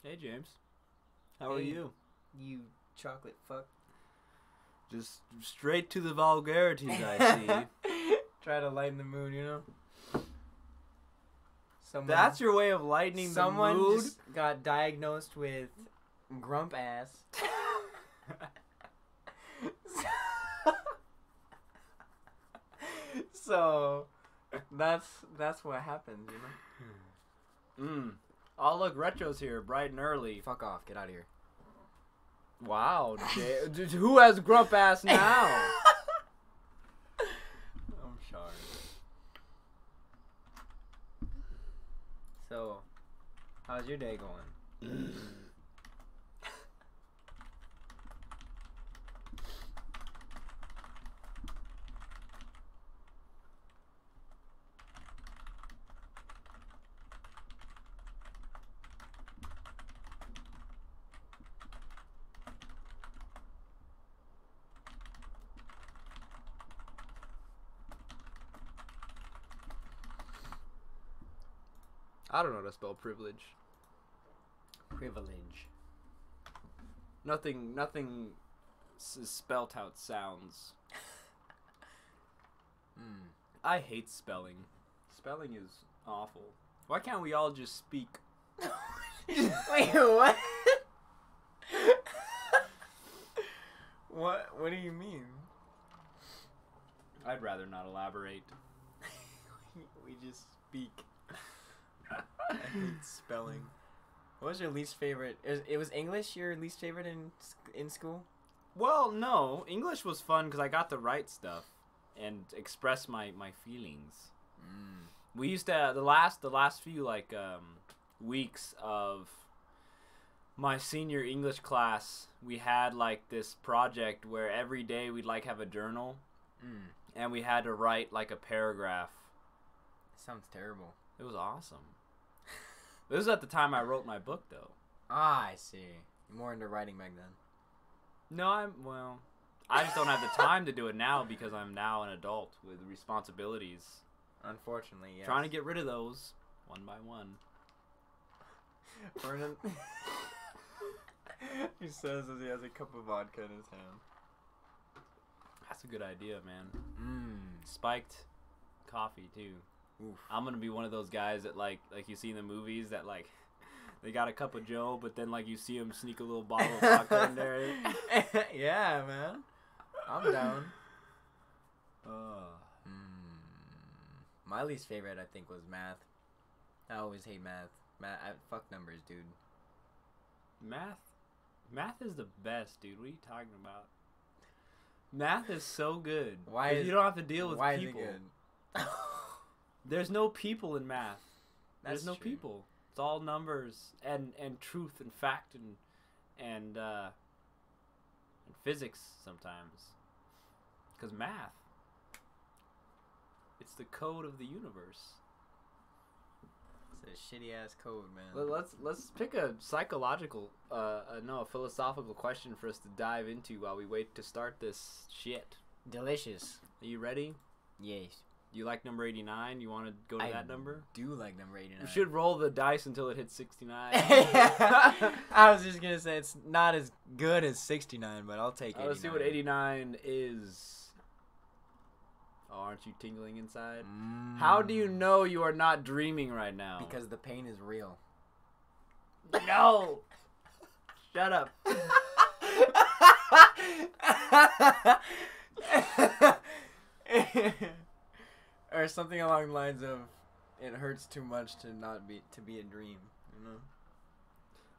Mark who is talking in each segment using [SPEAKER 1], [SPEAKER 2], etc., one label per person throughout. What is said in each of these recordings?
[SPEAKER 1] Hey, James. How are
[SPEAKER 2] Hey.
[SPEAKER 1] you?
[SPEAKER 2] You chocolate fuck.
[SPEAKER 1] Just straight to the vulgarities, I see.
[SPEAKER 2] Try to lighten the mood, you know? Someone,
[SPEAKER 1] That's your way of lightening the mood?
[SPEAKER 2] just got diagnosed with grump ass. So that's what happens, you know?
[SPEAKER 1] Oh, look, Retro's here, bright and early.
[SPEAKER 2] Fuck off, get out of here.
[SPEAKER 1] Wow, dude, who has grump ass now?
[SPEAKER 2] I'm sorry. So, how's your day going?
[SPEAKER 1] I don't know how to spell privilege.
[SPEAKER 2] Privilege.
[SPEAKER 1] Nothing spelt out sounds. I hate spelling. Spelling is awful. Why can't we all just speak?
[SPEAKER 2] Wait, what? What do you mean?
[SPEAKER 1] I'd rather not elaborate.
[SPEAKER 2] We just speak. I hate spelling. What was your least favorite? It was English your least favorite in school?
[SPEAKER 1] Well, no. English was fun because I got to write stuff and express my feelings. We used to the last few weeks of my senior English class, we had like this project where every day we'd like have a journal, and we had to write like a paragraph.
[SPEAKER 2] Sounds terrible.
[SPEAKER 1] It was awesome. This was at the time I wrote my book, though.
[SPEAKER 2] Ah, I see. You're more into writing back then.
[SPEAKER 1] No, I just don't have the time to do it now because I'm now an adult with responsibilities.
[SPEAKER 2] Unfortunately, yes.
[SPEAKER 1] Trying to get rid of those one by one.
[SPEAKER 2] Vernon. He says as he has a cup of vodka in his hand.
[SPEAKER 1] That's a good idea, man. Spiked coffee too.
[SPEAKER 2] Oof.
[SPEAKER 1] I'm gonna be one of those guys that like you see in the movies that like they got a cup of Joe, but then like you see them sneak a little bottle of vodka in there.
[SPEAKER 2] Yeah, man. I'm down. My least favorite, I think, was math. I always hate math. Fuck numbers, dude.
[SPEAKER 1] Math is the best, dude. What are you talking about? Math is so good.
[SPEAKER 2] Why?
[SPEAKER 1] You don't have to deal with
[SPEAKER 2] why
[SPEAKER 1] people.
[SPEAKER 2] Is it good?
[SPEAKER 1] There's no people in math. There's no
[SPEAKER 2] true.
[SPEAKER 1] people. It's all numbers and truth and fact and physics sometimes. Because math, it's the code of the universe.
[SPEAKER 2] It's a shitty ass code, man.
[SPEAKER 1] Let's pick a psychological, a philosophical question for us to dive into while we wait to start this shit.
[SPEAKER 2] Delicious.
[SPEAKER 1] Are you ready?
[SPEAKER 2] Yes.
[SPEAKER 1] You like number 89? You want to go to that number?
[SPEAKER 2] Do like number 89.
[SPEAKER 1] We should roll the dice until it hits 69.
[SPEAKER 2] I was just gonna say it's not as good as 69, but I'll take 89.
[SPEAKER 1] Let's see what 89 is. Oh, aren't you tingling inside? How do you know you are not dreaming right now?
[SPEAKER 2] Because the pain is real.
[SPEAKER 1] No! Shut up.
[SPEAKER 2] Or something along the lines of, it hurts too much to be a dream, you know?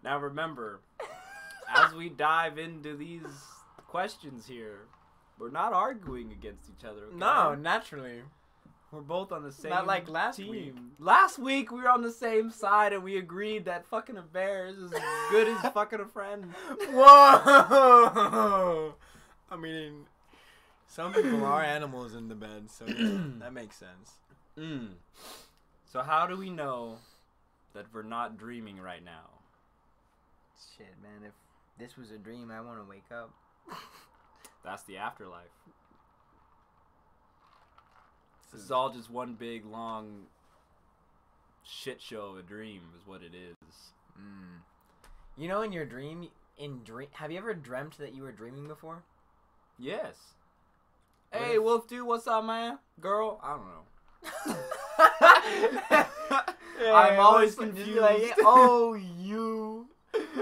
[SPEAKER 1] Now remember, as we dive into these questions here, we're not arguing against each other. Okay?
[SPEAKER 2] No, naturally.
[SPEAKER 1] We're both on the same
[SPEAKER 2] Not like last
[SPEAKER 1] team.
[SPEAKER 2] week.
[SPEAKER 1] Last week we were on the same side and we agreed that fucking a bear is as good as fucking a friend.
[SPEAKER 2] Whoa! I mean, some people are animals in the bed, so yeah, that makes sense.
[SPEAKER 1] So how do we know that we're not dreaming right now?
[SPEAKER 2] Shit, man, if this was a dream, I want to wake up.
[SPEAKER 1] That's the afterlife. This is all just one big, long shit show of a dream is what it is.
[SPEAKER 2] You know, in your dream, have you ever dreamt that you were dreaming before?
[SPEAKER 1] Yes.
[SPEAKER 2] What
[SPEAKER 1] Hey,
[SPEAKER 2] if-
[SPEAKER 1] Wolf dude, what's up, man? Girl, I don't know. I'm always
[SPEAKER 2] Just
[SPEAKER 1] confused.
[SPEAKER 2] be like, oh, you.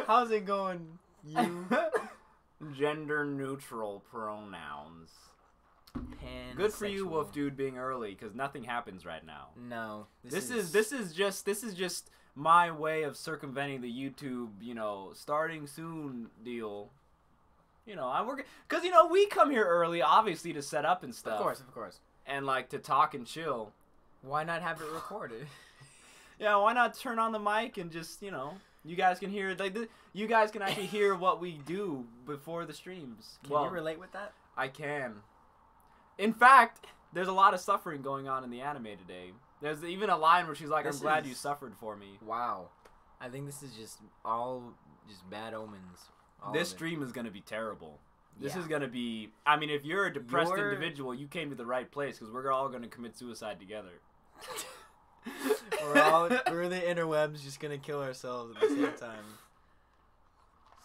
[SPEAKER 2] How's it going, you?
[SPEAKER 1] Gender neutral pronouns. Good for you, Wolf dude, being early, because nothing happens right now.
[SPEAKER 2] No,
[SPEAKER 1] This is just my way of circumventing the YouTube, starting soon deal. I'm working because we come here early, obviously, to set up and stuff.
[SPEAKER 2] Of course.
[SPEAKER 1] And like to talk and chill.
[SPEAKER 2] Why not have it recorded?
[SPEAKER 1] Yeah, why not turn on the mic and just you guys can hear you guys can actually hear what we do before the streams.
[SPEAKER 2] Can you relate with that?
[SPEAKER 1] I can. In fact, there's a lot of suffering going on in the anime today. There's even a line where she's like, "I'm glad you suffered for me."
[SPEAKER 2] Wow. I think this is just bad omens.
[SPEAKER 1] This stream is going to be terrible. This
[SPEAKER 2] Yeah.
[SPEAKER 1] is going to be... I mean, if you're a depressed individual, you came to the right place, because we're all going to commit suicide together.
[SPEAKER 2] We're the interwebs just going to kill ourselves at the same time.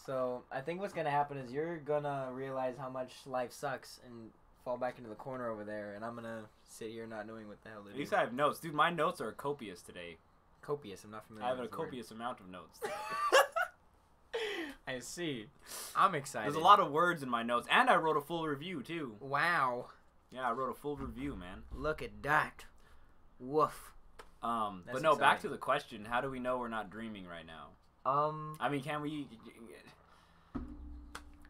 [SPEAKER 2] So, I think what's going to happen is you're going to realize how much life sucks and fall back into the corner over there, and I'm going to sit here not knowing what the hell to do.
[SPEAKER 1] At least I have notes. Dude, my notes are copious today.
[SPEAKER 2] Copious, I'm not familiar
[SPEAKER 1] I have
[SPEAKER 2] with
[SPEAKER 1] a
[SPEAKER 2] the word.
[SPEAKER 1] copious amount of notes today.
[SPEAKER 2] I see. I'm excited.
[SPEAKER 1] There's a lot of words in my notes, and I wrote a full review, too.
[SPEAKER 2] Wow.
[SPEAKER 1] Yeah, I wrote a full review, man.
[SPEAKER 2] Look at that. Woof.
[SPEAKER 1] But no, back to the question. How do we know we're not dreaming right now? I mean, can we... Do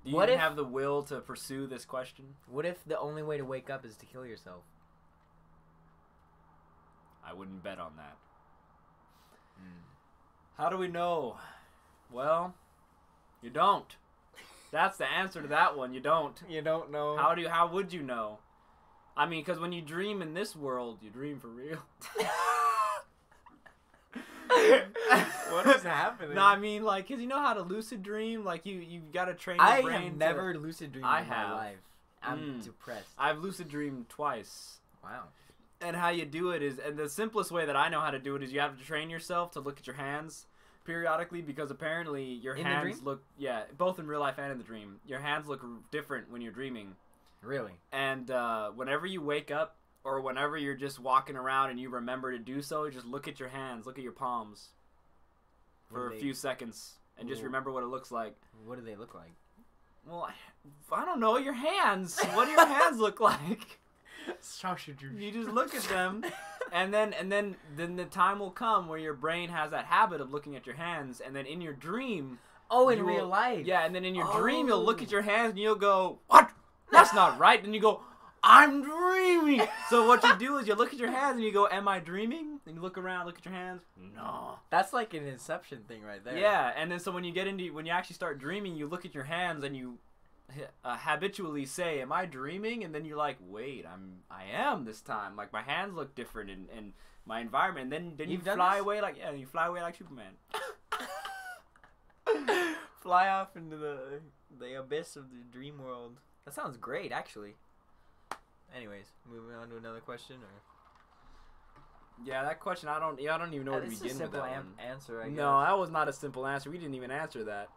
[SPEAKER 1] you even have the will to pursue this question?
[SPEAKER 2] What if the only way to wake up is to kill yourself?
[SPEAKER 1] I wouldn't bet on that. How do we know? Well, you don't. That's the answer to that one. You don't.
[SPEAKER 2] You don't know.
[SPEAKER 1] How would you know? I mean, because when you dream in this world, you dream for real.
[SPEAKER 2] What is happening?
[SPEAKER 1] No, I mean, like, because you know how to lucid dream? Like, you got to train your brain.
[SPEAKER 2] I have never lucid dreamed in my life. I'm depressed.
[SPEAKER 1] I've lucid dreamed twice.
[SPEAKER 2] Wow.
[SPEAKER 1] And how you do it is, and the simplest way that I know how to do it is you have to train yourself to look at your hands periodically, because apparently your hands look, both in real life and in the dream, your hands look different when you're dreaming.
[SPEAKER 2] Really?
[SPEAKER 1] And whenever you wake up, or whenever you're just walking around and you remember to do so, just look at your hands, look at your palms for a few seconds, and just remember what it looks like.
[SPEAKER 2] What do they look like?
[SPEAKER 1] Well, I don't know, your hands. What do your hands look like? You just look at them, and then the time will come where your brain has that habit of looking at your hands, and then in your dream...
[SPEAKER 2] Oh, in real life?
[SPEAKER 1] Yeah, and then in your dream, you'll look at your hands, and you'll go, what? That's not right. Then you go, I'm dreaming. So what you do is you look at your hands, and you go, am I dreaming? And you look around, look at your hands. No.
[SPEAKER 2] That's like an Inception thing right there.
[SPEAKER 1] Yeah, and then so when you actually start dreaming, you look at your hands, and you... habitually say, am I dreaming? And then you're like, wait, I am this time. Like, my hands look different and my environment. And then you fly away like, you fly away like Superman.
[SPEAKER 2] Fly off into the abyss of the dream world. That sounds great, actually. Anyways, moving on to another question, or...
[SPEAKER 1] Yeah, that question, I don't even know where to begin with that one.
[SPEAKER 2] Answer, I guess.
[SPEAKER 1] No, that was not a simple answer. We didn't even answer that.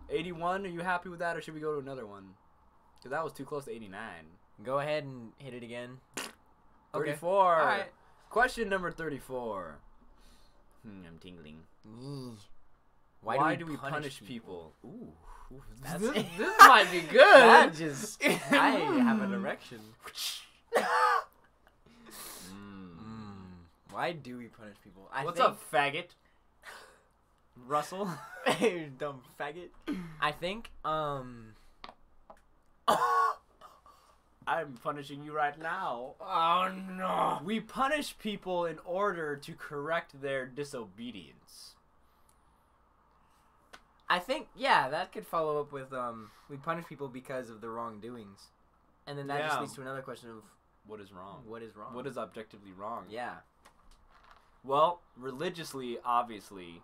[SPEAKER 1] 81, are you happy with that, or should we go to another one? Because that was too close to 89.
[SPEAKER 2] Go ahead and hit it again.
[SPEAKER 1] 34.
[SPEAKER 2] All right.
[SPEAKER 1] Question number 34. I'm tingling. Why do we punish people? Ooh. This might be good.
[SPEAKER 2] That just... I have an erection. Why do we punish people?
[SPEAKER 1] What's up, faggot? Russell?
[SPEAKER 2] You dumb faggot. I think,
[SPEAKER 1] I'm punishing you right now.
[SPEAKER 2] Oh, no.
[SPEAKER 1] We punish people in order to correct their disobedience.
[SPEAKER 2] I think, yeah, that could follow up with, we punish people because of the wrongdoings. And then that just leads to another question of...
[SPEAKER 1] What is wrong?
[SPEAKER 2] What is wrong?
[SPEAKER 1] What is objectively wrong?
[SPEAKER 2] Yeah.
[SPEAKER 1] Well, religiously, obviously,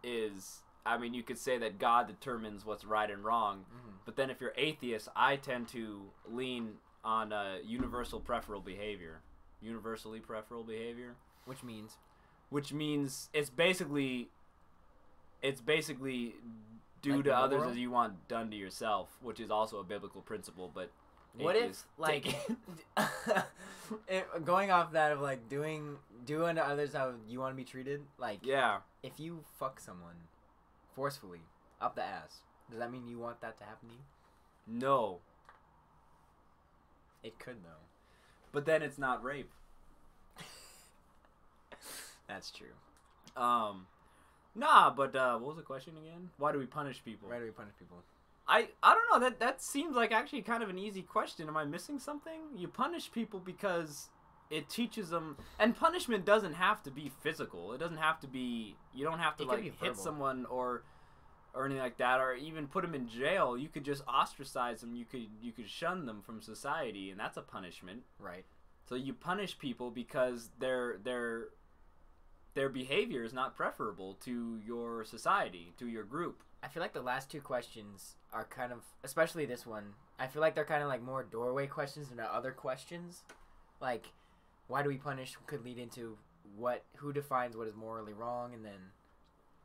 [SPEAKER 1] is... I mean, you could say that God determines what's right and wrong, but then if you're atheist, I tend to lean on universal preferable behavior. Universally preferable behavior?
[SPEAKER 2] Which means
[SPEAKER 1] Which means it's basically it's basically do
[SPEAKER 2] Like
[SPEAKER 1] to others
[SPEAKER 2] moral?
[SPEAKER 1] as you want done to yourself, which is also a biblical principle. But
[SPEAKER 2] What
[SPEAKER 1] it
[SPEAKER 2] if
[SPEAKER 1] is
[SPEAKER 2] like
[SPEAKER 1] taken-
[SPEAKER 2] going off that of like do unto others how you want to be treated? Like
[SPEAKER 1] yeah.
[SPEAKER 2] if you fuck someone forcefully up the ass, does that mean you want that to happen to you?
[SPEAKER 1] No,
[SPEAKER 2] It could though.
[SPEAKER 1] but then it's not rape.
[SPEAKER 2] That's true.
[SPEAKER 1] Nah, but what was the question again? Why do we punish people?
[SPEAKER 2] Why do we punish people?
[SPEAKER 1] I don't know. That seems like actually kind of an easy question. Am I missing something? You punish people because it teaches them, and punishment doesn't have to be physical. It doesn't have to be. You don't have to
[SPEAKER 2] It could
[SPEAKER 1] like
[SPEAKER 2] be
[SPEAKER 1] hit
[SPEAKER 2] verbal.
[SPEAKER 1] someone or anything like that, or even put them in jail. You could just ostracize them. You could shun them from society, and that's a punishment.
[SPEAKER 2] Right.
[SPEAKER 1] So you punish people because their behavior is not preferable to your society, to your group.
[SPEAKER 2] I feel like the last two questions are kind of, especially this one, I feel like they're kind of like more doorway questions than other questions. Like, why do we punish could lead into who defines what is morally wrong, and then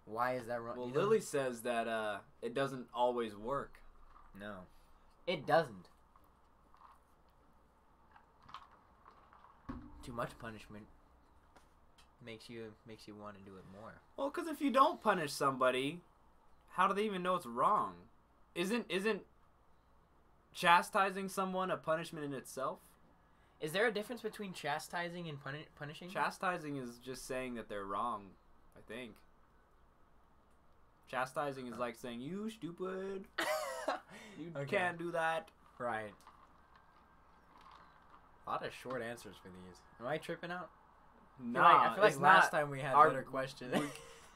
[SPEAKER 2] why is that wrong?
[SPEAKER 1] Well,
[SPEAKER 2] you know?
[SPEAKER 1] Lily says that it doesn't always work.
[SPEAKER 2] No. It doesn't. Too much punishment makes you want to do it more.
[SPEAKER 1] Well, because if you don't punish somebody, how do they even know it's wrong? Isn't chastising someone a punishment in itself?
[SPEAKER 2] Is there a difference between chastising and punishing?
[SPEAKER 1] Chastising is just saying that they're wrong, I think. Chastising is like saying, you stupid. You
[SPEAKER 2] Okay.
[SPEAKER 1] can't do that.
[SPEAKER 2] Right. A lot of short answers for these. Am I tripping out?
[SPEAKER 1] No,
[SPEAKER 2] I feel like last time we had better questions.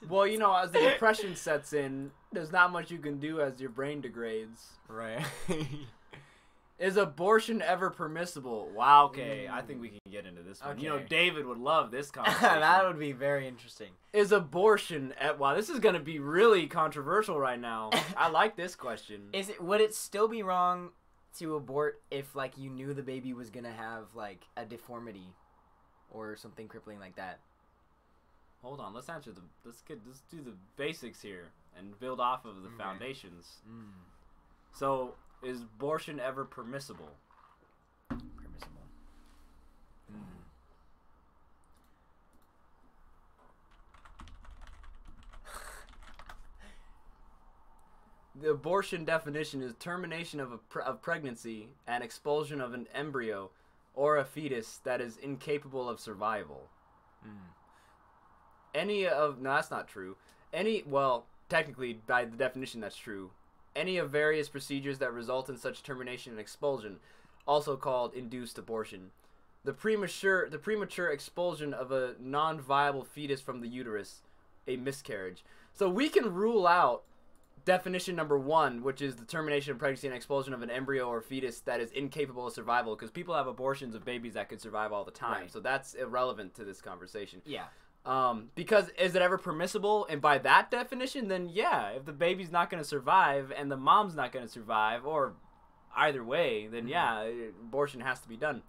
[SPEAKER 1] Well, you know, as the depression sets in, there's not much you can do as your brain degrades.
[SPEAKER 2] Right.
[SPEAKER 1] Is abortion ever permissible? Wow, okay. I think we can get into this one. You know,
[SPEAKER 2] Okay.
[SPEAKER 1] David would love this conversation.
[SPEAKER 2] That would be very interesting.
[SPEAKER 1] Is abortion... Wow, this is going to be really controversial right now. I like this question.
[SPEAKER 2] Would it still be wrong to abort if like you knew the baby was gonna have like a deformity or something crippling like that?
[SPEAKER 1] Hold on, let's do the basics here and build off of the foundations. So, is abortion ever permissible?
[SPEAKER 2] Permissible.
[SPEAKER 1] The abortion definition is termination of pregnancy and expulsion of an embryo or a fetus that is incapable of survival. No, that's not true. Well, technically, by the definition, that's true. Any of various procedures that result in such termination and expulsion, also called induced abortion. The premature expulsion of a non-viable fetus from the uterus, a miscarriage. So we can rule out definition number 1, which is the termination of pregnancy and expulsion of an embryo or fetus that is incapable of survival, because people have abortions of babies that could survive all the time.
[SPEAKER 2] Right.
[SPEAKER 1] So that's irrelevant to this conversation.
[SPEAKER 2] Yeah.
[SPEAKER 1] Because is it ever permissible? And by that definition, then yeah, if the baby's not going to survive and the mom's not going to survive, or either way, then yeah, abortion has to be done.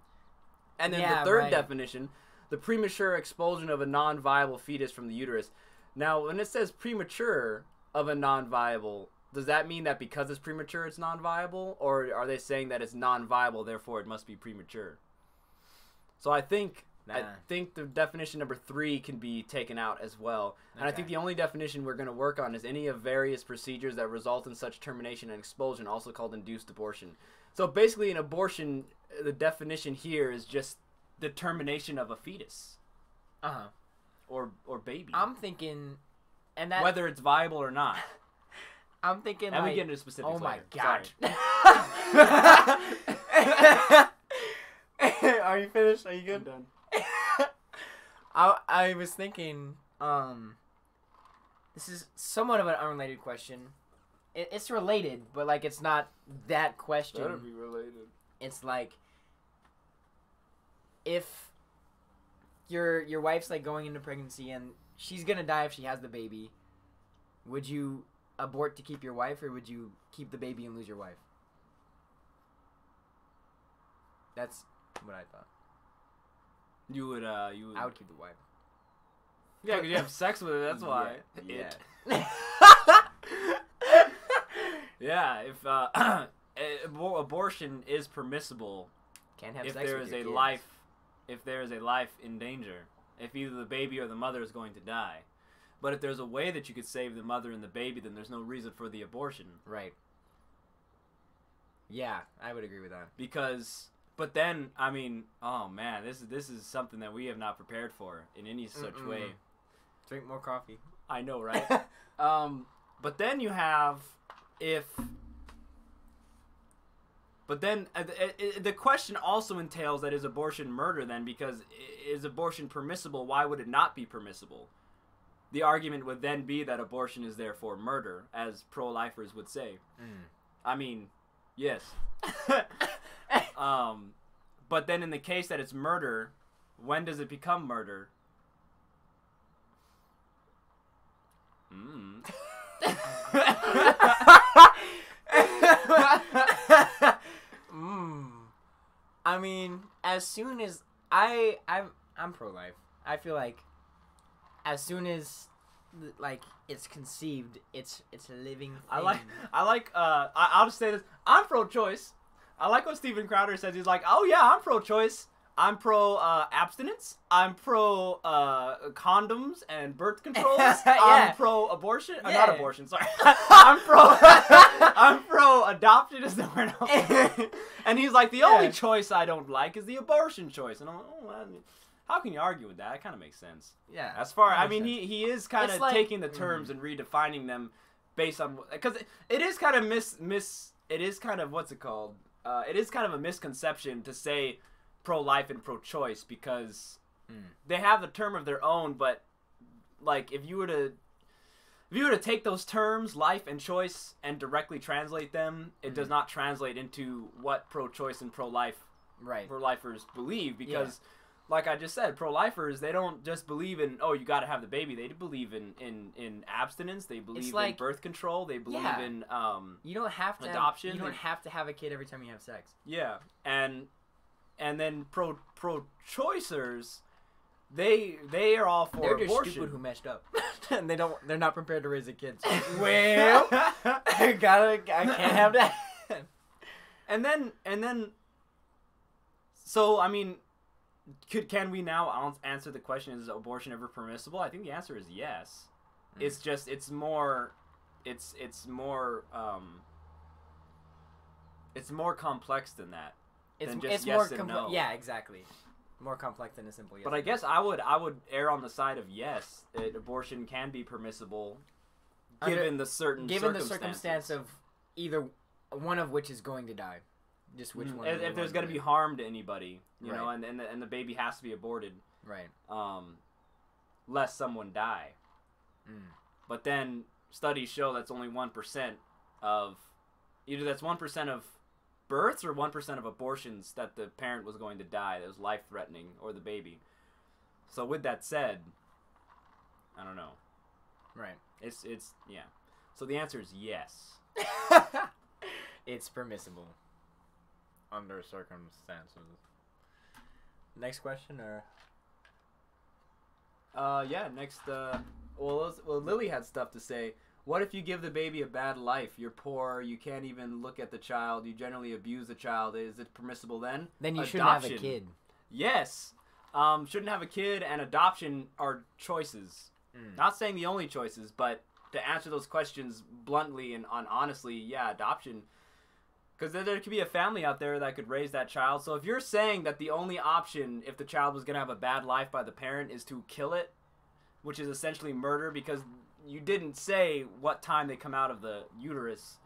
[SPEAKER 1] And then the third definition, the premature expulsion of a non-viable fetus from the uterus. Now, when it says premature of a non-viable, does that mean that because it's premature, it's non-viable? Or are they saying that it's non-viable, therefore it must be premature? So I think the definition number 3 can be taken out as well. And I think the only definition we're going to work on is any of various procedures that result in such termination and expulsion, also called induced abortion. So basically, an abortion, the definition here is just the termination of a fetus. Or baby.
[SPEAKER 2] I'm thinking, and that
[SPEAKER 1] whether it's viable or not.
[SPEAKER 2] I'm thinking,
[SPEAKER 1] and
[SPEAKER 2] like,
[SPEAKER 1] we get into specifics.
[SPEAKER 2] oh my
[SPEAKER 1] later.
[SPEAKER 2] God. Are you finished? Are you good?
[SPEAKER 1] I'm done.
[SPEAKER 2] I was thinking, this is somewhat of an unrelated question. It's related, but like it's not that question.
[SPEAKER 1] Better be related.
[SPEAKER 2] It's like, if your wife's like going into pregnancy and she's gonna die if she has the baby, would you abort to keep your wife, or would you keep the baby and lose your wife? That's what I thought.
[SPEAKER 1] You would.
[SPEAKER 2] I would keep the wife.
[SPEAKER 1] Yeah, because you have sex with her. That's why.
[SPEAKER 2] Yeah.
[SPEAKER 1] It. Yeah, if abortion is permissible,
[SPEAKER 2] Can't have
[SPEAKER 1] if
[SPEAKER 2] sex
[SPEAKER 1] there
[SPEAKER 2] with
[SPEAKER 1] is
[SPEAKER 2] your
[SPEAKER 1] a
[SPEAKER 2] kids.
[SPEAKER 1] life in danger, if either the baby or the mother is going to die. But if there's a way that you could save the mother and the baby, then there's no reason for the abortion.
[SPEAKER 2] Right. Yeah, I would agree with that.
[SPEAKER 1] Because, but then, I mean, oh man, this is something that we have not prepared for in any such way.
[SPEAKER 2] Drink more coffee.
[SPEAKER 1] I know, right? But then you have But then the question also entails that is abortion murder then, because is abortion permissible? Why would it not be permissible? The argument would then be that abortion is therefore murder, as pro-lifers would say. I mean, yes. But then in the case that it's murder, when does it become murder?
[SPEAKER 2] I mean, as soon as I'm pro-life. I feel like as soon as like it's conceived, it's a living thing.
[SPEAKER 1] I'll just say this. I'm pro-choice. I like what Steven Crowder says. He's like, oh yeah, I'm pro-choice. I'm pro abstinence. I'm pro condoms and birth controls.
[SPEAKER 2] Yeah.
[SPEAKER 1] I'm pro abortion.
[SPEAKER 2] Yeah.
[SPEAKER 1] Not abortion. Sorry. I'm pro adoption. Is the word. And he's like, the only choice I don't like is the abortion choice. And I'm like, oh, how can you argue with that? It kind of makes sense.
[SPEAKER 2] Yeah.
[SPEAKER 1] As far, I mean, he is kind of
[SPEAKER 2] like,
[SPEAKER 1] taking the terms and redefining them based on, because it is kind of it is kind of, what's it called? It is kind of a misconception to say pro-life and pro-choice, because they have a term of their own, but like if you were to take those terms, life and choice, and directly translate them, it does not translate into what pro-choice and pro-lifers believe, because like I just said, pro-lifers, they don't just believe in, oh, you got to have the baby. They believe in abstinence. They believe in birth control. They believe in
[SPEAKER 2] you don't have to
[SPEAKER 1] adoption.
[SPEAKER 2] You don't have to have a kid every time you have sex.
[SPEAKER 1] Yeah, and then pro-choicers, they are all for
[SPEAKER 2] They're just
[SPEAKER 1] abortion.
[SPEAKER 2] stupid who messed up, and they're not prepared to raise a kid. So.
[SPEAKER 1] Well,
[SPEAKER 2] I can't have that.
[SPEAKER 1] and then, so I mean, can we now answer the question: is abortion ever permissible? I think the answer is yes. It's just it's more complex than that.
[SPEAKER 2] It's more complex. Yeah, exactly. More complex than a simple yes.
[SPEAKER 1] But I guess I would err on the side of yes, that abortion can be permissible, given the circumstance
[SPEAKER 2] of either one of which is going to die. Just which one.
[SPEAKER 1] If there's going to be harm to anybody, you know, and the baby has to be aborted,
[SPEAKER 2] right?
[SPEAKER 1] Lest someone die. But then studies show that's only 1% of either that's 1% of births or 1% of abortions that the parent was going to die that was life-threatening, or the baby. So with that said, I don't know.
[SPEAKER 2] Right.
[SPEAKER 1] It's yeah. So the answer is yes.
[SPEAKER 2] It's permissible under circumstances. Next question, or
[SPEAKER 1] yeah, next well Lily had stuff to say. What if you give the baby a bad life? You're poor, you can't even look at the child, you generally abuse the child. Is it permissible then?
[SPEAKER 2] Then you shouldn't have a kid.
[SPEAKER 1] Yes. Shouldn't have a kid, and adoption are choices. Not saying the only choices, but to answer those questions bluntly and honestly, yeah, adoption. Because there could be a family out there that could raise that child. So if you're saying that the only option, if the child was going to have a bad life by the parent, is to kill it, which is essentially murder, because you didn't say what time they come out of the uterus.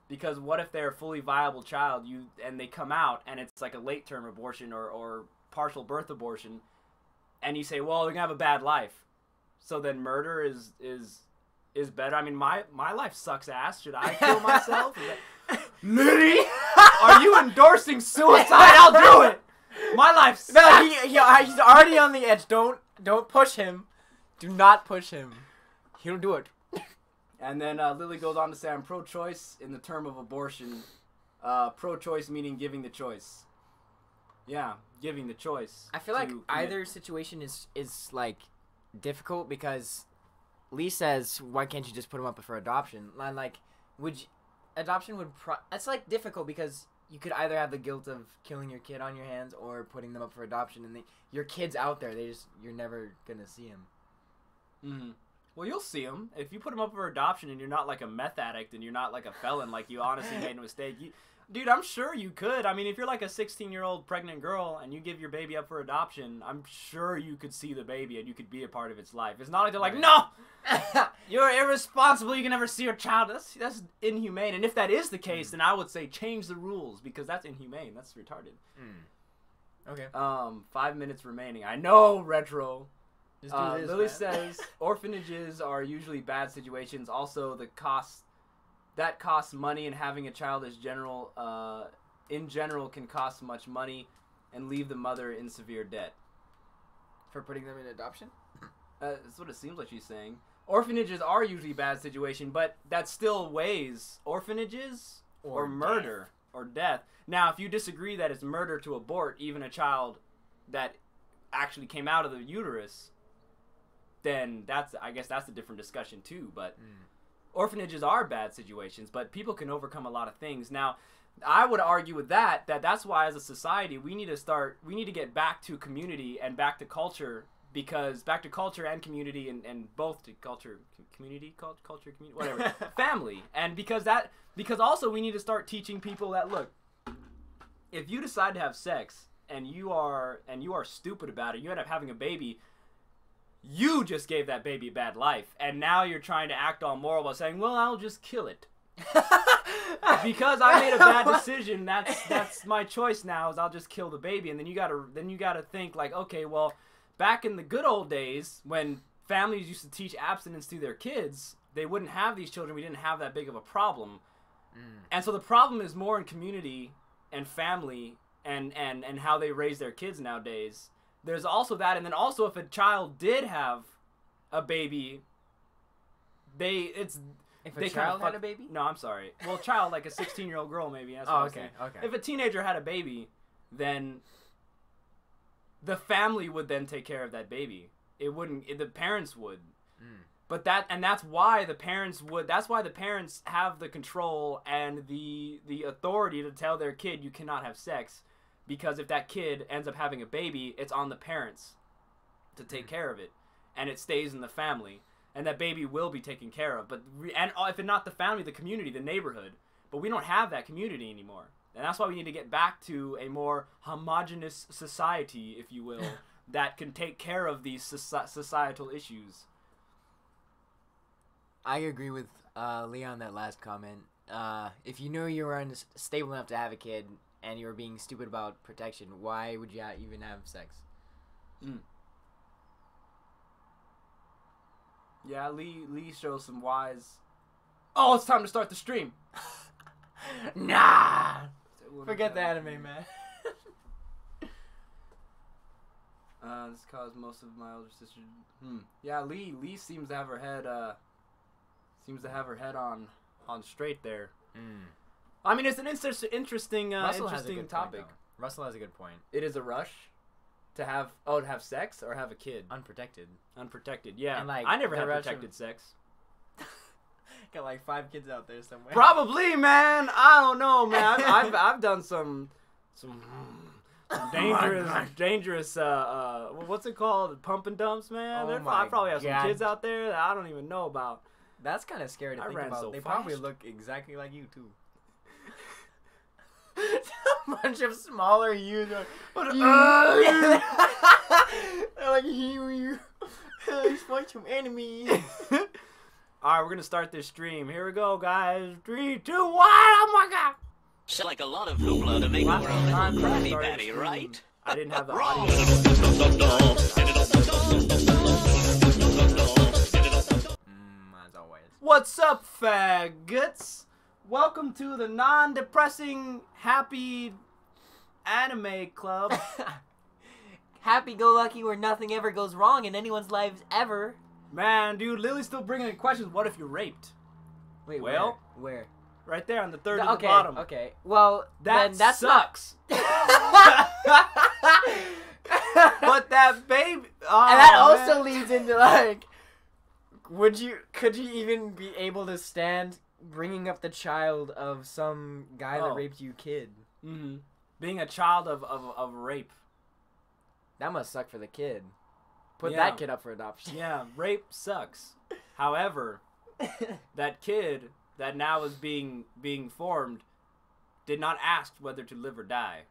[SPEAKER 1] Because what if they're a fully viable child, and they come out and it's like a late term abortion or partial birth abortion, and you say, well, they're gonna have a bad life, so then murder is better. I mean, my life sucks ass. Should I kill myself? Liddy, are you endorsing suicide? I'll do it. My life sucks.
[SPEAKER 2] No, he's already on the edge. Don't push him. Do not push him. He'll do it.
[SPEAKER 1] And then Lily goes on to say, I'm pro-choice in the term of abortion. Pro-choice meaning giving the choice. Yeah, giving the choice.
[SPEAKER 2] I feel like either situation is like difficult, because Lee says, why can't you just put him up for adoption? And like, adoption would it's like difficult because you could either have the guilt of killing your kid on your hands or putting them up for adoption, and your kid's out there. You're never gonna see him.
[SPEAKER 1] Mm-hmm. Well, you'll see him if you put him up for adoption, and you're not like a meth addict, and you're not like a felon, like you honestly made a mistake. Dude, I'm sure you could. I mean, if you're like a 16-year-old pregnant girl and you give your baby up for adoption, I'm sure you could see the baby and you could be a part of its life. It's not like they're like, no, you're irresponsible. You can never see your child. That's inhumane. And if that is the case, then I would say change the rules because that's inhumane. That's retarded.
[SPEAKER 2] Okay.
[SPEAKER 1] 5 minutes remaining. I know, Retro.
[SPEAKER 2] Just do this,
[SPEAKER 1] Lily
[SPEAKER 2] man.
[SPEAKER 1] says orphanages are usually bad situations. Also, that costs money, and having a child in general can cost much money and leave the mother in severe debt.
[SPEAKER 2] For putting them in adoption?
[SPEAKER 1] That's what it seems like she's saying. Orphanages are usually a bad situation, but that still weighs orphanages or murder or death. Now, if you disagree that it's murder to abort even a child that actually came out of the uterus, then I guess that's a different discussion too, but... Orphanages are bad situations, but people can overcome a lot of things. Now, I would argue with that's why as a society we need to get back to community and back to culture, because back to culture and community and both to culture, community, whatever, family. And because also we need to start teaching people that, look, if you decide to have sex and you are stupid about it, you end up having a baby, you just gave that baby a bad life, and now you're trying to act all moral by saying, well, I'll just kill it. Because I made a bad decision, that's my choice now, is I'll just kill the baby. And then you gotta think like, okay, well, back in the good old days when families used to teach abstinence to their kids, they wouldn't have these children. We didn't have that big of a problem. And so the problem is more in community and family and how they raise their kids nowadays. There's also that, and then also if a child did have a baby,
[SPEAKER 2] If a child had a baby?
[SPEAKER 1] No, I'm sorry. Well, child, like a 16-year-old girl maybe. That's what I was saying.
[SPEAKER 2] Okay.
[SPEAKER 1] If a teenager had a baby, then the family would then take care of that baby. It wouldn't. The parents would. But that's why the parents would. That's why the parents have the control and the authority to tell their kid you cannot have sex. Because if that kid ends up having a baby, it's on the parents to take care of it. And it stays in the family. And that baby will be taken care of. And if it's not the family, the community, the neighborhood. But we don't have that community anymore. And that's why we need to get back to a more homogenous society, if you will, that can take care of these societal issues.
[SPEAKER 2] I agree with Leon on that last comment. If you knew you were unstable enough to have a kid... and you were being stupid about protection, why would you even have sex?
[SPEAKER 1] Yeah, Lee shows some wise... Oh, it's time to start the stream!
[SPEAKER 2] Nah! Forget the anime, man.
[SPEAKER 1] This caused most of my older sister... Yeah, Lee seems to have her head, on straight there. I mean, it's an interesting topic.
[SPEAKER 2] Russell has a good point.
[SPEAKER 1] It is a rush to have sex or have a kid.
[SPEAKER 2] Unprotected,
[SPEAKER 1] yeah.
[SPEAKER 2] And like,
[SPEAKER 1] I never had protected sex.
[SPEAKER 2] Got like 5 kids out there somewhere.
[SPEAKER 1] Probably, man. I don't know, man. I've done some dangerous. What's it called? Pump and dumps, man. I probably have some kids out there that I don't even know about.
[SPEAKER 2] That's kind of scary to think about. They probably look exactly like you too. A bunch of smaller you. They're like, you fight some enemies.
[SPEAKER 1] Alright, we're gonna start this stream. Here we go, guys. 3, 2, 1. Oh my god!
[SPEAKER 3] So like a lot of hoopla to make the world a little Krabby Patty, right?
[SPEAKER 1] I didn't have the audio.
[SPEAKER 2] As always.
[SPEAKER 1] What's up, faggots? Welcome to the non-depressing, happy anime club.
[SPEAKER 2] Happy-go-lucky where nothing ever goes wrong in anyone's lives ever.
[SPEAKER 1] Man, dude, Lily's still bringing in questions. What if you're raped?
[SPEAKER 2] Wait,
[SPEAKER 1] well,
[SPEAKER 2] where?
[SPEAKER 1] Right there on the third at the bottom.
[SPEAKER 2] Okay, well,
[SPEAKER 1] that
[SPEAKER 2] sucks.
[SPEAKER 1] But that baby... Oh,
[SPEAKER 2] and that also leads into, like, could you even be able to stand bringing up the child of some guy that raped you kid.
[SPEAKER 1] Mm-hmm. Being a child of rape.
[SPEAKER 2] That must suck for the kid. Put that kid up for adoption.
[SPEAKER 1] Yeah, rape sucks. However, that kid that now is being formed did not ask whether to live or die.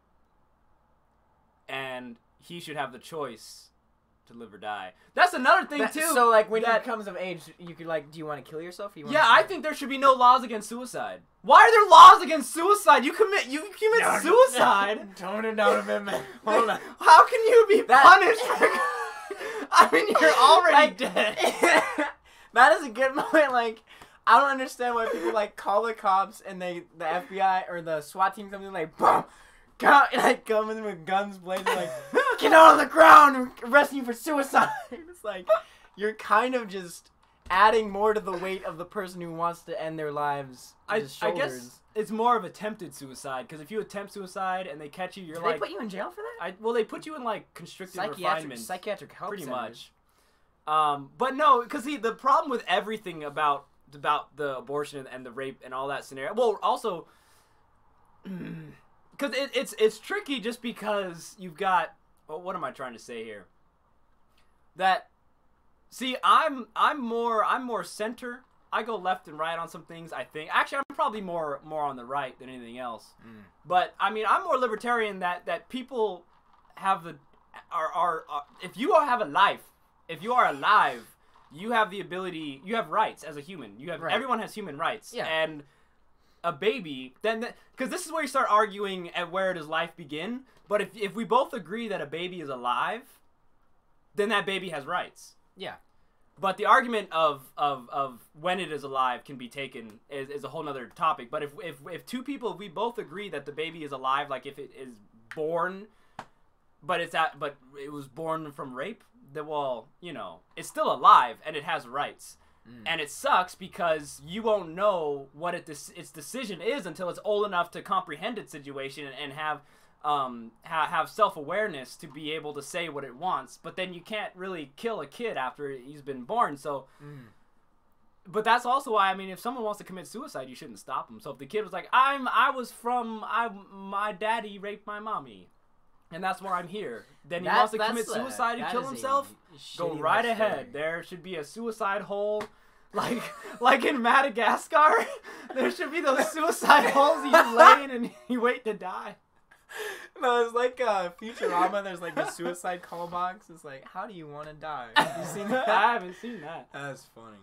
[SPEAKER 1] And he should have the choice to live or die. That's another thing, too.
[SPEAKER 2] So, like, when he comes of age, you could, like, do you want to kill yourself?
[SPEAKER 1] I think there should be no laws against suicide. Why are there laws against suicide? You commit suicide.
[SPEAKER 2] Tone it down a bit, man. Hold on.
[SPEAKER 1] How can you be punished for... I mean, you're already dead.
[SPEAKER 2] That is a good point. Like, I don't understand why people, like, call the cops and the FBI or the SWAT team comes in, like, boom. Come in with guns blazing, like, get on the ground, arresting you for suicide. It's like, you're kind of just adding more to the weight of the person who wants to end their lives. I
[SPEAKER 1] guess it's more of attempted suicide, because if you attempt suicide and they catch you, you're like...
[SPEAKER 2] They put you in jail for that?
[SPEAKER 1] Well, they put you in, like, constricted refinement.
[SPEAKER 2] Psychiatric help
[SPEAKER 1] pretty
[SPEAKER 2] centers.
[SPEAKER 1] much. But no, because the problem with everything about the abortion and the rape and all that scenario... Well, also... Because it's tricky just because you've got... Well, what am I trying to say here? That... See, I'm more center. I go left and right on some things, I think. Actually, I'm probably more on the right than anything else. But, I mean, I'm more libertarian that people have the... if you have a life, if you are alive, you have the ability... You have rights as a human. Everyone has human rights.
[SPEAKER 2] Yeah.
[SPEAKER 1] And... a baby, then because this is where you start arguing at where does life begin. But if we both agree that a baby is alive, then that baby has rights.
[SPEAKER 2] Yeah.
[SPEAKER 1] But the argument of when it is alive can be taken is a whole nother topic. But if two people, if we both agree that the baby is alive, like if it is born, but it was born from rape, then well, it's still alive and it has rights. And it sucks because you won't know what its decision is until it's old enough to comprehend its situation and have self-awareness to be able to say what it wants. But then you can't really kill a kid after he's been born. So, but that's also why, I mean, if someone wants to commit suicide, you shouldn't stop them. So if the kid was like, my daddy raped my mommy, and that's why I'm here. Then he wants to commit suicide and kill himself. Go right ahead. There should be a suicide hole, like in Madagascar. There should be those suicide holes you just lay in and you wait to die.
[SPEAKER 2] No, it's like Futurama. There's like a suicide call box. It's like, how do you want to die? Have you seen that?
[SPEAKER 1] I haven't seen that.
[SPEAKER 2] That's funny.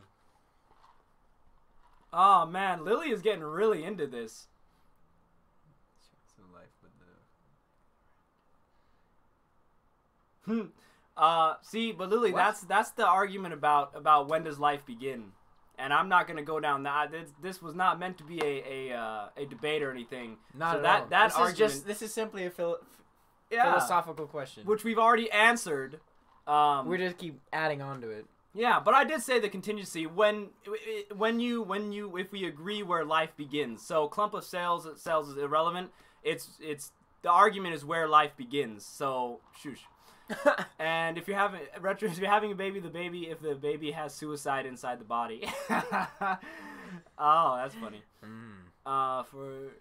[SPEAKER 1] Oh man, Lily is getting really into this. See, but Lily, that's the argument about when does life begin, and I'm not gonna go down that. This was not meant to be a debate or anything.
[SPEAKER 2] Not
[SPEAKER 1] so
[SPEAKER 2] at
[SPEAKER 1] that
[SPEAKER 2] all.
[SPEAKER 1] argument,
[SPEAKER 2] This is simply a philosophical question,
[SPEAKER 1] which we've already answered.
[SPEAKER 2] We just keep adding on to it.
[SPEAKER 1] Yeah, but I did say the contingency if we agree where life begins. So clump of cells is irrelevant. It's the argument is where life begins. So shush. And if you're having a baby, if the baby has suicide inside the body. Oh, that's funny. And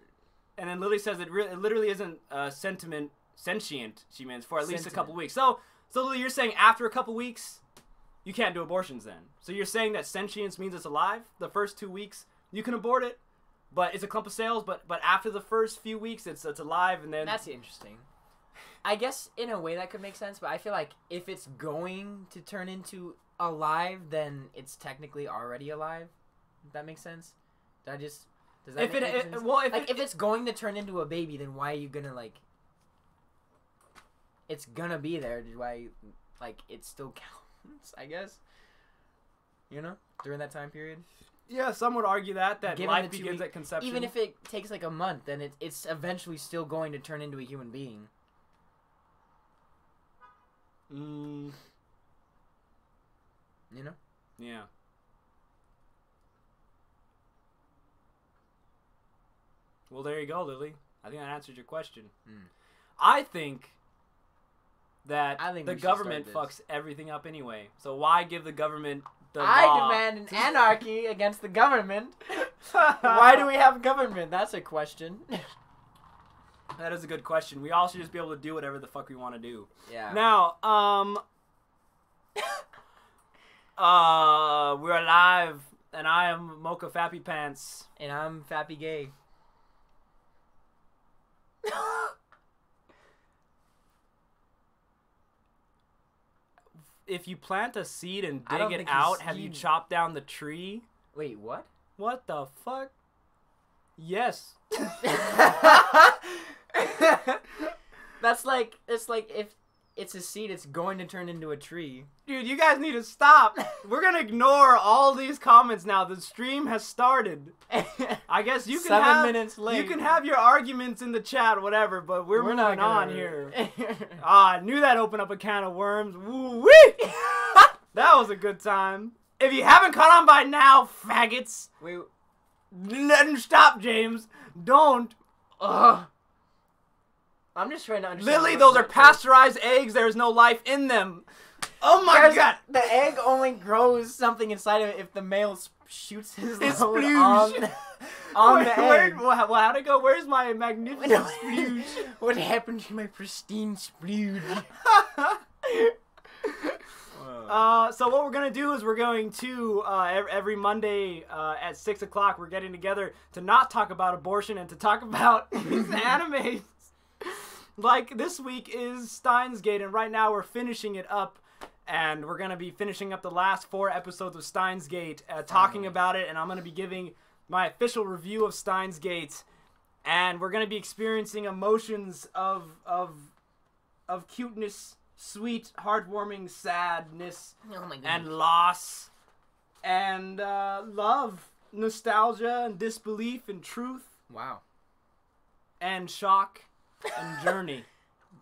[SPEAKER 1] then Lily says it literally isn't sentient. She means for at least a couple weeks. So Lily, you're saying after a couple weeks, you can't do abortions then. So you're saying that sentience means it's alive. The first 2 weeks you can abort it, but it's a clump of cells. But after the first few weeks, it's alive, and then
[SPEAKER 2] that's interesting. I guess in a way that could make sense, but I feel like if it's going to turn into alive, then it's technically already alive. If that makes sense? Does that make sense? Well, if it's going to turn into a baby, then why are you gonna it's gonna be there. Why it still counts? I guess. During that time period.
[SPEAKER 1] Yeah, some would argue that life begins at conception.
[SPEAKER 2] Even if it takes like a month, then it's eventually still going to turn into a human being.
[SPEAKER 1] Yeah. Well, there you go, Lily. I think that answered your question. I think that the government fucks everything up anyway. So why give the government the
[SPEAKER 2] I
[SPEAKER 1] law.
[SPEAKER 2] demand an anarchy against the government. Why do we have government? That's a question.
[SPEAKER 1] That is a good question. We all should just be able to do whatever the fuck we want to do.
[SPEAKER 2] Yeah.
[SPEAKER 1] Now, we're live, and I am Mocha Fappy Pants.
[SPEAKER 2] And I'm Fappy Gay.
[SPEAKER 1] If you plant a seed and
[SPEAKER 2] I don't
[SPEAKER 1] dig it
[SPEAKER 2] think
[SPEAKER 1] out, have you
[SPEAKER 2] you-
[SPEAKER 1] chopped down the tree?
[SPEAKER 2] Wait, what?
[SPEAKER 1] What the fuck? Yes.
[SPEAKER 2] That's like, it's like if it's a seed, it's going to turn into a tree.
[SPEAKER 1] Dude, you guys need to stop. We're gonna ignore all these comments now. The stream has started. I guess you can
[SPEAKER 2] 7 minutes late.
[SPEAKER 1] You can have your arguments in the chat, whatever, but we're moving
[SPEAKER 2] not
[SPEAKER 1] on
[SPEAKER 2] gonna...
[SPEAKER 1] here. I knew that opened up a can of worms. Woo-wee! That was a good time. If you haven't caught on by now, faggots,
[SPEAKER 2] Wait.
[SPEAKER 1] stop, James. Don't.
[SPEAKER 2] Ugh. I'm just trying to understand.
[SPEAKER 1] Lily, those are pasteurized eggs. There's no life in them. Oh my god!
[SPEAKER 2] The egg only grows something inside of it if the male shoots his
[SPEAKER 1] It's
[SPEAKER 2] load
[SPEAKER 1] splooge.
[SPEAKER 2] on the egg.
[SPEAKER 1] How'd it go? Where's my magnificent splooge?
[SPEAKER 2] What happened to my pristine splooge?
[SPEAKER 1] So what we're gonna do is we're going to every Monday at 6 o'clock we're getting together to not talk about abortion and to talk about these animes. Like this week is Steins Gate, and right now we're finishing it up, and we're gonna be finishing up the last 4 episodes of Steins Gate, talking about it, and I'm gonna be giving my official review of Steins Gate, and we're gonna be experiencing emotions of cuteness, sweet, heartwarming sadness,
[SPEAKER 2] Oh my
[SPEAKER 1] and loss, and love, nostalgia, and disbelief, and truth,
[SPEAKER 2] Wow.
[SPEAKER 1] and shock, and journey.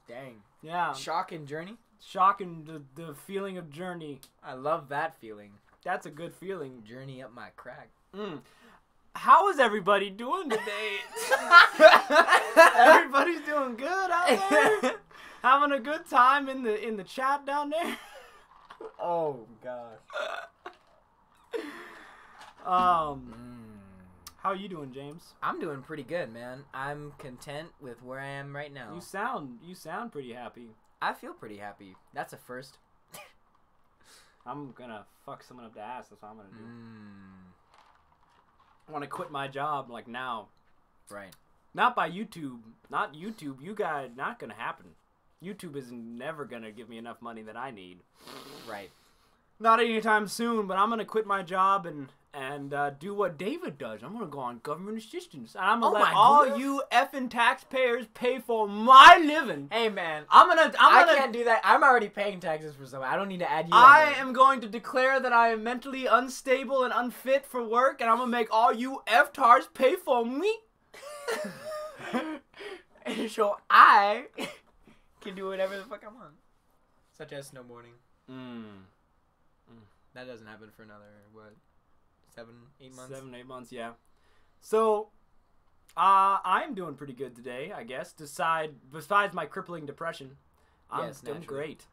[SPEAKER 2] Dang.
[SPEAKER 1] Yeah.
[SPEAKER 2] Shock and journey?
[SPEAKER 1] Shock and the feeling of journey.
[SPEAKER 2] I love that feeling.
[SPEAKER 1] That's a good feeling.
[SPEAKER 2] Journey up my crack.
[SPEAKER 1] How is everybody doing today? Everybody's doing good out there? Having a good time in the chat down there?
[SPEAKER 2] Oh, gosh.
[SPEAKER 1] How you doing, James?
[SPEAKER 2] I'm doing pretty good, man. I'm content with where I am right now.
[SPEAKER 1] You sound pretty happy.
[SPEAKER 2] I feel pretty happy. That's a first.
[SPEAKER 1] I'm gonna fuck someone up the ass. That's what I'm gonna do. I want to quit my job like now.
[SPEAKER 2] Right.
[SPEAKER 1] Not by YouTube. Not YouTube. You guys, not gonna happen. YouTube is never gonna give me enough money that I need.
[SPEAKER 2] Right.
[SPEAKER 1] Not anytime soon, but I'm gonna quit my job and do what David does. I'm gonna go on government assistance, and I'm gonna let all you effing taxpayers pay for my living.
[SPEAKER 2] Hey, man.
[SPEAKER 1] I
[SPEAKER 2] can't do that. I'm already paying taxes for something. I don't need to add you.
[SPEAKER 1] I am going to declare that I am mentally unstable and unfit for work, and I'm gonna make all you F-tars pay for me.
[SPEAKER 2] So I can do whatever the fuck I want, such as snowboarding. That doesn't happen for another 7-8 months.
[SPEAKER 1] 7-8 months, yeah. So, I'm doing pretty good today, I guess. Besides my crippling depression, I'm doing great.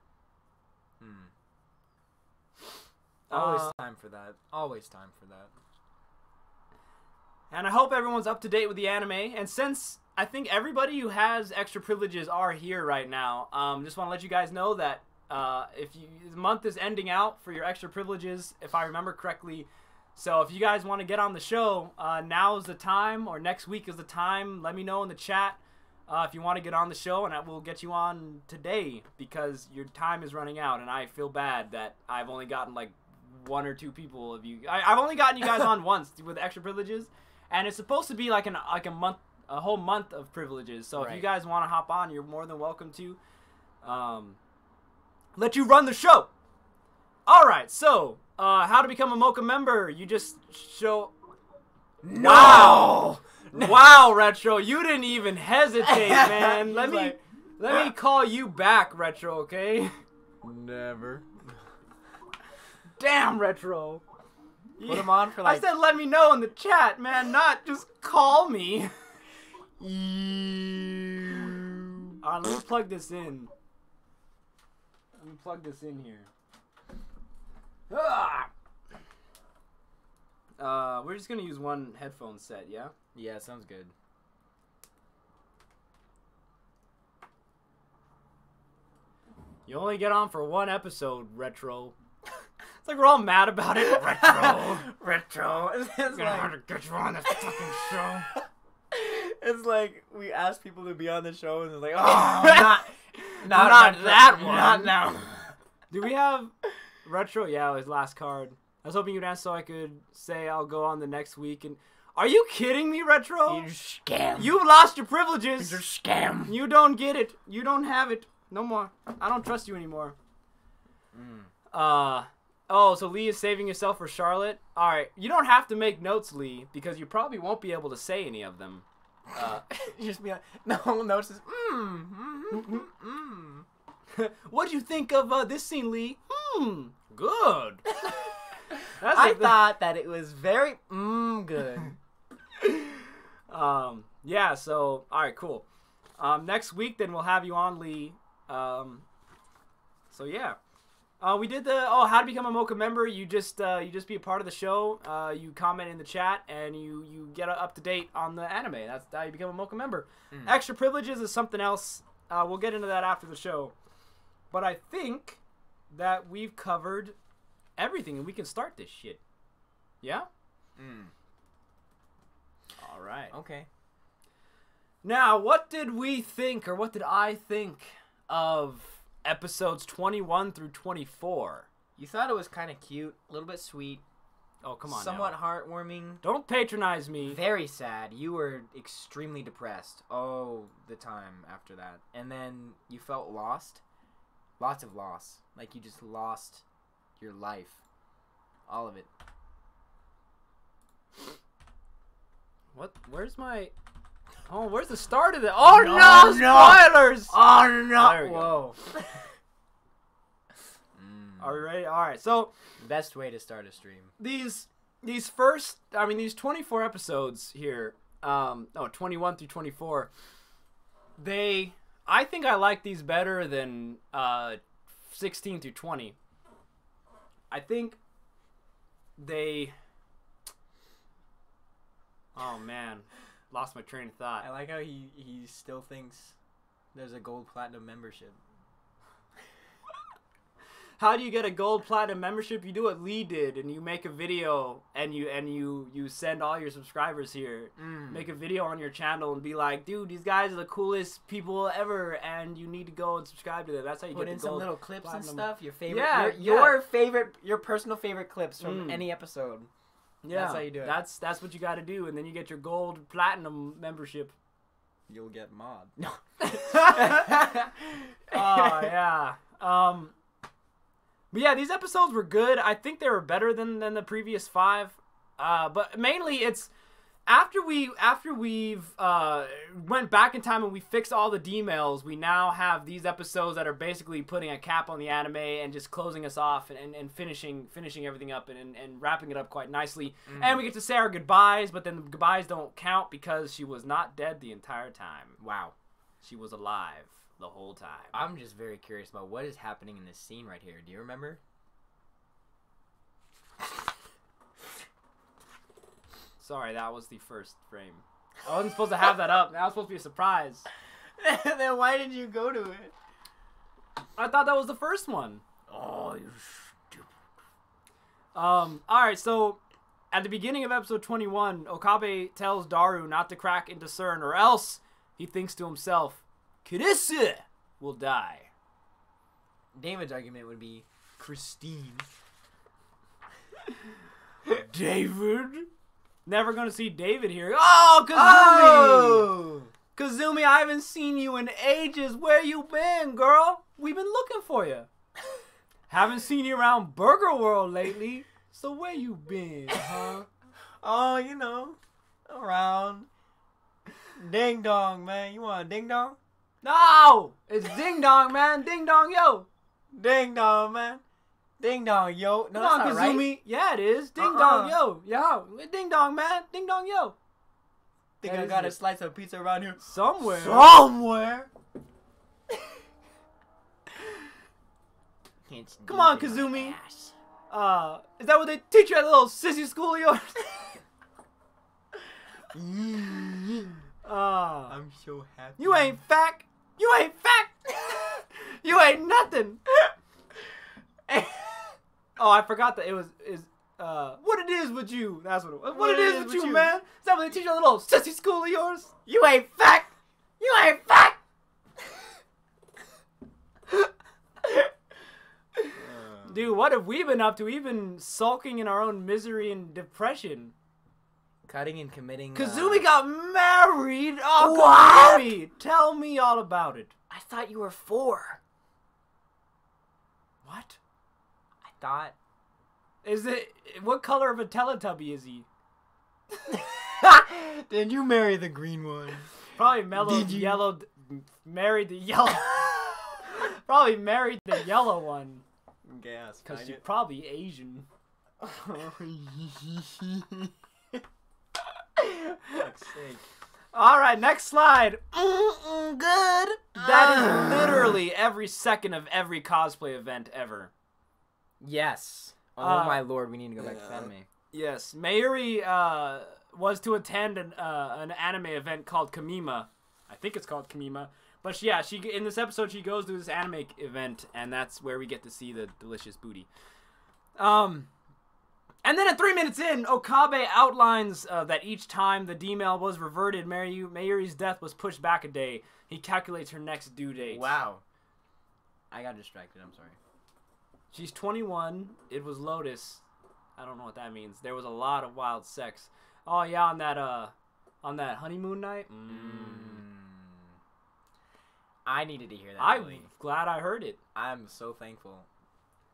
[SPEAKER 2] Always time for that. Always time for that.
[SPEAKER 1] And I hope everyone's up to date with the anime. And since I think everybody who has extra privileges are here right now, just want to let you guys know that the month is ending out for your extra privileges, if I remember correctly. So if you guys want to get on the show, now is the time, or next week is the time. Let me know in the chat if you want to get on the show, and I will get you on today, because your time is running out, and I feel bad that I've only gotten like 1 or 2 people of you. I've only gotten you guys on once with extra privileges, and it's supposed to be like a whole month of privileges. So if you guys want to hop on, you're more than welcome to. Let you run the show. All right, so how to become a Mocha member? You just show. Wow, wow, Retro, you didn't even hesitate, man. Let me call you back, Retro. Okay.
[SPEAKER 2] Never.
[SPEAKER 1] Damn, Retro.
[SPEAKER 2] Put him on for like.
[SPEAKER 1] I said let me know in the chat, man, not just call me. Alright, let me plug this in. Let me plug this in here. we're just gonna use one headphone set, yeah?
[SPEAKER 2] Yeah, sounds good.
[SPEAKER 1] You only get on for one episode, Retro. It's like we're all mad about it. Retro.
[SPEAKER 2] Retro. It's
[SPEAKER 1] Gonna have to get you on this fucking show.
[SPEAKER 2] It's like we ask people to be on the show and they're like, oh,
[SPEAKER 1] not that one.
[SPEAKER 2] Not now.
[SPEAKER 1] Do we have Retro? Yeah, his last card. I was hoping you'd ask so I could say I'll go on the next week. And are you kidding me, Retro?
[SPEAKER 2] You scam.
[SPEAKER 1] You've lost your privileges.
[SPEAKER 2] You're a scam.
[SPEAKER 1] You don't get it. You don't have it. No more. I don't trust you anymore. Oh, so Lee is saving yourself for Charlotte? Alright, you don't have to make notes, Lee, because you probably won't be able to say any of them.
[SPEAKER 2] Just be like, no notes.
[SPEAKER 1] What'd you think of this scene, Lee? Good.
[SPEAKER 2] I thought that it was very good.
[SPEAKER 1] Yeah, so, alright, cool. Next week, then, we'll have you on, Lee. So, yeah. We did the how to become a Mocha member. You just be a part of the show. You comment in the chat and you get up to date on the anime. That's how you become a Mocha member. Extra privileges is something else. We'll get into that after the show. But I think that we've covered everything and we can start this shit. Yeah? All right.
[SPEAKER 2] Okay.
[SPEAKER 1] Now, what did we think, or what did I think of episodes 21 through 24?
[SPEAKER 2] You thought it was kind of cute, a little bit sweet.
[SPEAKER 1] Oh, come on.
[SPEAKER 2] Somewhat
[SPEAKER 1] now.
[SPEAKER 2] heartwarming.
[SPEAKER 1] Don't patronize me.
[SPEAKER 2] Very sad. You were extremely depressed all the time after that. And then you felt lost. Lots of loss. Like you just lost your life. All of it.
[SPEAKER 1] What? Where's my... Oh, where's the start of it? Oh, no! Spoilers!
[SPEAKER 2] Oh, no!
[SPEAKER 1] There we go.
[SPEAKER 2] Whoa.
[SPEAKER 1] Are we ready? All right. So,
[SPEAKER 2] best way to start a stream.
[SPEAKER 1] These 24 episodes here, 21 through 24, I think I like these better than 16 through 20. I think oh man, lost my train of thought.
[SPEAKER 2] I like how he still thinks there's a gold platinum membership.
[SPEAKER 1] How do you get a gold platinum membership? You do what Lee did, and you make a video, and you send all your subscribers here. Make a video on your channel and be like, dude, these guys are the coolest people ever, and you need to go and subscribe to them. That's how you
[SPEAKER 2] put
[SPEAKER 1] get
[SPEAKER 2] in
[SPEAKER 1] the gold
[SPEAKER 2] some little clips
[SPEAKER 1] platinum.
[SPEAKER 2] and stuff. Your favorite,
[SPEAKER 1] Yeah,
[SPEAKER 2] your personal favorite clips from any episode.
[SPEAKER 1] Yeah,
[SPEAKER 2] that's how you do it.
[SPEAKER 1] That's what you got to do, and then you get your gold platinum membership.
[SPEAKER 2] You'll get mod. No.
[SPEAKER 1] Oh yeah. But yeah, these episodes were good. I think they were better than the previous 5. But mainly it's after we've went back in time and we fixed all the D-mails, we now have these episodes that are basically putting a cap on the anime and just closing us off and finishing everything up and wrapping it up quite nicely. And we get to say our goodbyes, but then the goodbyes don't count because she was not dead the entire time.
[SPEAKER 2] Wow.
[SPEAKER 1] She was alive the whole time.
[SPEAKER 2] I'm just very curious about what is happening in this scene right here. Do you remember?
[SPEAKER 1] Sorry, that was the first frame. I wasn't supposed to have that up. That was supposed to be a surprise.
[SPEAKER 2] Then why did you go to it?
[SPEAKER 1] I thought that was the first one.
[SPEAKER 2] Oh, you stupid.
[SPEAKER 1] Alright, so at the beginning of episode 21, Okabe tells Daru not to crack into CERN or else he thinks to himself, Kirisu will die.
[SPEAKER 2] David's argument would be Christine.
[SPEAKER 1] David? Never gonna see David here. Oh, Kazumi!
[SPEAKER 2] Oh!
[SPEAKER 1] Kazumi, I haven't seen you in ages. Where you been, girl? We've been looking for you. Haven't seen you around Burger World lately. So where you been, huh?
[SPEAKER 2] Oh, you know, around. Ding dong, man. You want a ding dong?
[SPEAKER 1] No! It's Ding Dong, man. Ding Dong, yo.
[SPEAKER 2] Ding dong, man. Ding dong, yo. No,
[SPEAKER 1] Come
[SPEAKER 2] that's
[SPEAKER 1] on,
[SPEAKER 2] not
[SPEAKER 1] Kazumi.
[SPEAKER 2] right.
[SPEAKER 1] Yeah, it is. Ding Dong, yo. Yo. Ding Dong, man. Ding Dong, yo.
[SPEAKER 2] Think
[SPEAKER 1] That
[SPEAKER 2] I
[SPEAKER 1] is
[SPEAKER 2] got a
[SPEAKER 1] it.
[SPEAKER 2] slice of pizza around here?
[SPEAKER 1] Somewhere.
[SPEAKER 2] Somewhere.
[SPEAKER 1] Come on, Kazumi. Is that what they teach you at a little sissy school of yours?
[SPEAKER 2] I'm so happy.
[SPEAKER 1] You ain't fat. You ain't fat. You ain't nothing. Oh, I forgot that it was what it is with you. That's what it was. What it is with you, man. Is that what they teach you at a little sissy school of yours?
[SPEAKER 2] You ain't fat. You ain't fat.
[SPEAKER 1] Dude, what have we been up to? We've been sulking in our own misery and depression.
[SPEAKER 2] Cutting and committing.
[SPEAKER 1] Kazumi got married. Oh,
[SPEAKER 2] What?
[SPEAKER 1] Kazumi, tell me all about it.
[SPEAKER 2] I thought you were 4.
[SPEAKER 1] What?
[SPEAKER 2] I thought.
[SPEAKER 1] Is it? What color of a Teletubby is he?
[SPEAKER 2] Did you marry the green one?
[SPEAKER 1] Probably mellowed yellow. Married the yellow. Probably married the yellow one.
[SPEAKER 2] Gas.
[SPEAKER 1] Because she's probably Asian. Alright, next slide.
[SPEAKER 2] Good.
[SPEAKER 1] That is literally every second of every cosplay event ever.
[SPEAKER 2] Yes. Oh my lord, we need to go back to anime.
[SPEAKER 1] Yes, Mayuri was to attend an anime event called Kamima. I think it's called Kamima. But yeah, she in this episode she goes to this anime event, and that's where we get to see the delicious booty. And then at 3 minutes in, Okabe outlines that each time the D-mail was reverted, Mayuri's death was pushed back a day. He calculates her next due date.
[SPEAKER 2] Wow. I got distracted, I'm sorry.
[SPEAKER 1] She's 21. It was Lotus. I don't know what that means. There was a lot of wild sex. Oh yeah, on that honeymoon night.
[SPEAKER 2] I needed to hear that.
[SPEAKER 1] I'm
[SPEAKER 2] really.
[SPEAKER 1] glad I heard it.
[SPEAKER 2] I'm so thankful.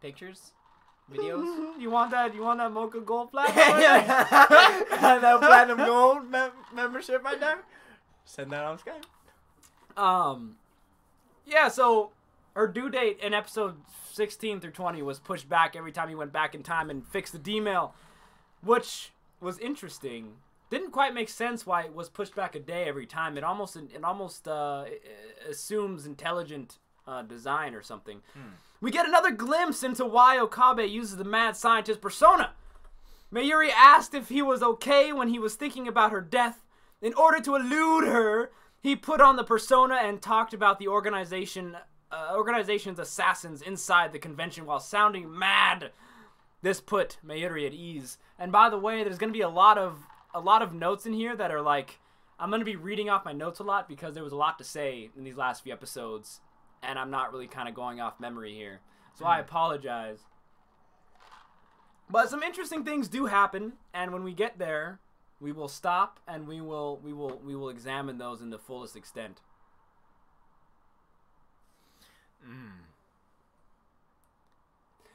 [SPEAKER 2] Pictures? Videos?
[SPEAKER 1] You want that Mocha Gold Platinum?
[SPEAKER 2] That Platinum Gold membership right there? Send that on Skype.
[SPEAKER 1] Yeah, so her due date in episode 16 through 20 was pushed back every time he went back in time and fixed the D-mail, which was interesting. Didn't quite make sense why it was pushed back a day every time. It almost assumes intelligent design or something. We get another glimpse into why Okabe uses the mad scientist persona. Mayuri asked if he was okay when he was thinking about her death. In order to elude her, he put on the persona and talked about the organization's assassins inside the convention while sounding mad. This put Mayuri at ease. And by the way, there's going to be a lot of notes in here that are like, I'm going to be reading off my notes a lot because there was a lot to say in these last few episodes, and I'm not really kind of going off memory here. So I apologize. But some interesting things do happen, and when we get there, we will stop and we will examine those in the fullest extent.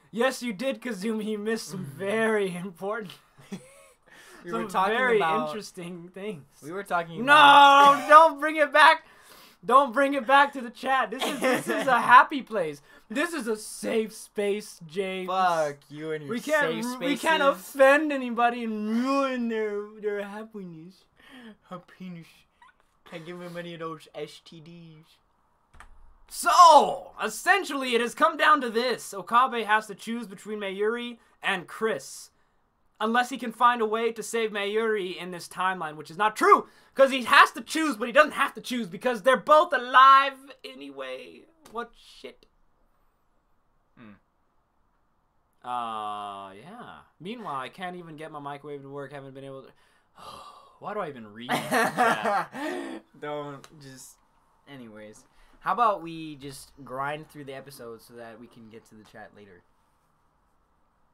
[SPEAKER 1] Yes, you did, Kazumi. You missed some very important
[SPEAKER 2] We
[SPEAKER 1] some
[SPEAKER 2] were talking
[SPEAKER 1] very
[SPEAKER 2] about
[SPEAKER 1] interesting things.
[SPEAKER 2] We were talking
[SPEAKER 1] No, don't bring it back. Don't bring it back to the chat. This is a happy place. This is a safe space, James.
[SPEAKER 2] Fuck you and your safe spaces.
[SPEAKER 1] We can't offend anybody and ruin their happiness.
[SPEAKER 2] Happiness. Can't give him any of those STDs.
[SPEAKER 1] So, essentially, it has come down to this. Okabe has to choose between Mayuri and Chris. Unless he can find a way to save Mayuri in this timeline, which is not true. Because he has to choose, but he doesn't have to choose because they're both alive anyway. What shit? Yeah. Meanwhile, I can't even get my microwave to work. Haven't been able to... Why do I even read chat?
[SPEAKER 2] Don't just... Anyways. How about we just grind through the episode so that we can get to the chat later?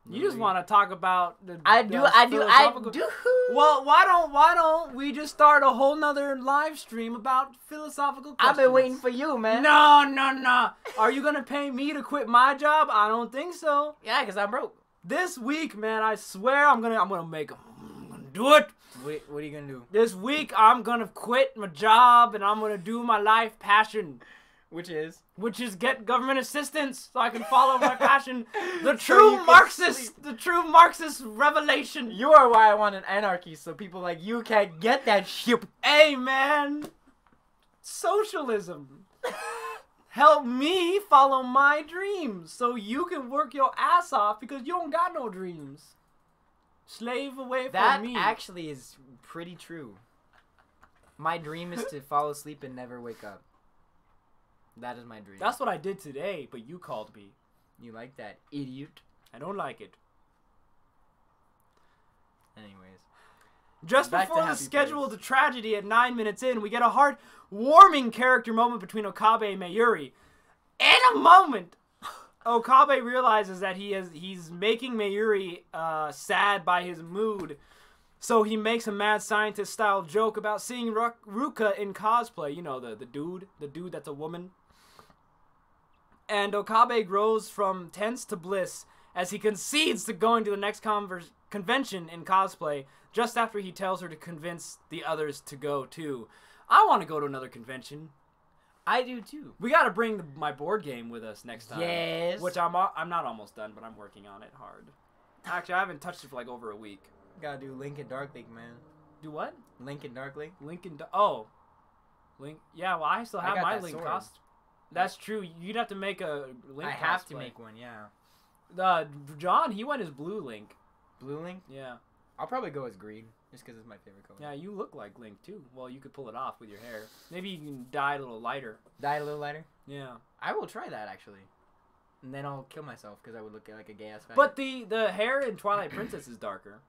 [SPEAKER 1] You just want to talk about the...
[SPEAKER 2] I do.
[SPEAKER 1] Well, why don't we just start a whole nother live stream about philosophical questions?
[SPEAKER 2] I've been waiting for you, man.
[SPEAKER 1] No. Are you going to pay me to quit my job? I don't think so.
[SPEAKER 2] Yeah, because I'm broke.
[SPEAKER 1] This week, man, I swear I'm gonna do it.
[SPEAKER 2] What are you going to do?
[SPEAKER 1] This week, I'm going to quit my job and I'm going to do my life passion. Which is get government assistance so I can follow my passion. The true Marxist revelation.
[SPEAKER 2] You are why I want an anarchy, so people like you can't get that shit.
[SPEAKER 1] Hey, man. Socialism. Help me follow my dreams so you can work your ass off because you don't got no dreams. Slave away from me.
[SPEAKER 2] That actually is pretty true. My dream is to fall asleep and never wake up. That is my dream.
[SPEAKER 1] That's what I did today, but you called me.
[SPEAKER 2] You like that, idiot?
[SPEAKER 1] I don't like it.
[SPEAKER 2] Anyways.
[SPEAKER 1] Just
[SPEAKER 2] Back to
[SPEAKER 1] before the
[SPEAKER 2] Happy
[SPEAKER 1] scheduled
[SPEAKER 2] Place.
[SPEAKER 1] tragedy at 9 minutes in, we get a heart-warming character moment between Okabe and Mayuri. In a moment, Okabe realizes that he's making Mayuri sad by his mood, so he makes a mad scientist-style joke about seeing Ruka in cosplay. You know, the dude that's a woman. And Okabe grows from tense to bliss as he concedes to going to the next convention in cosplay just after he tells her to convince the others to go too. I want to go to another convention.
[SPEAKER 2] I do too.
[SPEAKER 1] We got to bring my board game with us next time.
[SPEAKER 2] Yes.
[SPEAKER 1] Which I'm not almost done, but I'm working on it hard. Actually, I haven't touched it for like over a week.
[SPEAKER 2] Gotta do Link and Dark Link, man.
[SPEAKER 1] Do what?
[SPEAKER 2] Link and Dark Link.
[SPEAKER 1] Link. Yeah, well, I still have
[SPEAKER 2] got
[SPEAKER 1] my
[SPEAKER 2] that
[SPEAKER 1] Link
[SPEAKER 2] sword.
[SPEAKER 1] costume. That's true. You'd have to make a Link.
[SPEAKER 2] I have to
[SPEAKER 1] cosplay.
[SPEAKER 2] make one, yeah.
[SPEAKER 1] John, he went as Blue Link.
[SPEAKER 2] Blue Link?
[SPEAKER 1] Yeah.
[SPEAKER 2] I'll probably go as green, just because it's my favorite color.
[SPEAKER 1] Yeah, you look like Link too. Well, you could pull it off with your hair. Maybe you can dye it a little lighter.
[SPEAKER 2] Dye a little lighter?
[SPEAKER 1] Yeah.
[SPEAKER 2] I will try that, actually. And then I'll kill myself, because I would look like a gay-ass faggot.
[SPEAKER 1] But the hair in Twilight Princess is darker.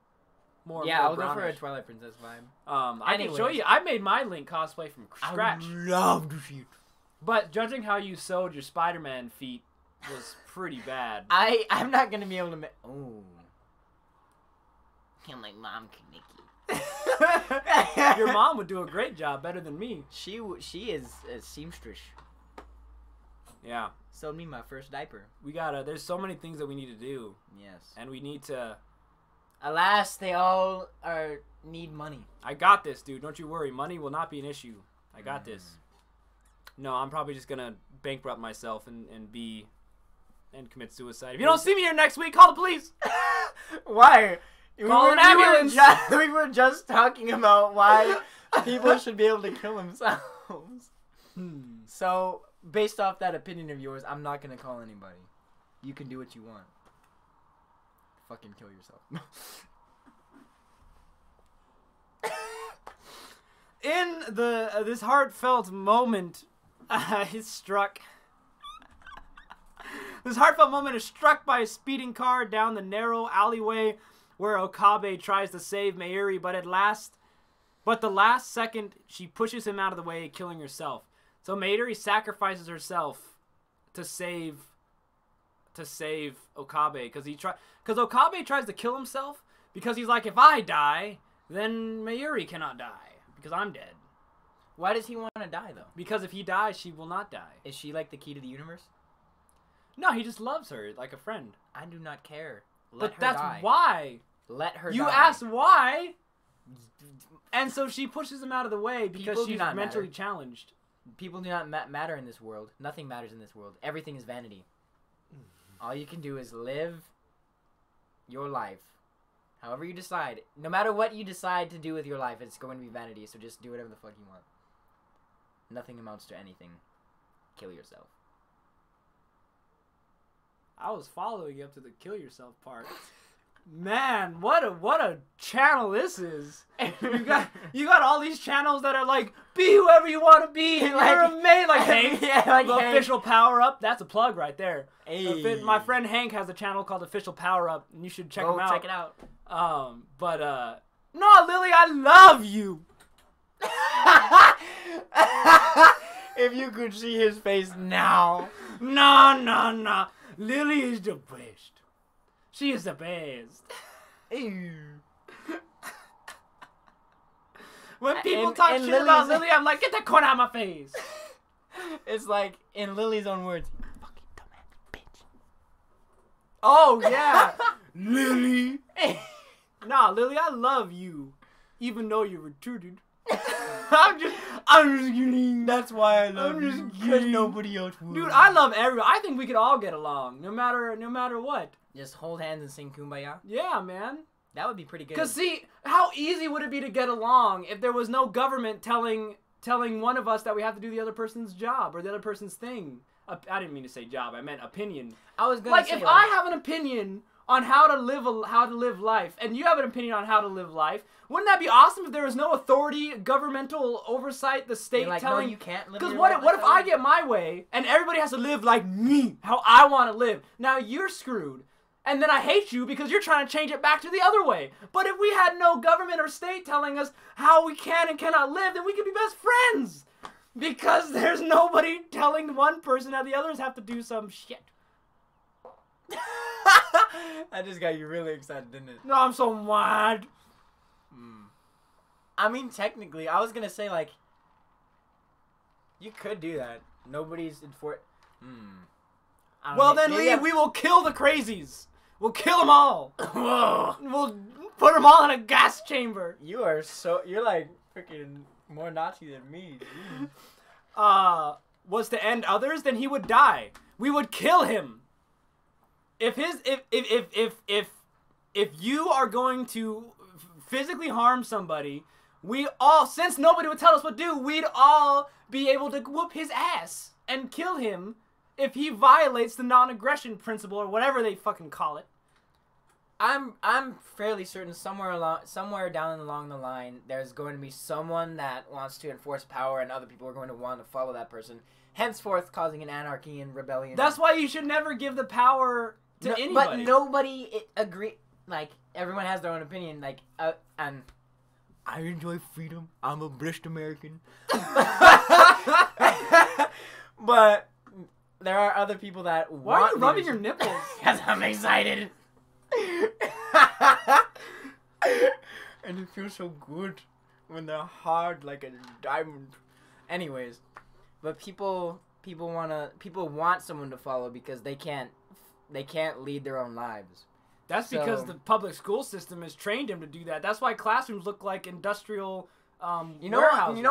[SPEAKER 1] More.
[SPEAKER 2] Yeah,
[SPEAKER 1] more
[SPEAKER 2] I'll go for a
[SPEAKER 1] brownish.
[SPEAKER 2] Twilight Princess vibe.
[SPEAKER 1] I can show
[SPEAKER 2] Anyways.
[SPEAKER 1] you. I made my Link cosplay from scratch.
[SPEAKER 2] I would love to see it.
[SPEAKER 1] But judging how you sewed your Spider-Man feet was pretty bad.
[SPEAKER 2] I'm not going to be able to make... Oh.
[SPEAKER 3] Kill my mom, Kaneki.
[SPEAKER 1] Your mom would do a great job, better than me.
[SPEAKER 2] She is a seamstress.
[SPEAKER 1] Yeah.
[SPEAKER 2] Sewed me my first diaper.
[SPEAKER 1] We gotta. There's so many things that we need to do,
[SPEAKER 2] Yes.
[SPEAKER 1] and we need to.
[SPEAKER 2] Alas, they all need money.
[SPEAKER 1] I got this, dude. Don't you worry. Money will not be an issue. I got this. No, I'm probably just gonna bankrupt myself and commit suicide. If you don't see me here next week, call the police.
[SPEAKER 2] Why?
[SPEAKER 1] Call an ambulance.
[SPEAKER 2] We were just talking about why people should be able to kill themselves. So, based off that opinion of yours, I'm not gonna call anybody. You can do what you want. Fucking kill yourself.
[SPEAKER 1] In this heartfelt moment, is struck. This heartfelt moment is struck by a speeding car down the narrow alleyway where Okabe tries to save Mayuri, but the last second she pushes him out of the way, killing herself. So Mayuri sacrifices herself to save Okabe because Okabe tries to kill himself because he's like, if I die, then Mayuri cannot die because I'm dead.
[SPEAKER 2] Why does he want to die, though?
[SPEAKER 1] Because if he dies, she will not die.
[SPEAKER 2] Is she like the key to the universe?
[SPEAKER 1] No, he just loves her like a friend.
[SPEAKER 2] I do not care.
[SPEAKER 1] But that's why.
[SPEAKER 2] Let her
[SPEAKER 1] You
[SPEAKER 2] die.
[SPEAKER 1] asked why. And so she pushes him out of the way because
[SPEAKER 2] People do
[SPEAKER 1] she's
[SPEAKER 2] not
[SPEAKER 1] mentally
[SPEAKER 2] matter.
[SPEAKER 1] challenged.
[SPEAKER 2] People do not matter in this world. Nothing matters in this world. Everything is vanity. All you can do is live your life. However you decide. No matter what you decide to do with your life, it's going to be vanity. So just do whatever the fuck you want. Nothing amounts to anything. Kill yourself.
[SPEAKER 1] I was following you up to the kill yourself part. Man, what a channel this is. You got all these channels that are like, be whoever you want to be. You're amazing. Like Hank,
[SPEAKER 2] Yeah, like
[SPEAKER 1] the
[SPEAKER 2] Hank.
[SPEAKER 1] official power up. That's a plug right there.
[SPEAKER 2] Hey.
[SPEAKER 1] My friend Hank has a channel called Official Power Up, and you should check him out.
[SPEAKER 2] Check it out.
[SPEAKER 1] No, Lily, I love you.
[SPEAKER 2] If you could see his face now.
[SPEAKER 1] No. Lily is the best. She is the best. When people talk
[SPEAKER 2] and
[SPEAKER 1] shit about
[SPEAKER 2] Lily's-
[SPEAKER 1] Lily, I'm like, get that corn out of my face.
[SPEAKER 2] It's like, in Lily's own words, fucking dumbass bitch.
[SPEAKER 1] Oh, yeah. Lily. Nah, Lily, I love you. Even though you're retarded. I'm just kidding.
[SPEAKER 2] That's why I love
[SPEAKER 1] I'm
[SPEAKER 2] you.
[SPEAKER 1] just
[SPEAKER 2] Because
[SPEAKER 1] kidding.
[SPEAKER 2] nobody else would.
[SPEAKER 1] Dude, I love everyone. I think we could all get along, no matter what.
[SPEAKER 2] Just hold hands and sing Kumbaya.
[SPEAKER 1] Yeah, man.
[SPEAKER 2] That would be pretty good.
[SPEAKER 1] Because see, how easy would it be to get along if there was no government telling one of us that we have to do the other person's job or the other person's thing? I didn't mean to say job. I meant opinion.
[SPEAKER 2] I was gonna
[SPEAKER 1] Like,
[SPEAKER 2] say,
[SPEAKER 1] if I have an opinion on how to live life, and you have an opinion on how to live life, wouldn't that be awesome if there was no authority, governmental oversight, the state telling
[SPEAKER 2] no, you can't live.
[SPEAKER 1] Because what if I get my way and everybody has to live like me, how I want to live? Now you're screwed. And then I hate you because you're trying to change it back to the other way. But if we had no government or state telling us how we can and cannot live, then we could be best friends. Because there's nobody telling one person that the others have to do some shit.
[SPEAKER 2] That just got you really excited, didn't it?
[SPEAKER 1] No, I'm so mad.
[SPEAKER 2] I mean, technically, I was gonna say, like, you could do that. Nobody's enforced.
[SPEAKER 1] Well, then, Lee, we will kill the crazies. We'll kill them all. We'll put them all in a gas chamber.
[SPEAKER 2] You're like freaking more Nazi than me.
[SPEAKER 1] Was to end others, then he would die. We would kill him. If you are going to physically harm somebody, we all, since nobody would tell us what to do, we'd all be able to whoop his ass and kill him if he violates the non-aggression principle or whatever they fucking call it.
[SPEAKER 2] I'm fairly certain somewhere down along the line there's going to be someone that wants to enforce power and other people are going to want to follow that person, henceforth causing an anarchy and rebellion.
[SPEAKER 1] That's why you should never give the power to anybody.
[SPEAKER 2] But nobody agree. Like, everyone has their own opinion. Like, and I enjoy freedom. I'm a British American. But there are other people that
[SPEAKER 1] Why are you rubbing your nipples?
[SPEAKER 2] Because I'm excited. And it feels so good when they're hard like a diamond. Anyways, but people want someone to follow because they can't lead their own lives.
[SPEAKER 1] That's because the public school system has trained him to do that. That's why classrooms look like industrial warehouses. You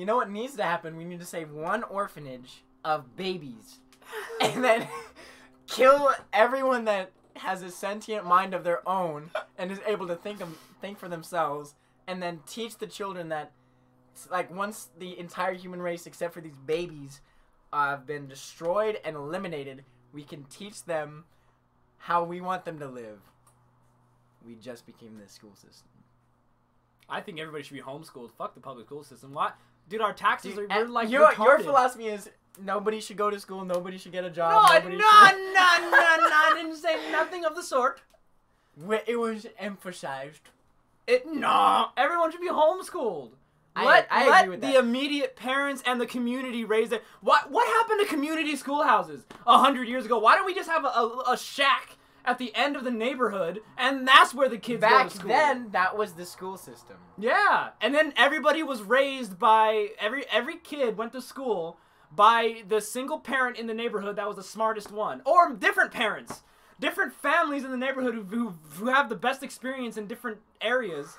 [SPEAKER 1] know what needs to happen? We need to save one orphanage of babies and then kill everyone that has a sentient mind of their own and is able to think for themselves, and then teach the children that, like, once the entire human race except for these babies have been destroyed and eliminated, we can teach them how we want them to live. We just became this school system. I think everybody should be homeschooled. Fuck the public school system. What? Dude, our taxes are like
[SPEAKER 2] your
[SPEAKER 1] retarded.
[SPEAKER 2] philosophy is nobody should go to school, nobody should get a job.
[SPEAKER 1] No, I didn't say nothing of the sort.
[SPEAKER 2] It was emphasized.
[SPEAKER 1] No, everyone should be homeschooled.
[SPEAKER 2] I agree with that.
[SPEAKER 1] The immediate parents and the community raise it. What happened to community schoolhouses 100 years ago? Why don't we just have a shack at the end of the neighborhood, and that's where the kids go to school?
[SPEAKER 2] Back then, that was the school system.
[SPEAKER 1] Yeah, and then everybody was raised by every kid went to school by the single parent in the neighborhood that was the smartest one, or different parents, different families in the neighborhood who have the best experience in different areas.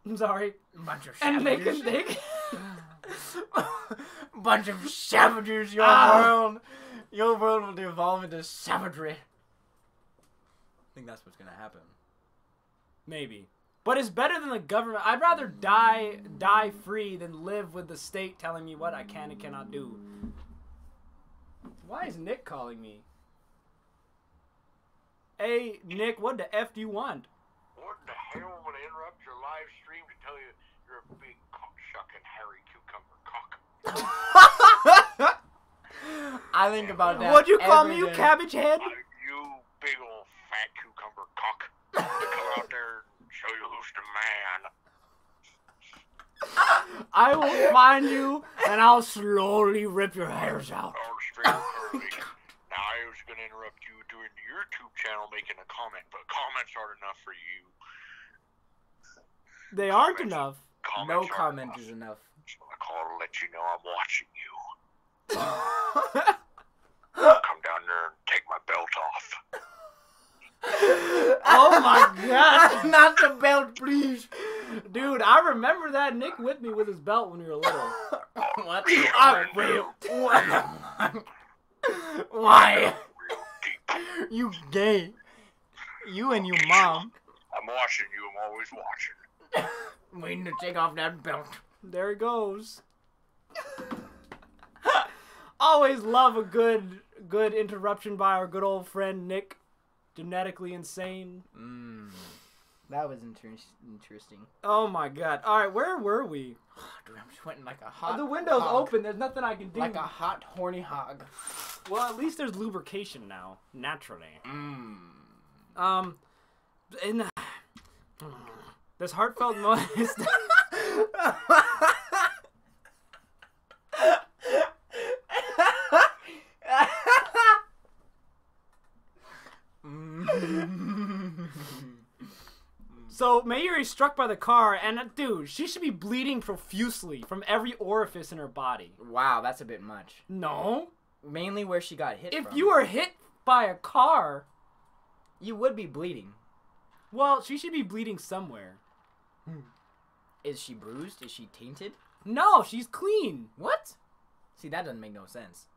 [SPEAKER 1] I'm sorry.
[SPEAKER 2] Bunch of
[SPEAKER 1] and
[SPEAKER 2] savages.
[SPEAKER 1] Bunch
[SPEAKER 2] of savages. Your world will devolve into savagery. I think that's what's gonna happen.
[SPEAKER 1] Maybe. But it's better than the government. I'd rather die free than live with the state telling me what I can and cannot do. Why is Nick calling me? Hey, Nick, what the F do you want?
[SPEAKER 4] What the hell? I'm gonna interrupt your live stream to tell you you're a big cock-shucking hairy cucumber cock.
[SPEAKER 2] I think about that.
[SPEAKER 1] What'd you call me, you cabbage head?
[SPEAKER 4] You big old fat cucumber cock. Come out there and show you who's the man.
[SPEAKER 1] I will find you and I'll slowly rip your hairs out.
[SPEAKER 4] Oh, straight curly. Now, I was going to interrupt you during the YouTube channel making a comment, but comments aren't enough for you.
[SPEAKER 1] They aren't enough.
[SPEAKER 2] No comment is enough.
[SPEAKER 4] So I call to let you know I'm watching you. Come down there and take my belt off.
[SPEAKER 1] Oh my god.
[SPEAKER 2] Not the belt, please.
[SPEAKER 1] Dude, I remember that Nick whipped me with his belt when we were little.
[SPEAKER 2] What?
[SPEAKER 4] Why?
[SPEAKER 2] You gay. You and your mom.
[SPEAKER 4] I'm watching you. I'm always watching.
[SPEAKER 2] We need to take off that belt.
[SPEAKER 1] There it goes. Always love a good interruption by our good old friend Nick. genetically insane.
[SPEAKER 2] That was interesting.
[SPEAKER 1] Oh my god. Alright, where were we?
[SPEAKER 2] Dude, I'm sweating like a hot
[SPEAKER 1] The window's
[SPEAKER 2] hog.
[SPEAKER 1] open, there's nothing I can do.
[SPEAKER 2] Like a hot, horny hog.
[SPEAKER 1] Well, at least there's lubrication now, naturally. In this heartfelt moment. So Mayuri is struck by the car, and dude, she should be bleeding profusely from every orifice in her body.
[SPEAKER 2] Wow, that's a bit much.
[SPEAKER 1] No.
[SPEAKER 2] Mainly where she got hit
[SPEAKER 1] If
[SPEAKER 2] from.
[SPEAKER 1] you were hit by a car,
[SPEAKER 2] You would be bleeding.
[SPEAKER 1] well, she should be bleeding somewhere.
[SPEAKER 2] Is she bruised? Is she tainted?
[SPEAKER 1] No, she's clean.
[SPEAKER 2] What? See, that doesn't make no sense.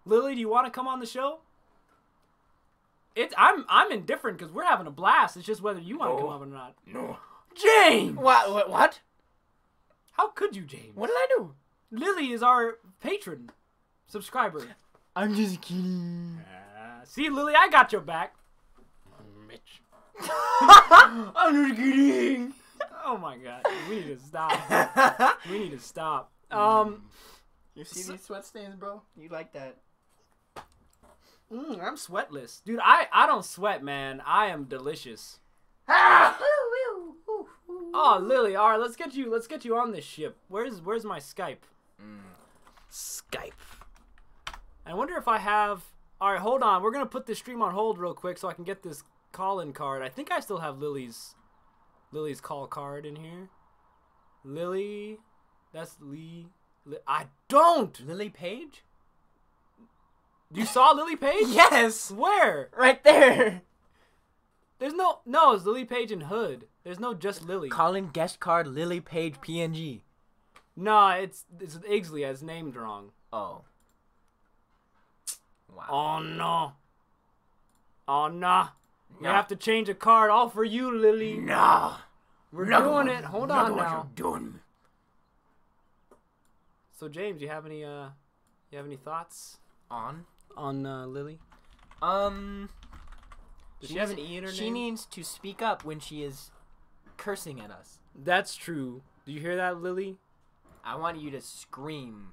[SPEAKER 1] Lily, do you want to come on the show? I'm indifferent because we're having a blast. It's just whether you want to come up or not.
[SPEAKER 2] No.
[SPEAKER 1] James!
[SPEAKER 2] What?
[SPEAKER 1] How could you, James?
[SPEAKER 2] What did I do?
[SPEAKER 1] Lily is our patron subscriber.
[SPEAKER 2] I'm just kidding.
[SPEAKER 1] See, Lily, I got your back.
[SPEAKER 2] Mitch.
[SPEAKER 1] I'm just kidding. Oh my god, we need to stop. We need to stop.
[SPEAKER 2] You see these sweat stains, bro? You like that?
[SPEAKER 1] I'm sweatless, dude. I don't sweat, man. I am delicious. Oh, Lily, all right, let's get you on this ship. Where's my Skype? Skype. I wonder if I have. All right, hold on. We're gonna put this stream on hold real quick so I can get this call-in card. I think I still have Lily's call card in here. Lily, that's Lee. I don't.
[SPEAKER 2] Lily Page?
[SPEAKER 1] You saw Lily Page?
[SPEAKER 2] Yes!
[SPEAKER 1] Where?
[SPEAKER 2] Right there!
[SPEAKER 1] There's no, it's Lily Page and Hood. There's no just Lily.
[SPEAKER 2] Calling guest card Lily Page PNG.
[SPEAKER 1] No, it's Igsley. It's named wrong.
[SPEAKER 2] Oh. Wow.
[SPEAKER 1] Oh no. Oh nah. You have to change a card all for you, Lily.
[SPEAKER 2] No.
[SPEAKER 1] We're doing it. Hold on now.
[SPEAKER 2] Doing.
[SPEAKER 1] So James, you have any thoughts
[SPEAKER 2] On
[SPEAKER 1] Lily? Does she have an E in her name?
[SPEAKER 2] She needs to speak up when she is cursing at us.
[SPEAKER 1] That's true. Do you hear that, Lily?
[SPEAKER 2] I want you to scream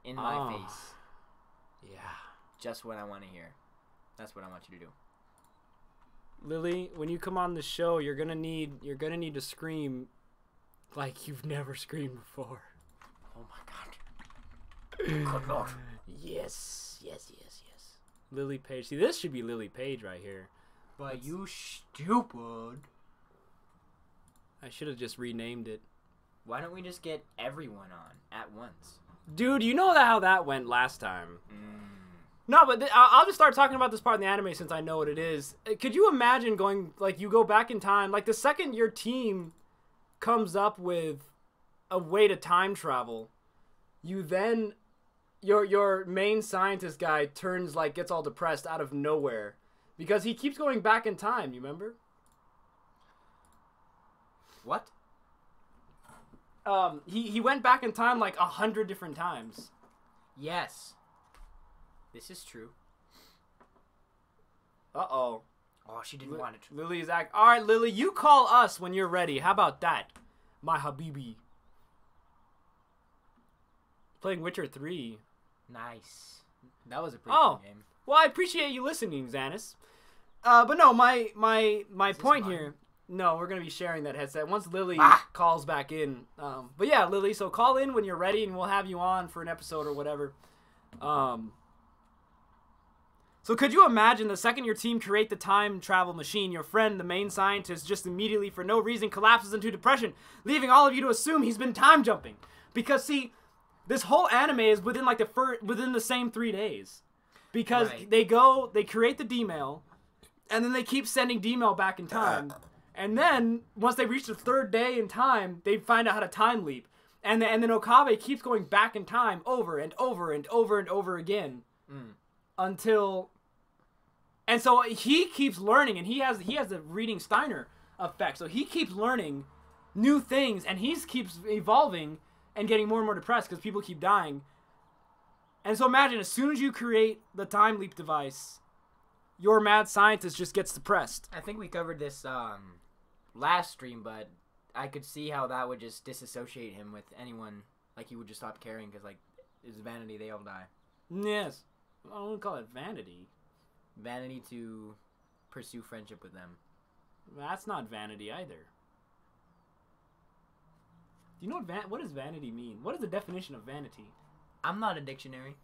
[SPEAKER 2] in my face.
[SPEAKER 1] Yeah.
[SPEAKER 2] Just what I want to hear. That's what I want you to do.
[SPEAKER 1] Lily, when you come on the show, you're gonna need to scream like you've never screamed before.
[SPEAKER 2] Oh my god. Good lord.
[SPEAKER 1] Yes. Lily Page. See, this should be Lily Page right here.
[SPEAKER 2] But you stupid.
[SPEAKER 1] I should have just renamed it.
[SPEAKER 2] Why don't we just get everyone on at once?
[SPEAKER 1] Dude, you know how that went last time. No, but I'll just start talking about this part in the anime since I know what it is. Could you imagine going, like, you go back in time, like, the second your team comes up with a way to time travel, you then, your main scientist guy turns, like, gets all depressed out of nowhere. Because he keeps going back in time, you remember?
[SPEAKER 2] What?
[SPEAKER 1] He went back in time, like, 100 different times.
[SPEAKER 2] Yes. This is true.
[SPEAKER 1] Uh-oh.
[SPEAKER 2] Oh, she didn't want it.
[SPEAKER 1] Lily's act. All right, Lily, you call us when you're ready. How about that, my habibi? Playing Witcher 3.
[SPEAKER 2] Nice. That was a pretty good game.
[SPEAKER 1] Well, I appreciate you listening, Xanis. But no, my point here. No, we're gonna be sharing that headset once Lily calls back in. But yeah, Lily, so call in when you're ready, and we'll have you on for an episode or whatever. So could you imagine the second your team create the time travel machine, your friend, the main scientist, just immediately for no reason collapses into depression, leaving all of you to assume he's been time jumping? Because see, this whole anime is within like within the same 3 days, because they create the D-mail, and then they keep sending D-mail back in time, and then once they reach the 3rd day in time, they find out how to time leap, and then Okabe keeps going back in time over and over and over and over again, until. And so he keeps learning, and he has the reading Steiner effect. So he keeps learning new things, and he keeps evolving and getting more and more depressed because people keep dying. And so imagine, as soon as you create the time leap device, your mad scientist just gets depressed.
[SPEAKER 2] I think we covered this last stream, but I could see how that would just disassociate him with anyone. Like, he would just stop caring because, like, it's vanity. They all die.
[SPEAKER 1] Yes. I wouldn't call it vanity.
[SPEAKER 2] Vanity to pursue friendship with them.
[SPEAKER 1] That's not vanity either. Do you know what does vanity mean? What is the definition of vanity?
[SPEAKER 2] I'm not a dictionary.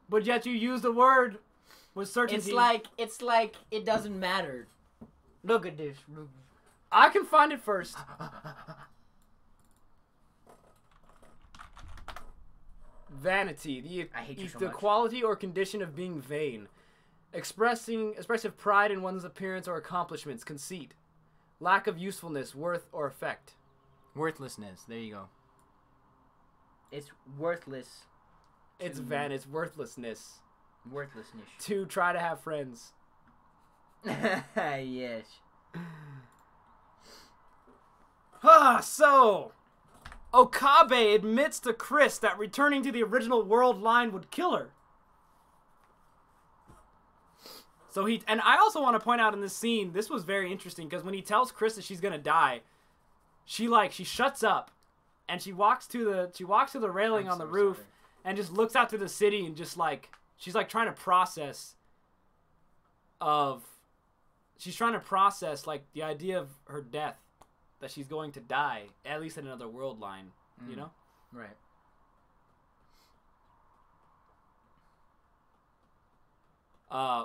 [SPEAKER 1] But yet you use the word with certainty.
[SPEAKER 2] It's like it doesn't matter. Look at this.
[SPEAKER 1] I can find it first. Vanity,
[SPEAKER 2] I hate you so
[SPEAKER 1] the
[SPEAKER 2] much.
[SPEAKER 1] quality or condition of being vain, expressive pride in one's appearance or accomplishments, conceit, lack of usefulness, worth, or effect.
[SPEAKER 2] Worthlessness. There you go. It's worthless.
[SPEAKER 1] It's worthlessness.
[SPEAKER 2] Worthlessness.
[SPEAKER 1] To try to have friends.
[SPEAKER 2] Yes.
[SPEAKER 1] So Okabe admits to Chris that returning to the original world line would kill her. So and I also want to point out in this scene, this was very interesting because when he tells Chris that she's gonna die, she shuts up and she walks to the railing on the roof and just looks out to the city and just like she's trying to process like the idea of her death, that she's going to die, at least in another world line, you know?
[SPEAKER 2] Right.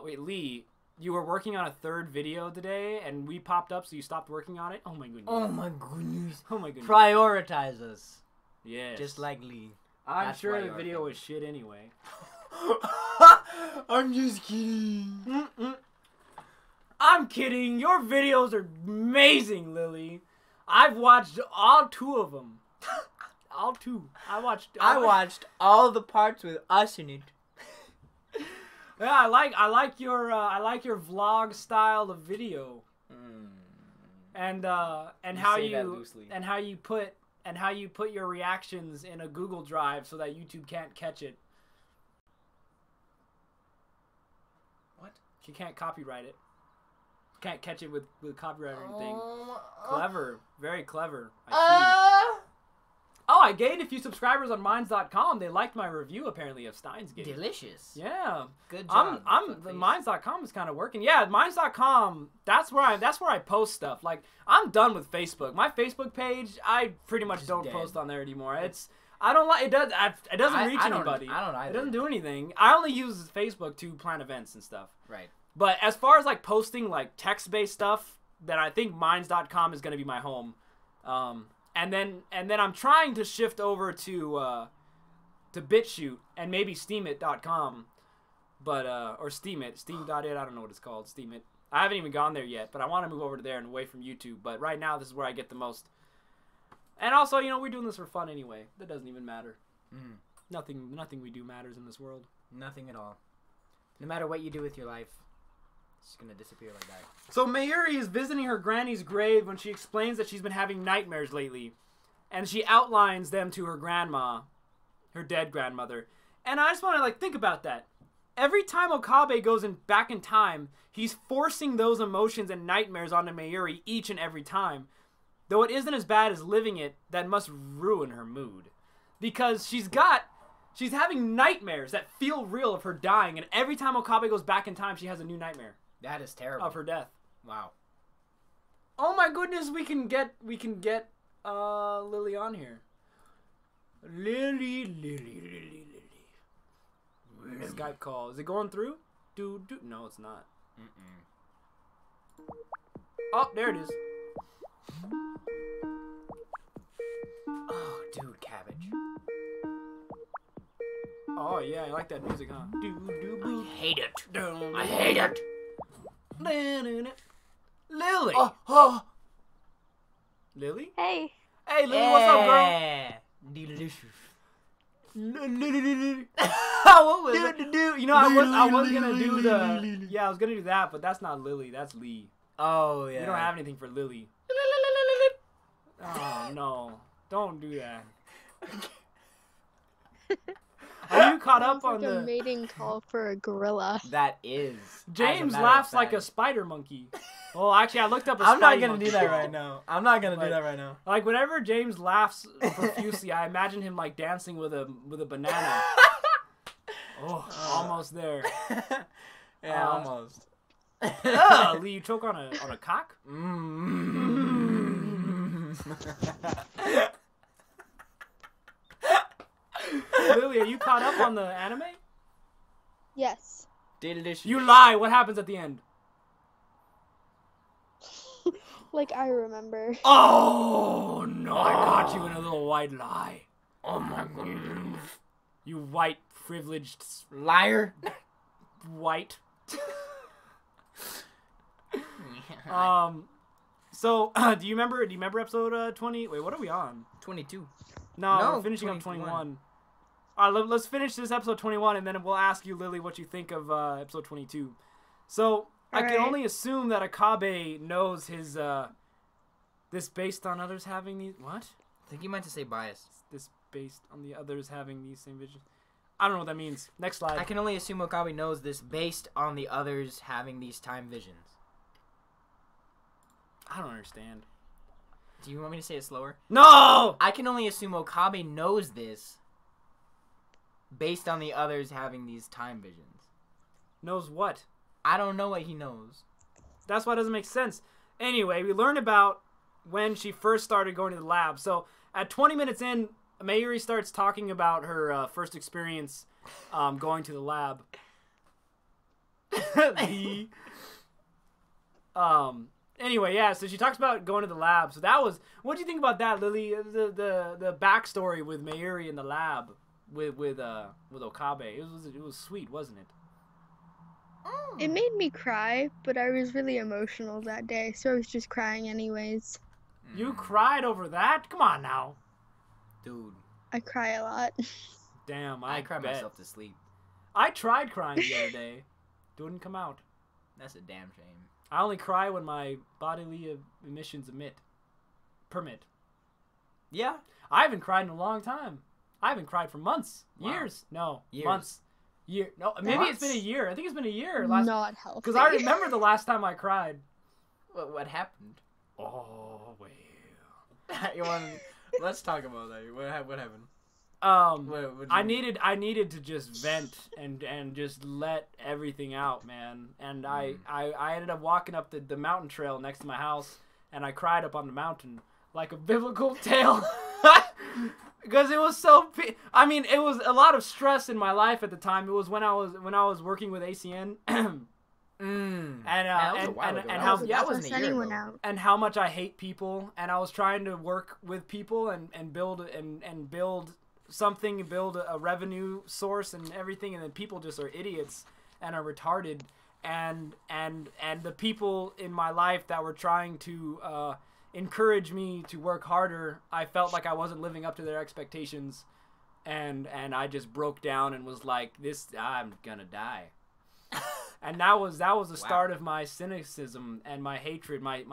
[SPEAKER 1] Wait, Lee, you were working on a third video today, and we popped up, so you stopped working on it? Oh my goodness.
[SPEAKER 2] Oh my goodness.
[SPEAKER 1] Oh my goodness.
[SPEAKER 2] Prioritize us.
[SPEAKER 1] Yes.
[SPEAKER 2] Just like Lee.
[SPEAKER 1] I'm
[SPEAKER 2] That's
[SPEAKER 1] sure the
[SPEAKER 2] priority.
[SPEAKER 1] video was shit anyway.
[SPEAKER 2] I'm just kidding.
[SPEAKER 1] I'm kidding. Your videos are amazing, Lily. I've watched all 2 of them. All 2. I watched
[SPEAKER 2] all the parts with us in it.
[SPEAKER 1] Yeah, I like your vlog style of video. And how you put your reactions in a Google Drive so that YouTube can't catch it.
[SPEAKER 2] What?
[SPEAKER 1] You can't copyright it. Can't catch it with copyright or anything. Clever. Very clever. I gained a few subscribers on Minds.com. They liked my review, apparently, of Steins Gate.
[SPEAKER 2] Delicious.
[SPEAKER 1] Yeah.
[SPEAKER 2] Good job.
[SPEAKER 1] The Minds.com is kind of working. Yeah, Minds.com, that's where I post stuff. Like, I'm done with Facebook. My Facebook page, I pretty much don't post on there anymore. It doesn't reach anybody.
[SPEAKER 2] I don't either.
[SPEAKER 1] It doesn't do anything. I only use Facebook to plan events and stuff.
[SPEAKER 2] Right.
[SPEAKER 1] But as far as like posting like text-based stuff, then I think Minds.com is going to be my home. And then I'm trying to shift over to BitChute and maybe Steemit.com, but or Steemit, Steam.it, I don't know what it's called, Steemit. I haven't even gone there yet, but I want to move over to there and away from YouTube. But right now, this is where I get the most. And also, we're doing this for fun anyway. That doesn't even matter. Nothing we do matters in this world.
[SPEAKER 2] Nothing at all. No matter what you do with your life, it's gonna disappear like that.
[SPEAKER 1] So Mayuri is visiting her granny's grave when she explains that she's been having nightmares lately. And she outlines them to her grandma, her dead grandmother. And I just want to think about that. Every time Okabe goes back in time, he's forcing those emotions and nightmares onto Mayuri each and every time. Though it isn't as bad as living it, that must ruin her mood. Because she's having nightmares that feel real of her dying, and every time Okabe goes back in time, she has a new nightmare.
[SPEAKER 2] That is terrible.
[SPEAKER 1] Of her death.
[SPEAKER 2] Wow.
[SPEAKER 1] Oh my goodness, we can get Lily on here. Lily. Skype call. Is it going through? No, it's not. Oh, there it is.
[SPEAKER 2] Oh, dude, cabbage.
[SPEAKER 1] Oh yeah, I like that music, huh?
[SPEAKER 2] I hate it. I hate it.
[SPEAKER 1] Lily.
[SPEAKER 2] Oh.
[SPEAKER 5] Lily?
[SPEAKER 1] Hey, Lily, what's up, girl?
[SPEAKER 2] Delicious.
[SPEAKER 1] What was it? I was gonna do I was gonna do that, but that's not Lily, that's Lee.
[SPEAKER 2] Oh, yeah.
[SPEAKER 1] We don't have anything for Lily. Oh, no. Don't do that. caught up
[SPEAKER 6] Sounds
[SPEAKER 1] on
[SPEAKER 6] like a
[SPEAKER 1] the...
[SPEAKER 6] mating call for a gorilla.
[SPEAKER 2] That is.
[SPEAKER 1] James laughs like a spider monkey. Well, actually, I looked up a
[SPEAKER 2] I'm not
[SPEAKER 1] Spidey
[SPEAKER 2] gonna
[SPEAKER 1] monkey
[SPEAKER 2] do that
[SPEAKER 1] call.
[SPEAKER 2] right now. I'm not gonna do
[SPEAKER 1] Like-
[SPEAKER 2] that right now.
[SPEAKER 1] Like, whenever James laughs profusely, I imagine him, like, dancing with a banana. Oh, almost there.
[SPEAKER 2] Yeah, almost.
[SPEAKER 1] Ugh, Lee, you choke on a cock? Lily, are you caught up on the anime?
[SPEAKER 6] Yes.
[SPEAKER 2] Data dish.
[SPEAKER 1] You lie. What happens at the end?
[SPEAKER 6] Like I remember.
[SPEAKER 1] Oh, no. I caught you in a little white lie. Oh, my goodness. You white, privileged,
[SPEAKER 2] liar.
[SPEAKER 1] white. So, do you remember episode 20? Wait, what are we on?
[SPEAKER 2] 22.
[SPEAKER 1] No,
[SPEAKER 2] No,
[SPEAKER 1] we're finishing up
[SPEAKER 2] 21.
[SPEAKER 1] 21. All right, let's finish this episode 21, and then we'll ask you, Lily, what you think of episode 22. So, I can
[SPEAKER 6] Alright.
[SPEAKER 1] only assume that Akabe knows his, this based on others having these, what?
[SPEAKER 2] I think you meant to say bias.
[SPEAKER 1] This based on the others having these same visions. I don't know what that means. Next slide.
[SPEAKER 2] I can only assume Okabe knows this based on the others having these time visions.
[SPEAKER 1] I don't understand.
[SPEAKER 2] Do you want me to say it slower?
[SPEAKER 1] No!
[SPEAKER 2] I can only assume Okabe knows this based on the others having these time visions.
[SPEAKER 1] Knows what?
[SPEAKER 2] I don't know what he knows.
[SPEAKER 1] That's why it doesn't make sense. Anyway, we learned about when she first started going to the lab. So at 20 minutes in, Mayuri starts talking about her first experience going to the lab. Anyway, yeah. So she talks about going to the lab. So that was. What do you think about that, Lily? The backstory with Mayuri in the lab with Okabe. It was sweet, wasn't it?
[SPEAKER 6] It made me cry, but I was really emotional that day, so I was just crying anyways.
[SPEAKER 1] You cried over that? Come on now.
[SPEAKER 2] Dude,
[SPEAKER 6] I cry a lot.
[SPEAKER 1] Damn,
[SPEAKER 2] I cried
[SPEAKER 1] bet.
[SPEAKER 2] myself to sleep.
[SPEAKER 1] I tried crying the other day. Didn't come out.
[SPEAKER 2] That's a damn shame.
[SPEAKER 1] I only cry when my bodily emissions permit.
[SPEAKER 2] Yeah.
[SPEAKER 1] I haven't cried in a long time. I haven't cried for months.
[SPEAKER 2] Wow.
[SPEAKER 1] Years. No.
[SPEAKER 2] Years.
[SPEAKER 1] Months. Year. No, maybe it's been a year. I think it's been a year.
[SPEAKER 6] Not healthy.
[SPEAKER 1] Because I remember the last time I cried.
[SPEAKER 2] What happened?
[SPEAKER 1] Oh, well.
[SPEAKER 2] Let's talk about that. What happened?
[SPEAKER 1] I needed to just vent and just let everything out, man. And I ended up walking up the mountain trail next to my house, and I cried up on the mountain like a biblical tale. Because it was so. I mean, it was a lot of stress in my life at the time. It was when I was working with ACN. And how
[SPEAKER 2] that wasn't a year ago.
[SPEAKER 1] And how much I hate people, and I was trying to work with people and build something, build a revenue source and everything, and then people just are idiots and are retarded, and the people in my life that were trying to encourage me to work harder, I felt like I wasn't living up to their expectations, and I just broke down and was like, I'm gonna die. And that was the start of my cynicism and my hatred, my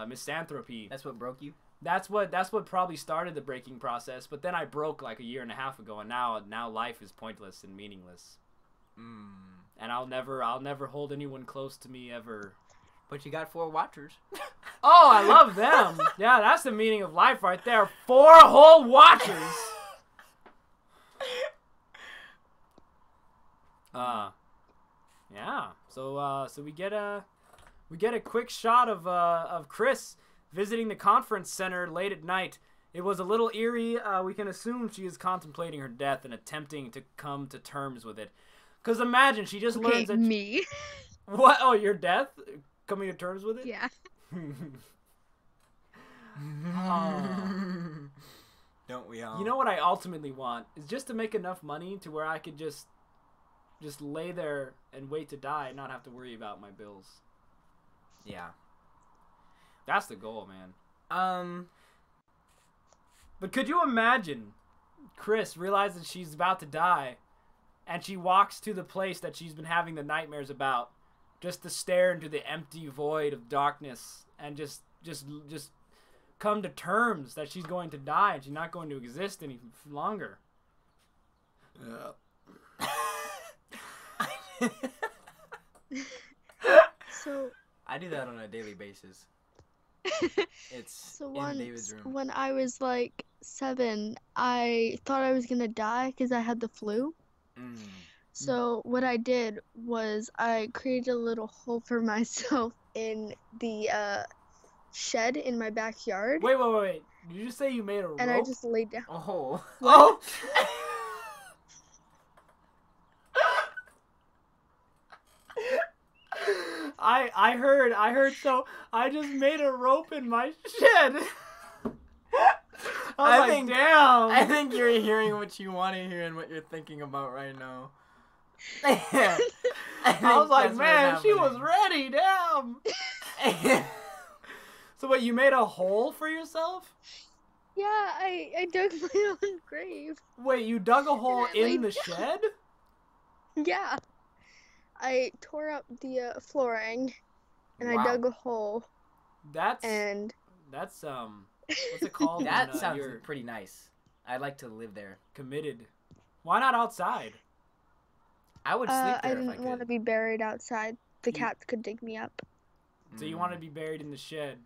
[SPEAKER 1] misanthropy.
[SPEAKER 2] That's what broke you?
[SPEAKER 1] That's what probably started the breaking process. But then I broke like a year and a half ago, and now life is pointless and meaningless. And I'll never hold anyone close to me ever.
[SPEAKER 2] But you got 4 watchers.
[SPEAKER 1] Oh, I love them. Yeah, that's the meaning of life right there. 4 whole watchers. Yeah. So we get a quick shot of Chris visiting the conference center late at night. It was a little eerie. We can assume she is contemplating her death and attempting to come to terms with it. Because imagine she just learns that
[SPEAKER 6] me.
[SPEAKER 1] What? Oh, your death? Coming to terms with it?
[SPEAKER 6] Yeah.
[SPEAKER 2] Don't we all?
[SPEAKER 1] You know what I ultimately want is just to make enough money to where I could just lay there and wait to die and not have to worry about my bills.
[SPEAKER 2] Yeah.
[SPEAKER 1] That's the goal, man. But could you imagine Chris realizes she's about to die and she walks to the place that she's been having the nightmares about just to stare into the empty void of darkness and just come to terms that she's going to die and she's not going to exist any longer.
[SPEAKER 6] So
[SPEAKER 2] I do that on a daily basis. It's
[SPEAKER 6] so
[SPEAKER 2] in David's
[SPEAKER 6] once
[SPEAKER 2] room.
[SPEAKER 6] when I was like 7, I thought I was gonna die because I had the flu. So what I did was I created a little hole for myself in the shed in my backyard,
[SPEAKER 1] Wait. Did you just say you made a rope?
[SPEAKER 6] and I just laid down.
[SPEAKER 2] Oh.
[SPEAKER 1] Oh! I heard, so I just made a rope in my shed. I was like, damn.
[SPEAKER 2] I think you're hearing what you want to hear and what you're thinking about right now. I
[SPEAKER 1] was like, man, she was ready, damn. So what, you made a hole for yourself?
[SPEAKER 6] Yeah, I dug my own grave.
[SPEAKER 1] Wait, you dug a hole
[SPEAKER 6] And I laid
[SPEAKER 1] in the
[SPEAKER 6] down.
[SPEAKER 1] shed?
[SPEAKER 6] Yeah. I tore up the flooring, and
[SPEAKER 2] Wow.
[SPEAKER 6] I dug a hole,
[SPEAKER 1] That's
[SPEAKER 6] and
[SPEAKER 1] what's it called?
[SPEAKER 2] That
[SPEAKER 1] when,
[SPEAKER 2] sounds
[SPEAKER 1] you're
[SPEAKER 2] pretty nice. I'd like to live there.
[SPEAKER 1] committed. Why not outside?
[SPEAKER 2] I would sleep
[SPEAKER 6] I
[SPEAKER 2] there if I
[SPEAKER 6] didn't want to
[SPEAKER 2] could.
[SPEAKER 6] be buried outside. The
[SPEAKER 1] You-
[SPEAKER 6] cats could dig me up.
[SPEAKER 1] So you want to be buried in the shed?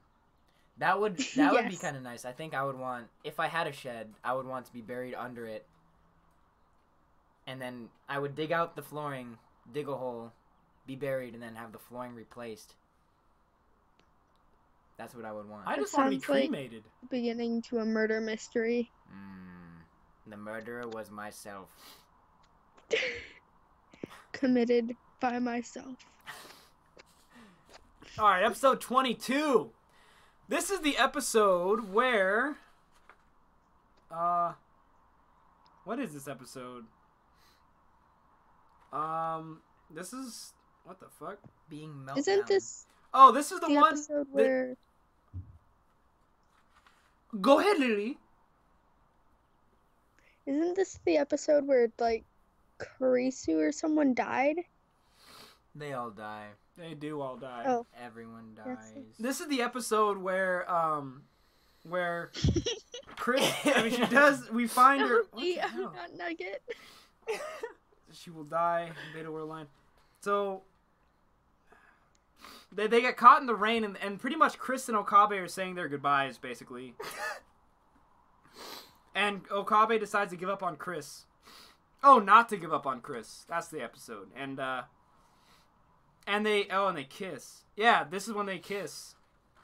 [SPEAKER 2] That would be
[SPEAKER 6] Yes.
[SPEAKER 2] kind of nice. I think I would want, if I had a shed, I would want to be buried under it. And then I would dig out the flooring, dig a hole, be buried, and then have the flooring replaced. That's what I would want.
[SPEAKER 1] I
[SPEAKER 6] That
[SPEAKER 1] just want to be
[SPEAKER 6] sounds like-
[SPEAKER 1] cremated.
[SPEAKER 6] Beginning to a murder mystery.
[SPEAKER 2] The murderer was myself.
[SPEAKER 6] Committed by myself.
[SPEAKER 1] All right, episode 22. This is the episode where what is this episode? This is what the fuck?
[SPEAKER 2] Being meltdown.
[SPEAKER 6] Isn't this
[SPEAKER 1] Oh, this is the
[SPEAKER 6] the
[SPEAKER 1] one.
[SPEAKER 6] episode where...
[SPEAKER 1] Go ahead, Lily.
[SPEAKER 6] Isn't this the episode where, like, Karisu or someone died?
[SPEAKER 2] They all die.
[SPEAKER 1] They do all die.
[SPEAKER 6] Oh.
[SPEAKER 2] Everyone
[SPEAKER 6] Yes.
[SPEAKER 2] dies.
[SPEAKER 1] This is the episode where Chris, I mean, she does. We find her. What the
[SPEAKER 6] I'm
[SPEAKER 1] hell?
[SPEAKER 6] not Nugget.
[SPEAKER 1] She will die. Beta word line. So they get caught in the rain, and pretty much Chris and Okabe are saying their goodbyes, basically. And Okabe decides to give up on Chris. Oh, not to give up on Chris. That's the episode. And they kiss. Yeah, this is when they kiss,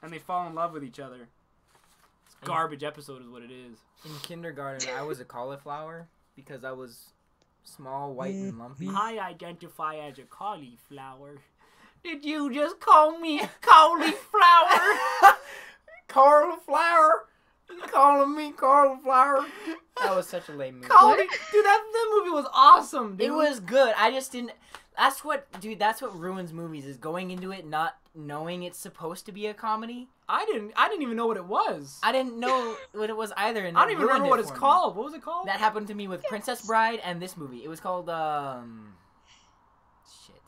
[SPEAKER 1] and they fall in love with each other. It's a garbage episode, is what it is.
[SPEAKER 2] In kindergarten, I was a cauliflower because I was small, white, and lumpy.
[SPEAKER 1] I identify as a cauliflower. Did you just call me cauliflower?
[SPEAKER 2] Cauliflower? You calling me cauliflower? That was such a lame movie.
[SPEAKER 1] Dude, that movie was awesome, dude.
[SPEAKER 2] It was good. I just didn't. That's what ruins movies, is going into it not knowing it's supposed to be a comedy.
[SPEAKER 1] I didn't even know what it was.
[SPEAKER 2] I didn't know what it was either, and
[SPEAKER 1] I don't even
[SPEAKER 2] ruined
[SPEAKER 1] remember
[SPEAKER 2] it
[SPEAKER 1] what it's
[SPEAKER 2] for me.
[SPEAKER 1] called. What was it called?
[SPEAKER 2] That happened to me with Princess Bride and this movie. It was called shit.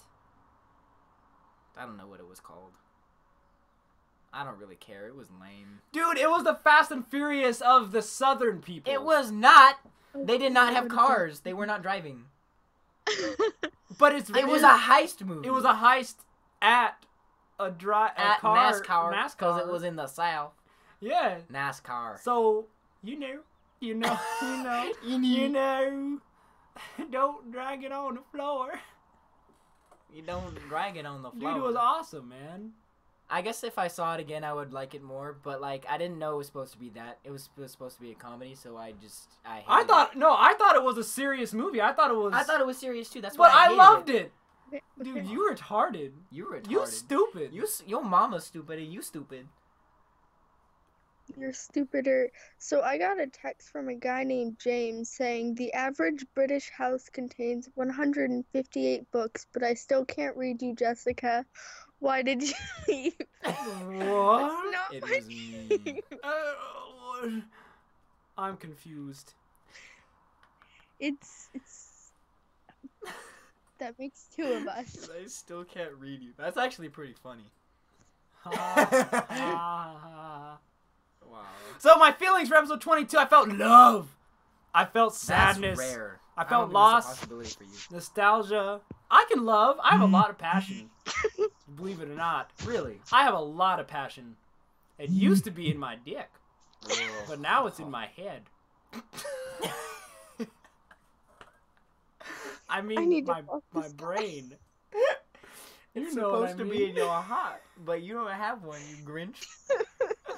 [SPEAKER 2] I don't know what it was called. I don't really care. It was lame.
[SPEAKER 1] Dude, it was the Fast and Furious of the Southern people.
[SPEAKER 2] It was not. They did not have cars. They were not driving.
[SPEAKER 1] But
[SPEAKER 2] It was a heist movie.
[SPEAKER 1] It was a heist at
[SPEAKER 2] at
[SPEAKER 1] car,
[SPEAKER 2] NASCAR because it was in the South.
[SPEAKER 1] Yeah.
[SPEAKER 2] NASCAR.
[SPEAKER 1] So you know, don't drag it on the floor.
[SPEAKER 2] You don't drag it on the floor.
[SPEAKER 1] Dude, it was awesome, man.
[SPEAKER 2] I guess if I saw it again, I would like it more. But like, I didn't know it was supposed to be that. It was supposed to be a comedy, so I
[SPEAKER 1] thought it was a serious movie. I thought it was
[SPEAKER 2] serious too. That's
[SPEAKER 1] But
[SPEAKER 2] why
[SPEAKER 1] I loved it.
[SPEAKER 6] Okay.
[SPEAKER 1] Dude, you retarded.
[SPEAKER 2] You retarded.
[SPEAKER 1] You stupid.
[SPEAKER 2] Your mama's stupid and you stupid.
[SPEAKER 6] You're stupider. So I got a text from a guy named James saying the average British house contains 158 books, but I still can't read you, Jessica. Why did you leave?
[SPEAKER 1] What?
[SPEAKER 6] Not
[SPEAKER 2] It
[SPEAKER 6] my
[SPEAKER 2] was me.
[SPEAKER 1] I'm confused.
[SPEAKER 6] It's that makes two of us.
[SPEAKER 2] I still can't read you. That's actually pretty funny. Wow.
[SPEAKER 1] So my feelings for episode 22, I felt love. I felt sadness.
[SPEAKER 2] That's rare.
[SPEAKER 1] I
[SPEAKER 2] don't
[SPEAKER 1] felt
[SPEAKER 2] think that's a
[SPEAKER 1] lost,
[SPEAKER 2] possibility for you.
[SPEAKER 1] nostalgia. I can love. I have a lot of passion. Believe it or not. Really. I have a lot of passion. It used to be in my dick. But now it's in my head. I mean,
[SPEAKER 6] need to
[SPEAKER 1] my
[SPEAKER 6] focus.
[SPEAKER 1] brain.
[SPEAKER 2] It's
[SPEAKER 1] You know what I
[SPEAKER 2] supposed to
[SPEAKER 1] mean.
[SPEAKER 2] be in your heart, but you don't have one, you Grinch.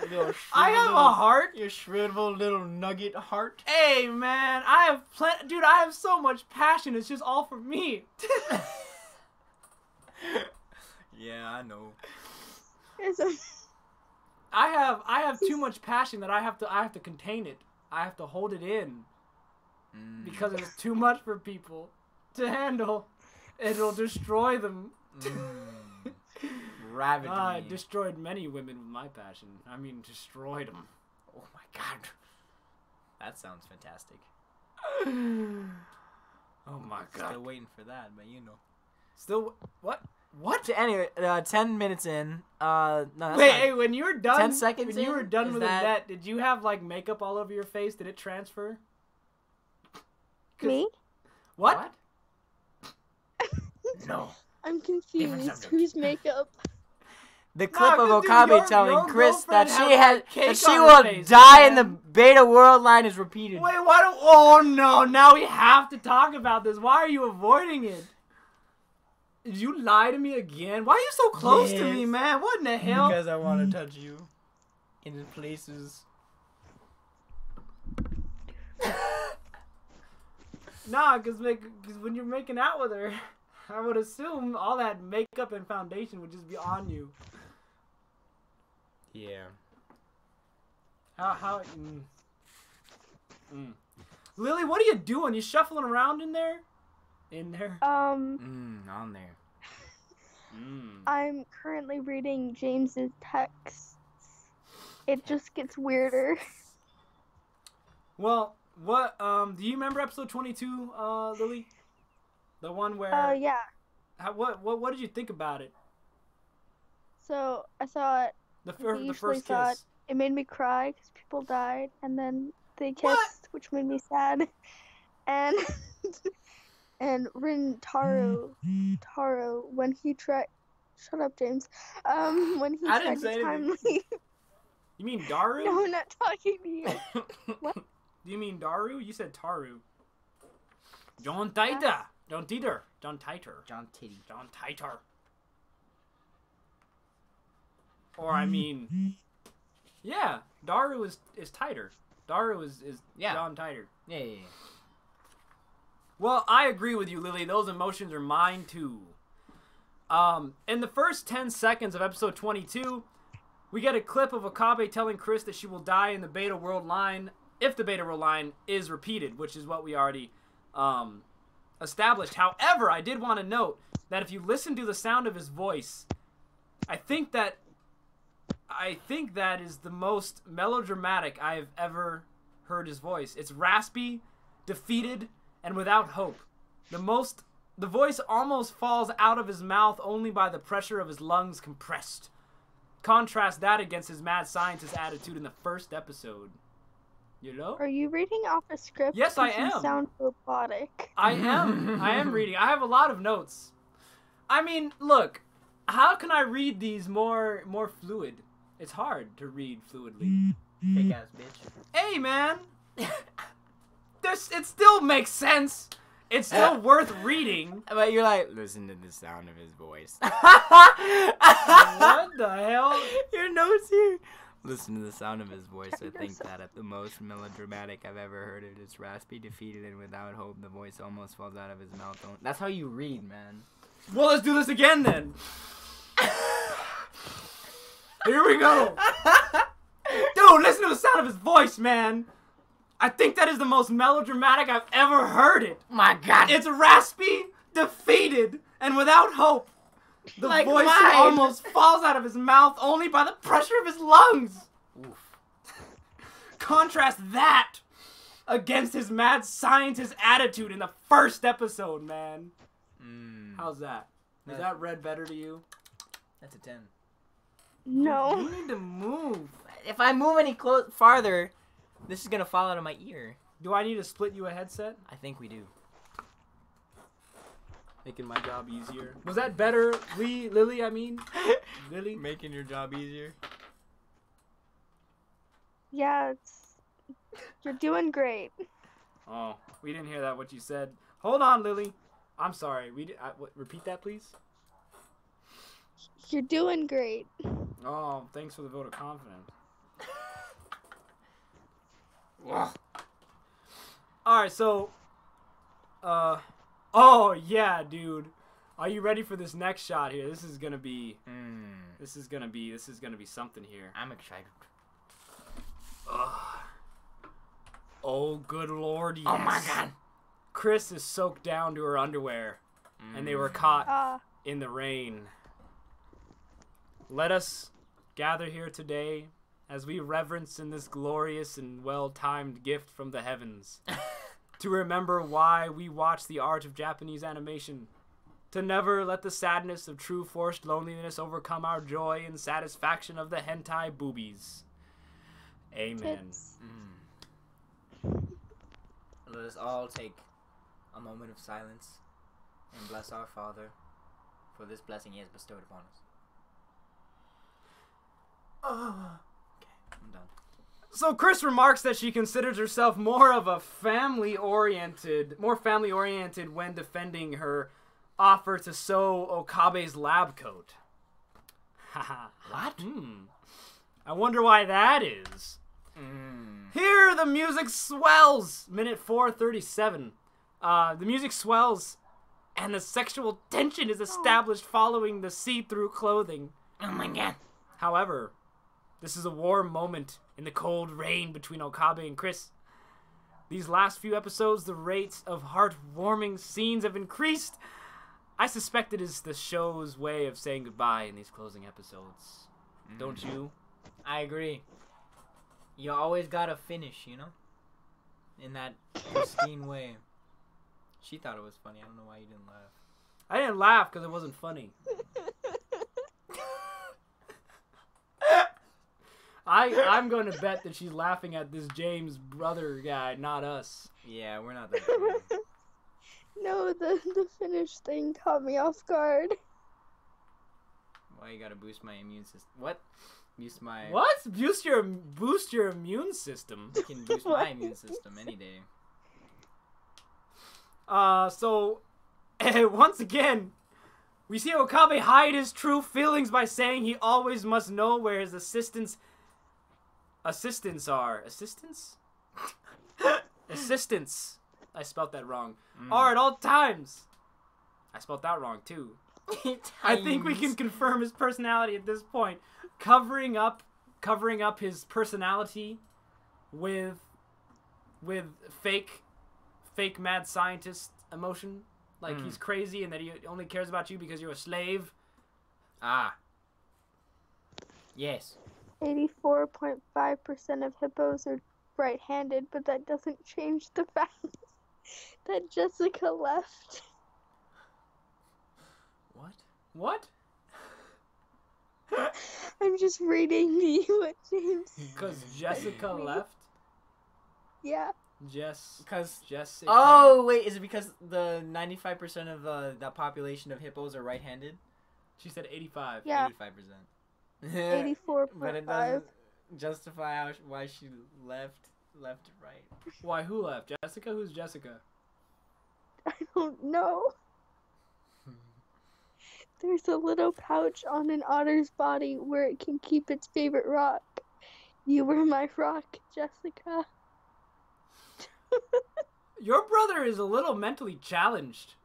[SPEAKER 2] Little
[SPEAKER 1] I have
[SPEAKER 2] shriveled-
[SPEAKER 1] a heart.
[SPEAKER 2] Your shriveled little nugget heart.
[SPEAKER 1] Hey, man, I have dude, I have so much passion. It's just all for me.
[SPEAKER 2] Yeah, I know.
[SPEAKER 6] It's a-
[SPEAKER 1] I have too much passion that I have to contain it. I have to hold it in because it's too much for people to handle. It'll destroy them.
[SPEAKER 2] Ravage
[SPEAKER 1] I
[SPEAKER 2] me.
[SPEAKER 1] destroyed many women with my passion. I mean, destroyed them.
[SPEAKER 2] Oh my god. That sounds fantastic.
[SPEAKER 1] Oh my god.
[SPEAKER 2] Still waiting for that, but you know.
[SPEAKER 1] Still, what? What?
[SPEAKER 2] Anyway, 10 minutes in. No, that's
[SPEAKER 1] Wait,
[SPEAKER 2] not-
[SPEAKER 1] hey, when you were done,
[SPEAKER 2] 10 seconds
[SPEAKER 1] when you were
[SPEAKER 2] in?
[SPEAKER 1] done
[SPEAKER 2] Is
[SPEAKER 1] with
[SPEAKER 2] that-
[SPEAKER 1] the net, did you have like makeup all over your face? Did it transfer?
[SPEAKER 6] Me?
[SPEAKER 1] What?
[SPEAKER 2] No.
[SPEAKER 6] I'm confused.
[SPEAKER 2] subject.
[SPEAKER 6] Whose makeup?
[SPEAKER 2] The clip
[SPEAKER 1] No,
[SPEAKER 2] of
[SPEAKER 1] dude,
[SPEAKER 2] Okabe
[SPEAKER 1] your
[SPEAKER 2] telling Chris
[SPEAKER 1] girlfriend
[SPEAKER 2] that she
[SPEAKER 1] had,
[SPEAKER 2] had
[SPEAKER 1] like, cake
[SPEAKER 2] that she
[SPEAKER 1] on her
[SPEAKER 2] will
[SPEAKER 1] face,
[SPEAKER 2] die in the
[SPEAKER 1] man.
[SPEAKER 2] beta world line is repeated.
[SPEAKER 1] Wait, why don't? Oh no! Now we have to talk about this. Why are you avoiding it? Did you lie to me again? Why are you so close to me,
[SPEAKER 2] Yes.
[SPEAKER 1] man? What in the hell?
[SPEAKER 2] Because I want to touch you in the places.
[SPEAKER 1] Nah, cause when you're making out with her, I would assume all that makeup and foundation would just be on you.
[SPEAKER 2] Yeah.
[SPEAKER 1] How? Lily, what are you doing? You shuffling around in there? In there?
[SPEAKER 2] On there.
[SPEAKER 6] I'm currently reading James's texts. It just gets weirder.
[SPEAKER 1] Well, what? Do you remember episode 22, Lily? The one where?
[SPEAKER 6] Yeah.
[SPEAKER 1] What did you think about it?
[SPEAKER 6] So I thought
[SPEAKER 1] The
[SPEAKER 6] usually
[SPEAKER 1] first
[SPEAKER 6] thought
[SPEAKER 1] kiss.
[SPEAKER 6] it made me cry because people died, and then they kissed,
[SPEAKER 1] What?
[SPEAKER 6] which made me sad. And and Taro, when he tried, shut up, James. When he
[SPEAKER 1] I
[SPEAKER 6] tried
[SPEAKER 1] didn't say
[SPEAKER 6] to time
[SPEAKER 1] anything.
[SPEAKER 6] leave.
[SPEAKER 1] You mean Daru?
[SPEAKER 6] No, I'm not talking to you. What?
[SPEAKER 1] Do you mean Daru? You said Taru. John Titor. John Titor. John Titor.
[SPEAKER 2] John Titty.
[SPEAKER 1] John Titor. Or I mean, yeah, Daru is tighter. Daru is
[SPEAKER 2] Yeah.
[SPEAKER 1] John Titor.
[SPEAKER 2] Yeah.
[SPEAKER 1] Well, I agree with you, Lily. Those emotions are mine too. In the first 10 seconds of episode 22, we get a clip of Okabe telling Chris that she will die in the beta world line if the beta world line is repeated, which is what we already established. However, I did want to note that if you listen to the sound of his voice, I think that is the most melodramatic I have ever heard his voice. It's raspy, defeated, and without hope. The voice almost falls out of his mouth only by the pressure of his lungs compressed. Contrast that against his mad scientist attitude in the first episode. You know?
[SPEAKER 6] Are you reading off a script?
[SPEAKER 1] Yes, I
[SPEAKER 6] 'Cause you
[SPEAKER 1] am.
[SPEAKER 6] sound robotic.
[SPEAKER 1] I am reading. I have a lot of notes. I mean, look, how can I read these more fluid? It's hard to read fluidly.
[SPEAKER 2] Fake ass bitch.
[SPEAKER 1] Hey, man. It still makes sense. It's still worth reading.
[SPEAKER 2] But you're like, listen to the sound of his voice.
[SPEAKER 1] What the hell?
[SPEAKER 2] Your notes here. Listen to the sound of his voice. I think
[SPEAKER 6] yourself.
[SPEAKER 2] that at the most melodramatic I've ever heard it is raspy, defeated, and without hope. The voice almost falls out of his mouth. That's how you read, man.
[SPEAKER 1] Well, let's do this again then. Here we go. Dude, listen to the sound of his voice, man. I think that is the most melodramatic I've ever heard it.
[SPEAKER 2] My God.
[SPEAKER 1] It's raspy, defeated, and without hope. The
[SPEAKER 2] Like
[SPEAKER 1] voice
[SPEAKER 2] mine.
[SPEAKER 1] almost falls out of his mouth only by the pressure of his lungs.
[SPEAKER 2] Oof.
[SPEAKER 1] Contrast that against his mad scientist attitude in the first episode, man. How's that? Is that read better to you?
[SPEAKER 2] That's a 10.
[SPEAKER 6] No.
[SPEAKER 1] You need to move.
[SPEAKER 2] If I move any farther, this is gonna fall out of my ear.
[SPEAKER 1] Do I need to split you a headset?
[SPEAKER 2] I think we do.
[SPEAKER 1] Making my job easier. Was that better, Lily? I mean, Lily.
[SPEAKER 2] Making your job easier.
[SPEAKER 6] Yeah, you're doing great.
[SPEAKER 1] Oh, we didn't hear that. What you said. Hold on, Lily. I'm sorry. Repeat that, please.
[SPEAKER 6] You're doing great.
[SPEAKER 1] Oh, thanks for the vote of confidence. All right, so, oh yeah, dude, are you ready for this next shot here? This is gonna be, this is gonna be something here.
[SPEAKER 2] I'm excited.
[SPEAKER 1] Oh, good lord, yes.
[SPEAKER 2] Oh my god.
[SPEAKER 1] Chris is soaked down to her underwear, and they were caught in the rain. Let us gather here today as we reverence in this glorious and well-timed gift from the heavens to remember why we watch the art of Japanese animation, to never let the sadness of true forced loneliness overcome our joy and satisfaction of the hentai boobies. Amen.
[SPEAKER 2] Let us all take a moment of silence and bless our Father for this blessing he has bestowed upon us. Okay, I'm done.
[SPEAKER 1] So Chris remarks that she considers herself more family-oriented when defending her offer to sew Okabe's lab coat. Haha.
[SPEAKER 2] What?
[SPEAKER 1] I wonder why that is. Here the music swells. Minute 4:37. The music swells, and the sexual tension is established following the see-through clothing.
[SPEAKER 2] Oh my god.
[SPEAKER 1] However, this is a warm moment in the cold rain between Okabe and Chris. These last few episodes, the rates of heartwarming scenes have increased. I suspect it is the show's way of saying goodbye in these closing episodes. Don't you?
[SPEAKER 2] I agree. You always gotta finish, you know? In that pristine way. She thought it was funny. I don't know why you didn't laugh.
[SPEAKER 1] I didn't laugh because it wasn't funny. I'm going to bet that she's laughing at this James brother guy, not us.
[SPEAKER 2] Yeah, we're not that funny.
[SPEAKER 6] No, the finish thing caught me off guard.
[SPEAKER 2] Why you gotta boost my immune system? What? Boost my...
[SPEAKER 1] What? Boost your immune system.
[SPEAKER 2] You can boost my immune system any day.
[SPEAKER 1] So, once again, we see Okabe hide his true feelings by saying he always must know where his assistants are. Assistants? Assistants. I spelt that wrong. Are at all times. I spelt that wrong, too. I think we can confirm his personality at this point. Covering up his personality with fake mad scientist emotion, like he's crazy and that he only cares about you because you're a slave.
[SPEAKER 2] Yes.
[SPEAKER 6] 84.5% of hippos are right-handed, but that doesn't change the fact that Jessica left.
[SPEAKER 1] What?
[SPEAKER 6] I'm just reading what James.
[SPEAKER 1] Because Jessica left?
[SPEAKER 6] Yeah.
[SPEAKER 1] Jessica.
[SPEAKER 2] Oh, wait, is it because the 95% of the population of hippos are right-handed?
[SPEAKER 1] She said 85.
[SPEAKER 6] Yeah.
[SPEAKER 2] 85%.
[SPEAKER 6] 84.5.
[SPEAKER 2] But it doesn't justify why she left right.
[SPEAKER 1] Why, who left? Jessica? Who's Jessica?
[SPEAKER 6] I don't know. There's a little pouch on an otter's body where it can keep its favorite rock. You were my rock, Jessica.
[SPEAKER 1] Your brother is a little mentally challenged.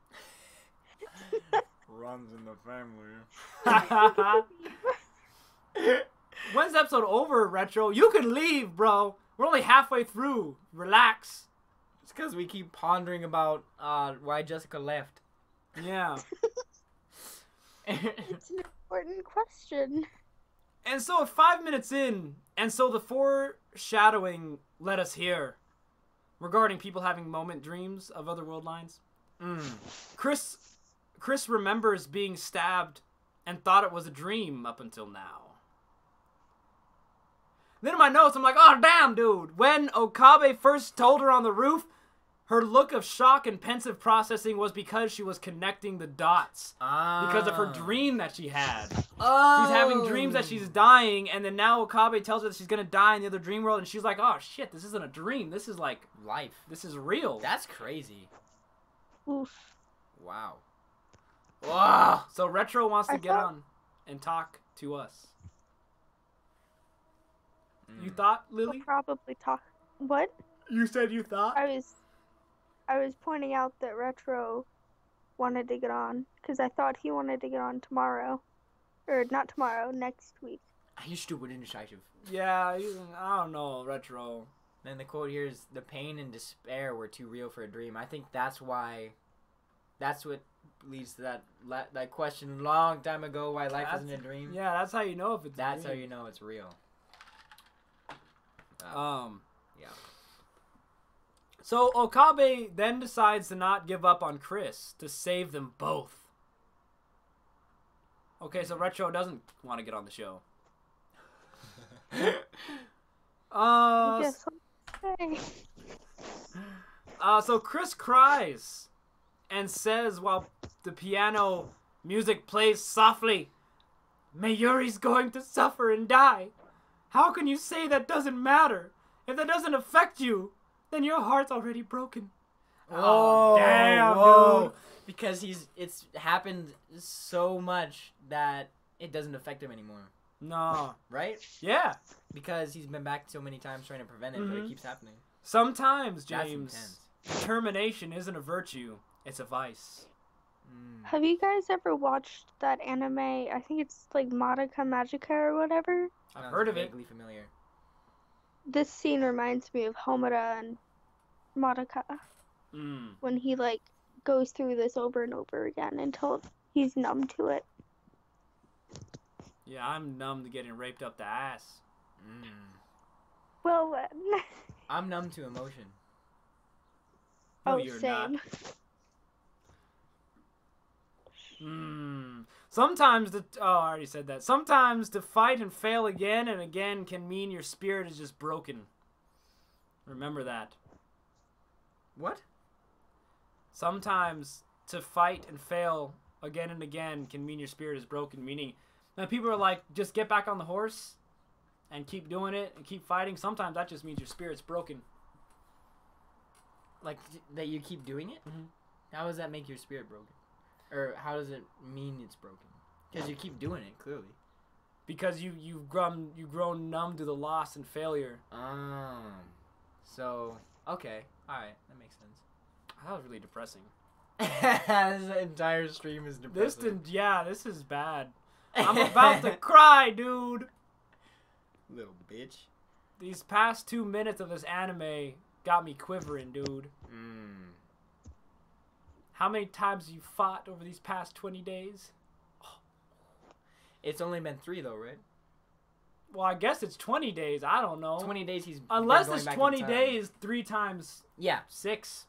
[SPEAKER 2] Runs in the family.
[SPEAKER 1] When's the episode over, Retro? You can leave, bro. We're only halfway through. Relax.
[SPEAKER 2] It's because we keep pondering about why Jessica left.
[SPEAKER 1] Yeah.
[SPEAKER 6] It's an important question.
[SPEAKER 1] And so 5 minutes in, and so the foreshadowing led us here regarding people having moment dreams of other world lines. Chris remembers being stabbed and thought it was a dream up until now. Then in my notes, I'm like, oh, damn, dude. When Okabe first told her on the roof, Her look of shock and pensive processing was because she was connecting the dots. Because of her dream that she had.
[SPEAKER 2] Oh.
[SPEAKER 1] She's having dreams that she's dying, and then now Okabe tells her that she's gonna die in the other dream world, and she's like, oh shit, this isn't a dream. This is like
[SPEAKER 2] life.
[SPEAKER 1] This is real.
[SPEAKER 2] That's crazy.
[SPEAKER 6] Oof.
[SPEAKER 2] Wow.
[SPEAKER 1] Wow. So Retro wants to get on and talk to us. You thought, Lily?
[SPEAKER 6] We'll probably talk. What?
[SPEAKER 1] You said you thought?
[SPEAKER 6] I was pointing out that Retro wanted to get on because I thought he wanted to get on tomorrow, or not tomorrow, next week.
[SPEAKER 2] You stupid indecisive.
[SPEAKER 1] Yeah, I don't know, Retro.
[SPEAKER 2] Then the quote here is, the pain and despair were too real for a dream. I think that's why, that's what leads to that question a long time ago, why life isn't a dream.
[SPEAKER 1] Yeah, that's how you know if it's
[SPEAKER 2] That's
[SPEAKER 1] a
[SPEAKER 2] how
[SPEAKER 1] dream.
[SPEAKER 2] you know it's real. Yeah.
[SPEAKER 1] So Okabe then decides to not give up on Chris, to save them both. Okay, so Retro doesn't want to get on the show.
[SPEAKER 6] Yes, okay.
[SPEAKER 1] So Chris cries and says while the piano music plays softly, Mayuri's going to suffer and die. How can you say that doesn't matter? If that doesn't affect you, then your heart's already broken.
[SPEAKER 2] Oh,
[SPEAKER 1] damn,
[SPEAKER 2] whoa.
[SPEAKER 1] dude.
[SPEAKER 2] Because it's happened so much that it doesn't affect him anymore.
[SPEAKER 1] No.
[SPEAKER 2] Right?
[SPEAKER 1] Yeah.
[SPEAKER 2] Because he's been back so many times trying to prevent it, but it keeps happening.
[SPEAKER 1] Sometimes,
[SPEAKER 2] That's
[SPEAKER 1] James,
[SPEAKER 2] intense.
[SPEAKER 1] determination isn't a virtue, it's a vice.
[SPEAKER 6] Have you guys ever watched that anime? I think it's like Madoka Magica or whatever.
[SPEAKER 1] I've
[SPEAKER 2] Sounds
[SPEAKER 1] heard of it.
[SPEAKER 2] vaguely familiar.
[SPEAKER 6] This scene reminds me of Homura and Madoka when he like goes through this over and over again until he's numb to it.
[SPEAKER 1] Yeah, I'm numb to getting raped up the ass.
[SPEAKER 6] Well then.
[SPEAKER 2] I'm numb to emotion.
[SPEAKER 1] No,
[SPEAKER 6] Oh,
[SPEAKER 1] you're
[SPEAKER 6] same.
[SPEAKER 1] not. Sometimes I already said that. Sometimes to fight and fail again and again can mean your spirit is just broken. Remember that.
[SPEAKER 2] What?
[SPEAKER 1] Sometimes to fight and fail again and again can mean your spirit is broken. Meaning, when people are like, just get back on the horse and keep doing it and keep fighting. Sometimes that just means your spirit's broken.
[SPEAKER 2] Like, that you keep doing it? How does that make your spirit broken? Or how does it mean it's broken? Because you keep doing it, clearly.
[SPEAKER 1] Because you've grown numb to the loss and failure.
[SPEAKER 2] So, okay. Alright, that makes sense.
[SPEAKER 1] That was really depressing.
[SPEAKER 2] This entire stream is depressing.
[SPEAKER 1] This is bad. I'm about to cry, dude.
[SPEAKER 2] Little bitch.
[SPEAKER 1] These past 2 minutes of this anime got me quivering, dude. How many times have you fought over these past 20 days?
[SPEAKER 2] It's only been 3 though, right?
[SPEAKER 1] Well, I guess it's 20 days. I don't know.
[SPEAKER 2] 20 days he's
[SPEAKER 1] Unless
[SPEAKER 2] been going
[SPEAKER 1] it's
[SPEAKER 2] back
[SPEAKER 1] 20
[SPEAKER 2] in time.
[SPEAKER 1] days, 3 times
[SPEAKER 2] Yeah.
[SPEAKER 1] 6,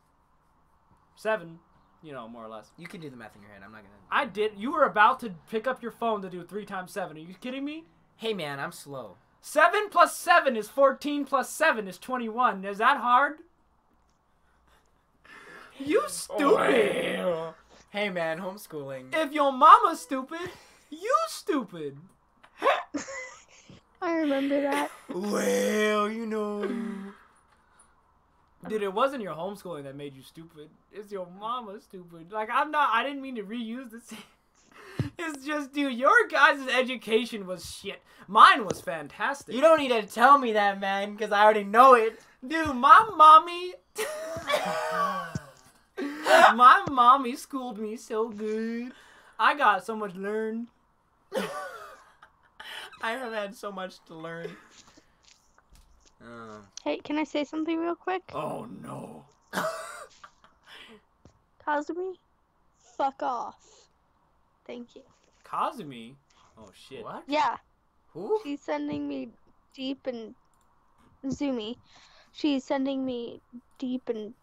[SPEAKER 1] 7, you know, more or less.
[SPEAKER 2] You can do the math in your head. I'm not gonna.
[SPEAKER 1] I did. You were about to pick up your phone to do 3 times 7. Are you kidding me?
[SPEAKER 2] Hey man, I'm slow.
[SPEAKER 1] 7 plus 7 is 14 plus 7 is 21. Is that hard? You stupid.
[SPEAKER 2] Oh, hey man, homeschooling.
[SPEAKER 1] If your mama's stupid, you stupid.
[SPEAKER 6] I remember that.
[SPEAKER 2] Well, you know.
[SPEAKER 1] Dude, it wasn't your homeschooling that made you stupid. It's your mama stupid. Like, I didn't mean to reuse the same. It's just, dude, your guys' education was shit. Mine was fantastic.
[SPEAKER 2] You don't need to tell me that, man, because I already know it.
[SPEAKER 1] Dude, my mommy... my mommy schooled me so good. I got so much learned.
[SPEAKER 2] I have had so much to learn.
[SPEAKER 6] Hey, can I say something real quick?
[SPEAKER 1] Oh, no.
[SPEAKER 6] Kazumi, fuck off. Thank you.
[SPEAKER 1] Kazumi? Oh, shit.
[SPEAKER 2] What?
[SPEAKER 6] Yeah.
[SPEAKER 2] Who?
[SPEAKER 6] She's sending me deep and... Zumi. She's sending me deep and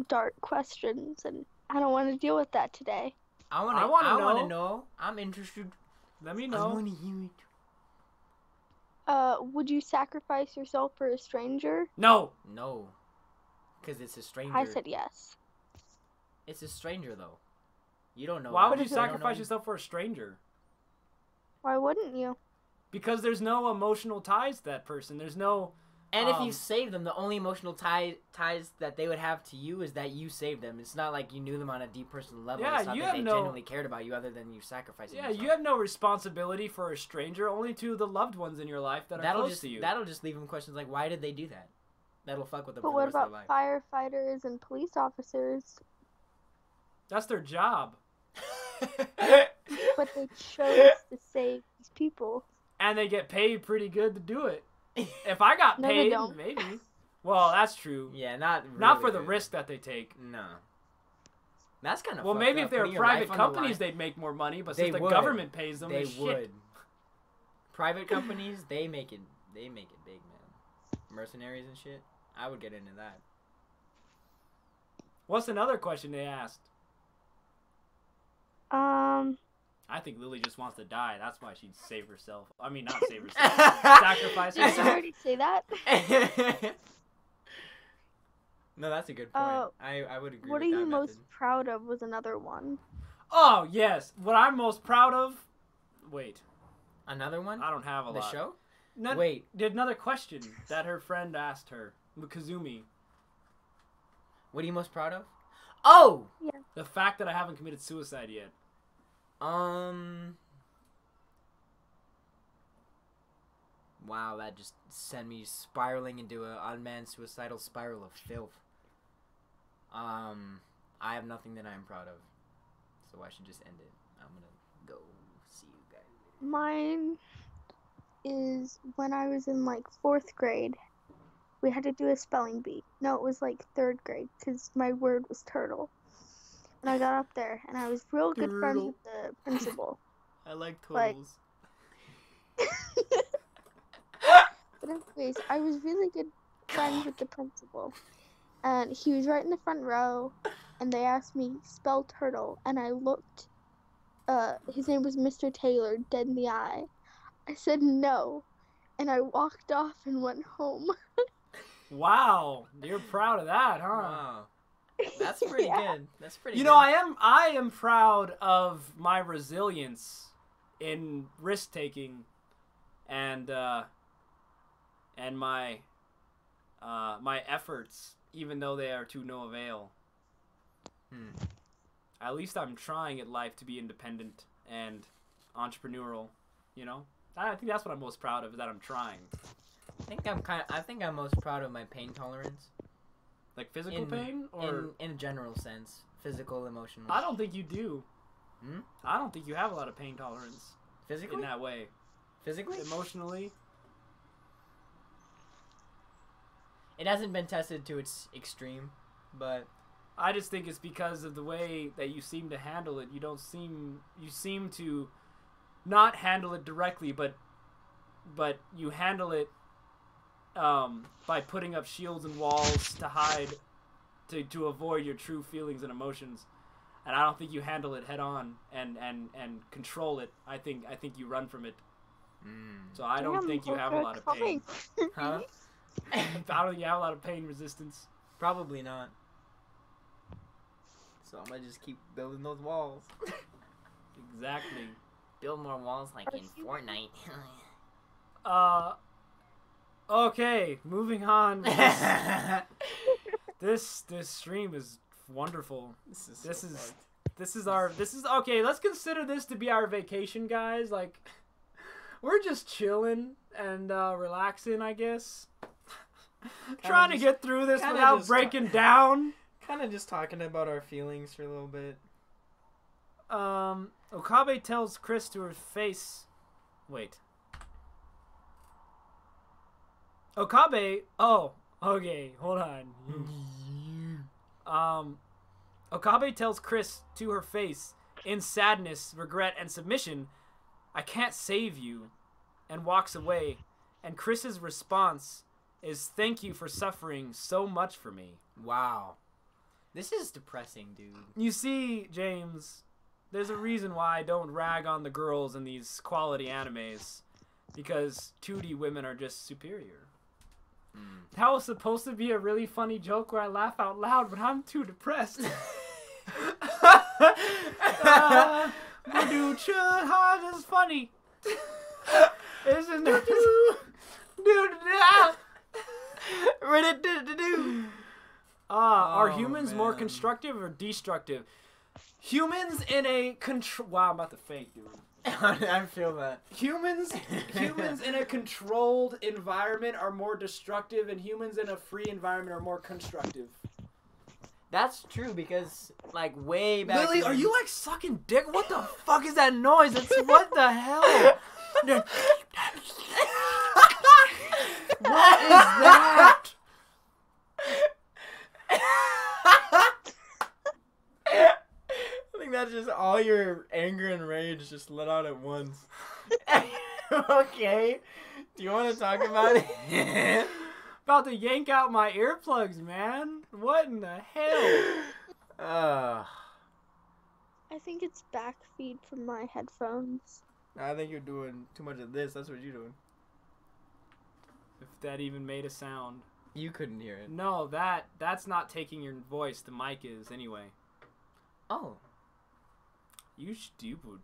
[SPEAKER 6] dark questions, and I don't want to deal with that today.
[SPEAKER 2] I want to know. I'm interested.
[SPEAKER 1] Let me
[SPEAKER 2] I
[SPEAKER 1] know.
[SPEAKER 2] want to hear it.
[SPEAKER 6] Would you sacrifice yourself for a stranger?
[SPEAKER 1] No.
[SPEAKER 2] No. Because it's a stranger.
[SPEAKER 6] I said yes.
[SPEAKER 2] It's a stranger, though. You don't know.
[SPEAKER 1] Why would you
[SPEAKER 6] What is it?
[SPEAKER 1] sacrifice yourself for a stranger?
[SPEAKER 6] Why wouldn't you?
[SPEAKER 1] Because there's no emotional ties to that person. There's no...
[SPEAKER 2] And if you save them, the only emotional ties that they would have to you is that you saved them. It's not like you knew them on a deep personal level.
[SPEAKER 1] Yeah,
[SPEAKER 2] it's not
[SPEAKER 1] you
[SPEAKER 2] that
[SPEAKER 1] have
[SPEAKER 2] they
[SPEAKER 1] no-
[SPEAKER 2] genuinely cared about you other than you sacrificing
[SPEAKER 1] Yeah,
[SPEAKER 2] yourself.
[SPEAKER 1] you have no responsibility for a stranger, only to the loved ones in your life that are close to you.
[SPEAKER 2] That'll just leave them questions like, why did they do that? That'll fuck with them
[SPEAKER 6] But
[SPEAKER 2] for the
[SPEAKER 6] what
[SPEAKER 2] rest of
[SPEAKER 6] about
[SPEAKER 2] their life.
[SPEAKER 6] firefighters and police officers?
[SPEAKER 1] That's their job.
[SPEAKER 6] But they chose to save these people.
[SPEAKER 1] And they get paid pretty good to do it. If I got
[SPEAKER 6] No, they
[SPEAKER 1] paid,
[SPEAKER 6] don't.
[SPEAKER 1] maybe. Well, that's true.
[SPEAKER 2] Yeah, not really
[SPEAKER 1] Not for the
[SPEAKER 2] good.
[SPEAKER 1] risk that they take.
[SPEAKER 2] No. That's kind of
[SPEAKER 1] Well, maybe if they were private companies, they'd make more money. But
[SPEAKER 2] They
[SPEAKER 1] since the
[SPEAKER 2] would.
[SPEAKER 1] government pays them,
[SPEAKER 2] They
[SPEAKER 1] shit.
[SPEAKER 2] would. Private companies, they make it big, man. Mercenaries and shit. I would get into that.
[SPEAKER 1] What's another question they asked? I think Lily just wants to die. That's why she'd save herself. I mean, not save herself. Sacrifice
[SPEAKER 6] Did I
[SPEAKER 1] herself.
[SPEAKER 6] already say that?
[SPEAKER 2] No, that's a good point.
[SPEAKER 6] Uh,
[SPEAKER 2] I would agree
[SPEAKER 6] What are
[SPEAKER 2] with
[SPEAKER 6] you
[SPEAKER 2] that
[SPEAKER 6] most
[SPEAKER 2] method.
[SPEAKER 6] proud of was another one.
[SPEAKER 1] Oh, yes. What I'm most proud of... Wait.
[SPEAKER 2] Another one?
[SPEAKER 1] I don't have a
[SPEAKER 2] The
[SPEAKER 1] lot.
[SPEAKER 2] show?
[SPEAKER 1] No,
[SPEAKER 2] Wait.
[SPEAKER 1] Did another question that her friend asked her. Kazumi.
[SPEAKER 2] What are you most proud of? Oh!
[SPEAKER 1] The fact that I haven't committed suicide yet.
[SPEAKER 2] Wow, that just sent me spiraling into a unmanned suicidal spiral of filth. I have nothing that I am proud of, so I should just end it. I'm gonna go see you guys later.
[SPEAKER 6] Mine is when I was in like 4th grade. We had to do a spelling bee. No, it was like 3rd grade because my word was turtle. And I got up there and I was real good friends with the principal.
[SPEAKER 1] I like
[SPEAKER 6] Like-
[SPEAKER 1] totals.
[SPEAKER 6] But anyways, I was really good friends with the principal. And he was right in the front row. And they asked me, spell turtle. And I looked. His name was Mr. Taylor, dead in the eye. I said no. And I walked off and went home.
[SPEAKER 1] Wow, you're proud of that, huh?
[SPEAKER 2] Wow. That's pretty
[SPEAKER 6] Yeah.
[SPEAKER 2] good. That's pretty
[SPEAKER 1] You
[SPEAKER 2] good.
[SPEAKER 1] know, I am proud of my resilience in risk taking, and my my efforts, even though they are to no avail. At least I'm trying at life to be independent and entrepreneurial. You know, I think that's what I'm most proud of, is that I'm trying.
[SPEAKER 2] I think I'm most proud of my pain tolerance.
[SPEAKER 1] Like physical pain, or
[SPEAKER 2] in a general sense, physical, emotional.
[SPEAKER 1] I don't think you do.
[SPEAKER 2] Hmm?
[SPEAKER 1] I don't think you have a lot of pain tolerance
[SPEAKER 2] Physically?
[SPEAKER 1] in that way.
[SPEAKER 2] Physically?
[SPEAKER 1] Emotionally,
[SPEAKER 2] It hasn't been tested to its extreme, but
[SPEAKER 1] I just think it's because of the way that you seem to handle it. You seem to not handle it directly, but you handle it by putting up shields and walls to hide, to avoid your true feelings and emotions. And I don't think you handle it head on and control it. I think you run from it. So I don't think you have a lot of pain.
[SPEAKER 2] huh?
[SPEAKER 1] I don't think you have a lot of pain resistance.
[SPEAKER 2] Probably not. So I'm gonna just keep building those walls.
[SPEAKER 1] Exactly.
[SPEAKER 2] Build more walls like in Fortnite.
[SPEAKER 1] Okay, moving on. This stream is wonderful. This is okay. Let's consider this to be our vacation, guys. Like, we're just chilling and relaxing, I guess. Trying to get through this without breaking down.
[SPEAKER 2] Kind of just talking about our feelings for a little bit.
[SPEAKER 1] Okabe tells Chris to her face. Wait. Okabe. Oh, okay. Hold on. Okabe tells Chris to her face, in sadness, regret, and submission, "I can't save you," and walks away. And Chris's response is, "Thank you for suffering so much for me."
[SPEAKER 2] Wow. This is depressing, dude.
[SPEAKER 1] You see, James, there's a reason why I don't rag on the girls in these quality animes. Because 2D women are just superior. That was supposed to be a really funny joke where I laugh out loud, but I'm too depressed. This is funny. Isn't it? Are humans more constructive or destructive? Humans in a wow, I'm about to fake, dude.
[SPEAKER 2] I feel that.
[SPEAKER 1] Humans in a controlled environment are more destructive, and humans in a free environment are more constructive.
[SPEAKER 2] That's true because, like, way back.
[SPEAKER 1] Lily, are you like sucking dick? What the fuck is that noise? It's what the hell? What is that?
[SPEAKER 2] I think that's just all your anger and rage just let out at once. Okay. Do you want to talk about it?
[SPEAKER 1] About to yank out my earplugs, man. What in the hell?
[SPEAKER 6] I think it's back feed from my headphones.
[SPEAKER 2] I think you're doing too much of this. That's what you're doing.
[SPEAKER 1] If that even made a sound.
[SPEAKER 2] You couldn't hear it.
[SPEAKER 1] No, that's not taking your voice. The mic is anyway.
[SPEAKER 2] Oh.
[SPEAKER 1] You stupid.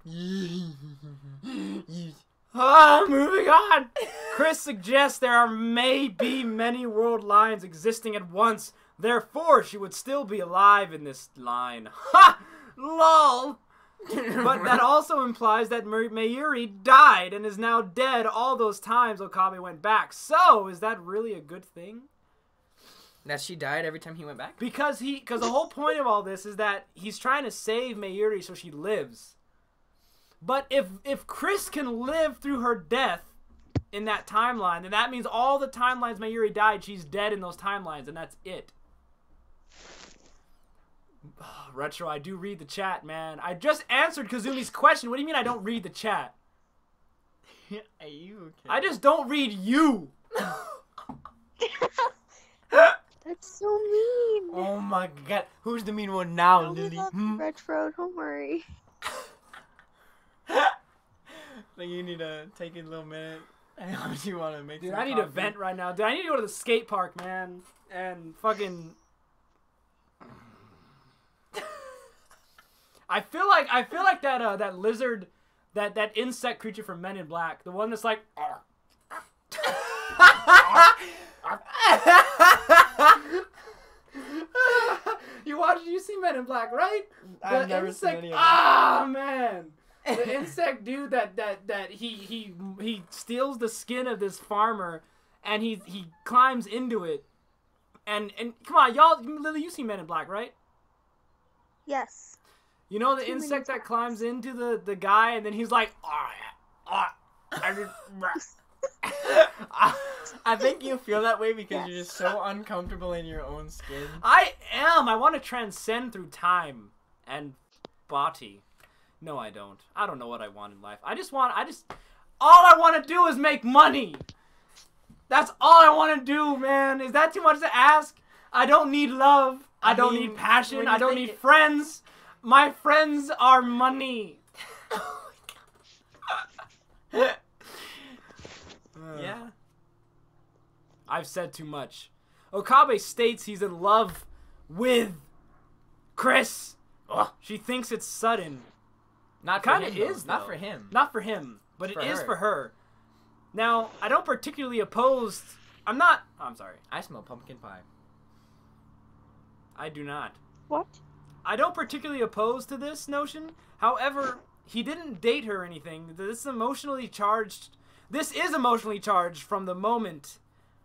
[SPEAKER 1] Moving on. Chris suggests there may be many world lines existing at once. Therefore, she would still be alive in this line. Ha! Lol. But that also implies that Mayuri died and is now dead all those times Okabe went back. So, is that really a good thing?
[SPEAKER 2] That she died every time he went back?
[SPEAKER 1] Because the whole point of all this is that he's trying to save Mayuri so she lives. But if Chris can live through her death in that timeline, then that means all the timelines Mayuri died, she's dead in those timelines, and that's it. Retro, I do read the chat, man. I just answered Kazumi's question. What do you mean I don't read the chat?
[SPEAKER 2] Are you okay?
[SPEAKER 1] I just don't read you.
[SPEAKER 6] That's so mean.
[SPEAKER 2] Oh my god. Who's the mean one now, Lily?
[SPEAKER 6] Retro, don't worry.
[SPEAKER 2] I think you need to take a little minute. How do you want to make
[SPEAKER 1] Dude,
[SPEAKER 2] some
[SPEAKER 1] I need to
[SPEAKER 2] coffee?
[SPEAKER 1] vent right now. Dude, I need to go to the skate park, man. And fucking... I feel like that lizard, that insect creature from Men in Black, the one that's like, you see Men in Black, right?
[SPEAKER 2] I've never seen any of them.
[SPEAKER 1] Ah, man, the insect dude that he steals the skin of this farmer, and he climbs into it, and come on, y'all, Lily, you see Men in Black, right?
[SPEAKER 6] Yes.
[SPEAKER 1] You know the insect that climbs into the guy, and then he's like,
[SPEAKER 2] I think you feel that way because you're just so uncomfortable in your own skin.
[SPEAKER 1] I am. I want to transcend through time and body. No, I don't. I don't know what I want in life. All I want to do is make money. That's all I want to do, man. Is that too much to ask? I don't need love. I don't need passion. I don't need friends. My friends are money.
[SPEAKER 2] Yeah.
[SPEAKER 1] I've said too much. Okabe states he's in love with Chris. Ugh, she thinks it's sudden.
[SPEAKER 2] Not
[SPEAKER 1] Kind
[SPEAKER 2] for
[SPEAKER 1] of
[SPEAKER 2] him,
[SPEAKER 1] is,
[SPEAKER 2] though.
[SPEAKER 1] though.
[SPEAKER 2] Not for him.
[SPEAKER 1] Not for him, but it
[SPEAKER 2] For
[SPEAKER 1] is
[SPEAKER 2] her.
[SPEAKER 1] for her. Now, I don't particularly oppose... I'm sorry.
[SPEAKER 2] I smell pumpkin pie.
[SPEAKER 1] I do not.
[SPEAKER 6] What?
[SPEAKER 1] I don't particularly oppose to this notion. However, he didn't date her or anything. This is emotionally charged from the moment,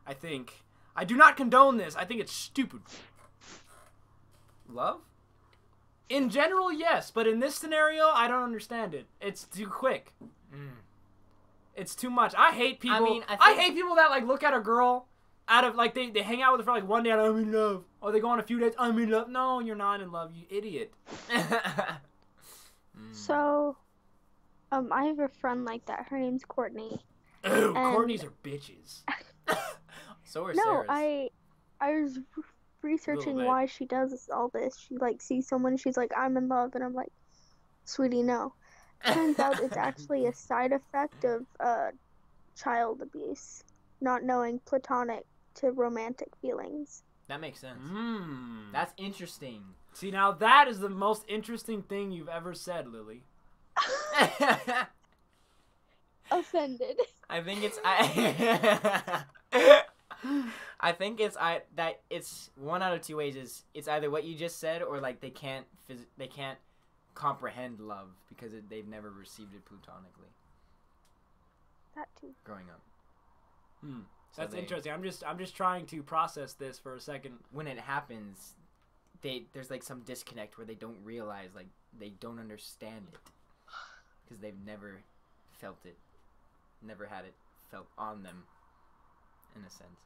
[SPEAKER 1] I think. I do not condone this. I think it's stupid.
[SPEAKER 2] Love?
[SPEAKER 1] In general, yes, but in this scenario, I don't understand it. It's too quick. It's too much. I hate people. I hate people that like look at a girl out of like they hang out with her for like one day and I'm in love. Or they go on a few dates, I'm in love. No, you're not in love, you idiot.
[SPEAKER 6] So, I have a friend like that. Her name's Courtney.
[SPEAKER 1] Ooh,
[SPEAKER 6] And-
[SPEAKER 1] Courtneys are bitches.
[SPEAKER 2] So are
[SPEAKER 6] No,
[SPEAKER 2] Sarah's.
[SPEAKER 6] I was researching
[SPEAKER 1] bit.
[SPEAKER 6] why she does all this. She like sees someone, she's like, I'm in love, and I'm like, sweetie, no. Turns out it's actually a side effect of child abuse, not knowing platonic to romantic feelings.
[SPEAKER 2] That makes sense.
[SPEAKER 1] Mm.
[SPEAKER 2] That's interesting.
[SPEAKER 1] See, now that is the most interesting thing you've ever said, Lily.
[SPEAKER 6] Offended.
[SPEAKER 2] I think it's I think it's that it's one out of two ways. Is it's either what you just said or like they can't comprehend love because they've never received it platonically
[SPEAKER 6] That too.
[SPEAKER 2] growing up.
[SPEAKER 1] Hmm.
[SPEAKER 2] So
[SPEAKER 1] That's interesting. I'm just trying to process this for a second.
[SPEAKER 2] When it happens, there's like some disconnect where they don't realize, like they don't understand it because they've never felt it, never had it felt on them, in a sense.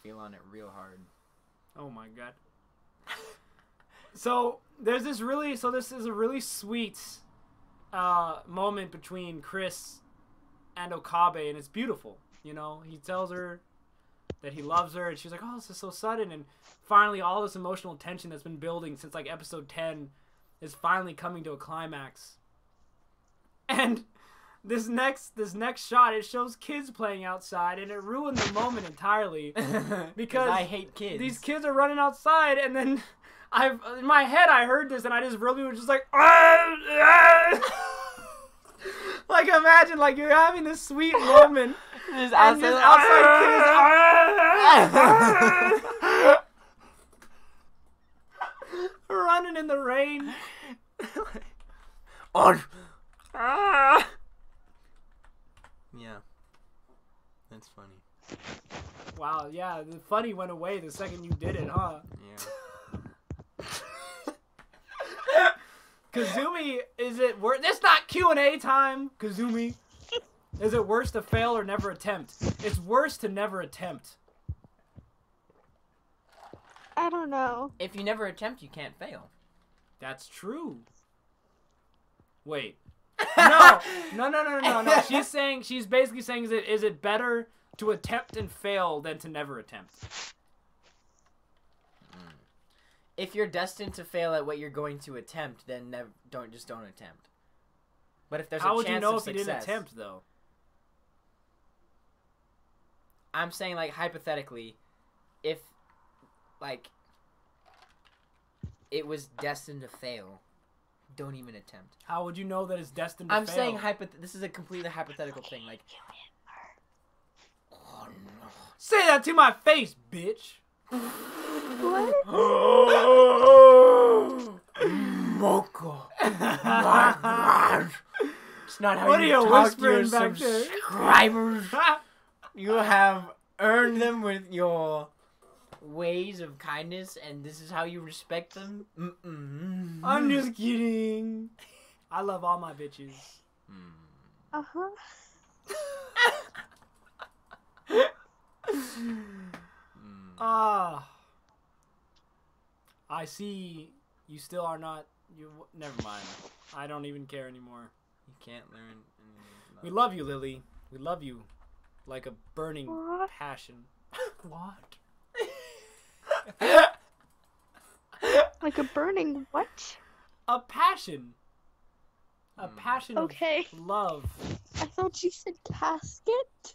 [SPEAKER 2] Feel on it real hard.
[SPEAKER 1] Oh my god. So this is a really sweet moment between Chris and Okabe, and it's beautiful. You know, he tells her that he loves her, and she's like, "Oh, this is so sudden." And finally, all this emotional tension that's been building since like episode 10 is finally coming to a climax. And this next shot, it shows kids playing outside, and it ruined the moment entirely because
[SPEAKER 2] I hate kids.
[SPEAKER 1] These kids are running outside, and then in my head I heard this, and I just really was just like, like imagine like you're having this sweet moment.
[SPEAKER 2] Just
[SPEAKER 1] outside kids running in the rain.
[SPEAKER 2] On. Yeah, that's funny.
[SPEAKER 1] Wow, yeah, the funny went away the second you did it, huh?
[SPEAKER 2] Yeah.
[SPEAKER 1] Kazumi, is it worth? It's not Q&A time, Kazumi. Is it worse to fail or never attempt? It's worse to never attempt.
[SPEAKER 6] I don't know.
[SPEAKER 2] If you never attempt, you can't fail.
[SPEAKER 1] That's true. Wait. No. She's basically saying, is it better to attempt and fail than to never attempt?
[SPEAKER 2] If you're destined to fail at what you're going to attempt, then don't attempt. But if there's
[SPEAKER 1] How
[SPEAKER 2] a
[SPEAKER 1] would
[SPEAKER 2] chance
[SPEAKER 1] you know
[SPEAKER 2] of
[SPEAKER 1] if you
[SPEAKER 2] success,
[SPEAKER 1] didn't attempt though?
[SPEAKER 2] I'm saying like hypothetically, if like it was destined to fail, don't even attempt.
[SPEAKER 1] How would you know that it's destined to
[SPEAKER 2] I'm
[SPEAKER 1] fail?
[SPEAKER 2] saying this is a completely hypothetical thing. Like, oh no.
[SPEAKER 1] Say that to my face, bitch.
[SPEAKER 6] What?
[SPEAKER 2] Mocha. My God. It's not how
[SPEAKER 1] What
[SPEAKER 2] you
[SPEAKER 1] are you
[SPEAKER 2] talk to your
[SPEAKER 1] whispering back there?
[SPEAKER 2] subscribers. You have earned them with your ways of kindness, and this is how you respect them.
[SPEAKER 1] I'm just kidding. I love all my bitches.
[SPEAKER 6] Uh-huh.
[SPEAKER 1] I see you still are not. Never mind. I don't even care anymore.
[SPEAKER 2] You can't learn anything.
[SPEAKER 1] We love you, Lily. We love you like a burning
[SPEAKER 6] What?
[SPEAKER 1] passion. What?
[SPEAKER 6] Like a burning what?
[SPEAKER 1] A passion. A passion
[SPEAKER 6] Okay.
[SPEAKER 1] of love.
[SPEAKER 6] I thought you said casket.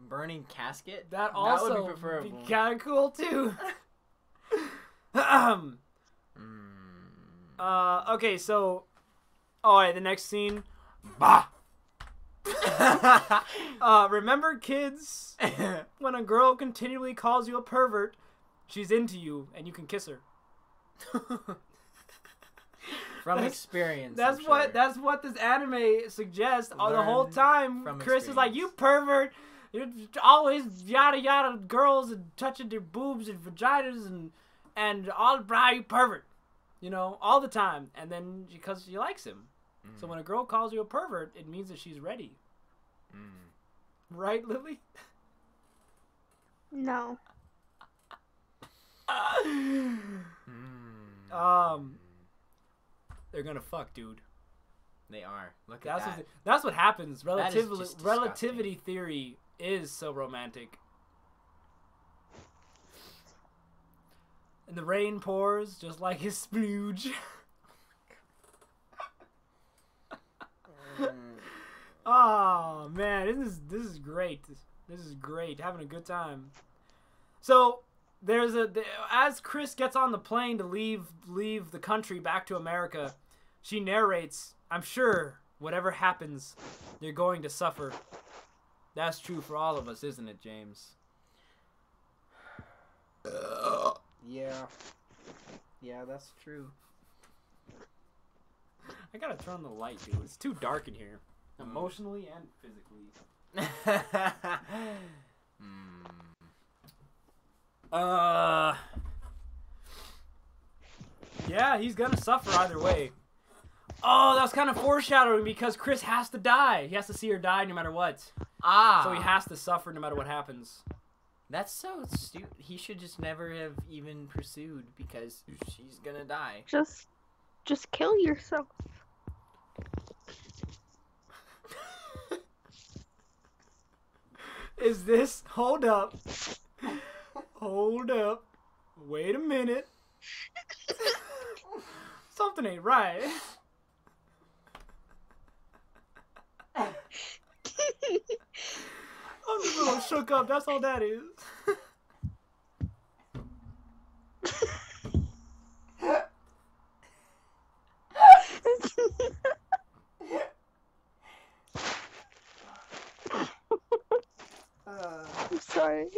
[SPEAKER 2] Burning casket?
[SPEAKER 1] That also
[SPEAKER 2] would be preferable.
[SPEAKER 1] kind of cool too. Okay, so, alright, the next scene. Bah. Remember, kids, when a girl continually calls you a pervert, she's into you, and you can kiss her.
[SPEAKER 2] From experience.
[SPEAKER 1] That's
[SPEAKER 2] I'm
[SPEAKER 1] what
[SPEAKER 2] sure.
[SPEAKER 1] that's what this anime suggests. All the whole
[SPEAKER 2] Learn
[SPEAKER 1] time,
[SPEAKER 2] from
[SPEAKER 1] Chris is like,
[SPEAKER 2] experience.
[SPEAKER 1] "You pervert! You're always yada yada girls and touching their boobs and vaginas and all blah, you pervert." You know, all the time. And then because she likes him. So when a girl calls you a pervert, it means that she's ready. Right, Lily?
[SPEAKER 6] No.
[SPEAKER 1] They're gonna fuck, dude.
[SPEAKER 2] They are. Look at that.
[SPEAKER 1] That's what happens.
[SPEAKER 2] That is just
[SPEAKER 1] Relativity theory is so romantic. And the rain pours just like his splooge. Oh man, this is great. This is great. Having a good time. So as Chris gets on the plane to leave the country back to America, she narrates, "I'm sure whatever happens, you're going to suffer." That's true for all of us, isn't it, James?
[SPEAKER 2] Yeah. Yeah, that's true.
[SPEAKER 1] I gotta turn on the light, dude. It's too dark in here. Emotionally and physically. Yeah, he's gonna suffer either way. Oh, that was kind of foreshadowing because Chris has to die. He has to see her die no matter what. So he has to suffer no matter what happens.
[SPEAKER 2] That's so stupid. He should just never have even pursued because she's gonna die.
[SPEAKER 6] Just kill yourself.
[SPEAKER 1] Is this... Hold up. Hold up. Wait a minute. Something ain't right. I'm just a little shook up. That's all that is.
[SPEAKER 6] I'm sorry.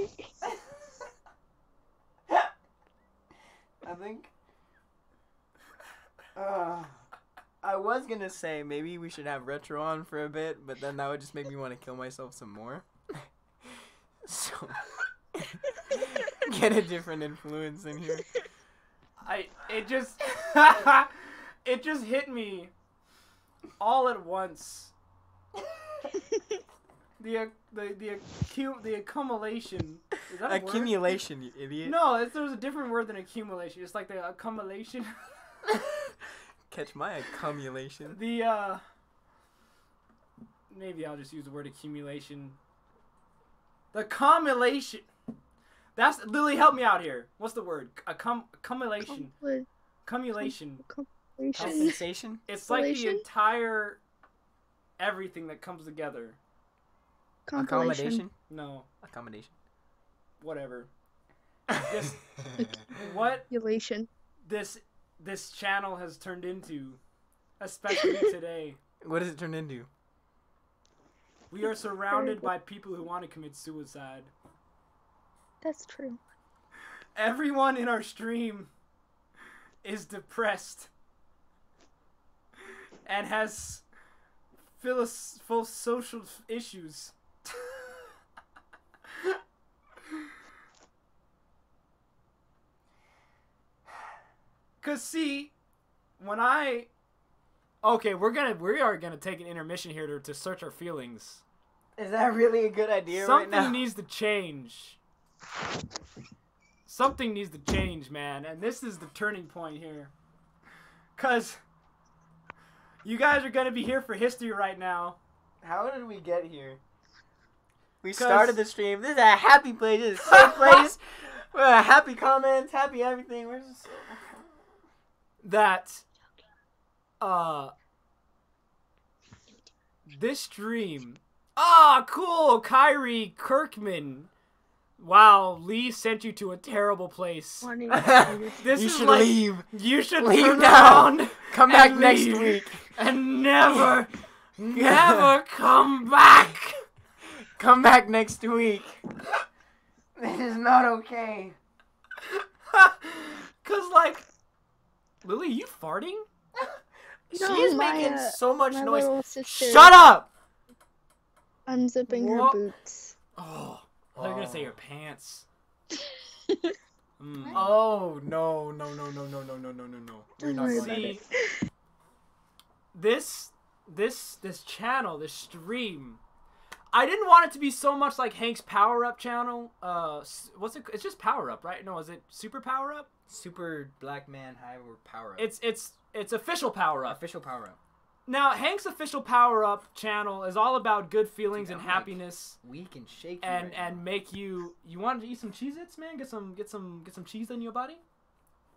[SPEAKER 2] I think I was gonna say maybe we should have retro on for a bit, but then that would just make me want to kill myself some more. So get a different influence in here.
[SPEAKER 1] It just hit me all at once. The accumulation. Is that a word?
[SPEAKER 2] Accumulation, you idiot.
[SPEAKER 1] No, there's a different word than accumulation. It's like the accumulation.
[SPEAKER 2] Catch my accumulation.
[SPEAKER 1] Maybe I'll just use the word accumulation. The cumulation. That's Lily. Help me out here. What's the word? Cumulation. Cumulation.
[SPEAKER 2] Compensation.
[SPEAKER 1] It's like the entire everything that comes together.
[SPEAKER 2] Accommodation.
[SPEAKER 1] No.
[SPEAKER 2] Accommodation.
[SPEAKER 1] Whatever. Just what
[SPEAKER 6] Accumulation.
[SPEAKER 1] this channel has turned into, especially today.
[SPEAKER 2] What does it turn into?
[SPEAKER 1] We are surrounded by people who want to commit suicide.
[SPEAKER 6] That's true.
[SPEAKER 1] Everyone in our stream is depressed and has full social issues. Cause see, when we are gonna take an intermission here to search our feelings.
[SPEAKER 2] Is that really a good idea right now?
[SPEAKER 1] Something needs to change. Something needs to change, man, and this is the turning point here. Cause you guys are gonna be here for history right now.
[SPEAKER 2] How did we get here? We started the stream. This is a happy place. This is a safe place. We're happy comments, happy everything. We're just
[SPEAKER 1] that this stream. Ah, cool, Kyrie Kirkman. Wow, Lee sent you to a terrible place. This
[SPEAKER 2] you
[SPEAKER 1] is
[SPEAKER 2] should
[SPEAKER 1] like,
[SPEAKER 2] leave.
[SPEAKER 1] You should
[SPEAKER 2] leave
[SPEAKER 1] turn
[SPEAKER 2] now.
[SPEAKER 1] around.
[SPEAKER 2] Come back
[SPEAKER 1] and
[SPEAKER 2] next
[SPEAKER 1] leave.
[SPEAKER 2] week.
[SPEAKER 1] And never come back.
[SPEAKER 2] Come back next week. This is not okay.
[SPEAKER 1] Cause like, Lily, you farting?
[SPEAKER 6] No,
[SPEAKER 2] She's making so much
[SPEAKER 6] my
[SPEAKER 2] noise.
[SPEAKER 6] little sister
[SPEAKER 2] Shut up!
[SPEAKER 6] unzipping her
[SPEAKER 1] What?
[SPEAKER 6] boots.
[SPEAKER 1] Oh, they're gonna say your pants.
[SPEAKER 2] Oh no. You're not
[SPEAKER 6] worry
[SPEAKER 2] going
[SPEAKER 6] about
[SPEAKER 2] to.
[SPEAKER 1] See, this channel, this stream, I didn't want it to be so much like Hank's Power Up channel. What's it? It's just Power Up, right? No, is it Super Power Up?
[SPEAKER 2] Super Black Man High or Power Up.
[SPEAKER 1] It's Official Power Up.
[SPEAKER 2] Official Power Up.
[SPEAKER 1] Now, Hank's Official Power Up channel is all about good feelings and
[SPEAKER 2] I'm
[SPEAKER 1] happiness.
[SPEAKER 2] Weak and shaky.
[SPEAKER 1] And make you want to eat some Cheez-Its, man? Get some cheese in your body?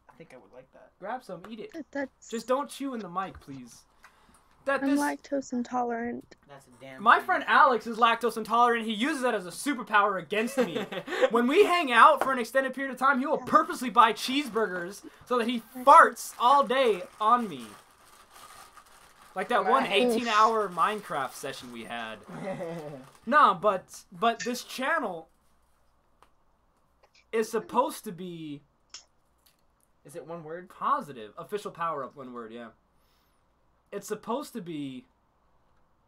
[SPEAKER 2] I think I would like that.
[SPEAKER 1] Grab some, eat it.
[SPEAKER 6] That's
[SPEAKER 1] Just don't chew in the mic, please. that
[SPEAKER 6] I'm
[SPEAKER 1] this
[SPEAKER 6] lactose intolerant.
[SPEAKER 2] That's a damn.
[SPEAKER 1] my
[SPEAKER 2] shame.
[SPEAKER 1] friend Alex is lactose intolerant. He uses that as a superpower against me. When we hang out for an extended period of time, he will purposely buy cheeseburgers so that he farts all day on me. Like that one 18-hour Minecraft session we had. Nah, but this channel is supposed to be
[SPEAKER 2] Is it one word?
[SPEAKER 1] positive. Official power up, one word, yeah. It's supposed to be.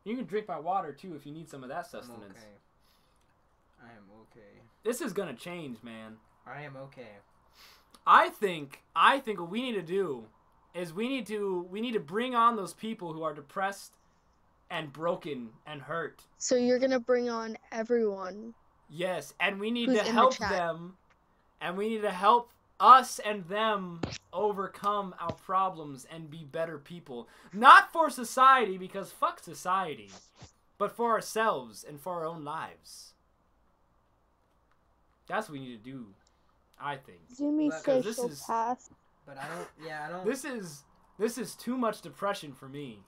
[SPEAKER 1] You can drink my water too if you need some of that sustenance.
[SPEAKER 2] I am okay.
[SPEAKER 1] This is gonna change, man.
[SPEAKER 2] I am okay.
[SPEAKER 1] I think what we need to do is we need to bring on those people who are depressed and broken and hurt.
[SPEAKER 6] So you're gonna bring on everyone.
[SPEAKER 1] Yes, and we need
[SPEAKER 6] Who's
[SPEAKER 1] to
[SPEAKER 6] in the
[SPEAKER 1] help
[SPEAKER 6] chat.
[SPEAKER 1] them, and we need to help us and them overcome our problems and be better people. Not for society, because fuck society, but for ourselves and for our own lives. That's what we need to do, I think.
[SPEAKER 6] Zoomy
[SPEAKER 2] But-
[SPEAKER 1] 'cause this
[SPEAKER 6] social
[SPEAKER 1] is-
[SPEAKER 6] pass.
[SPEAKER 2] But I don't. Yeah, I don't.
[SPEAKER 1] This is too much depression for me.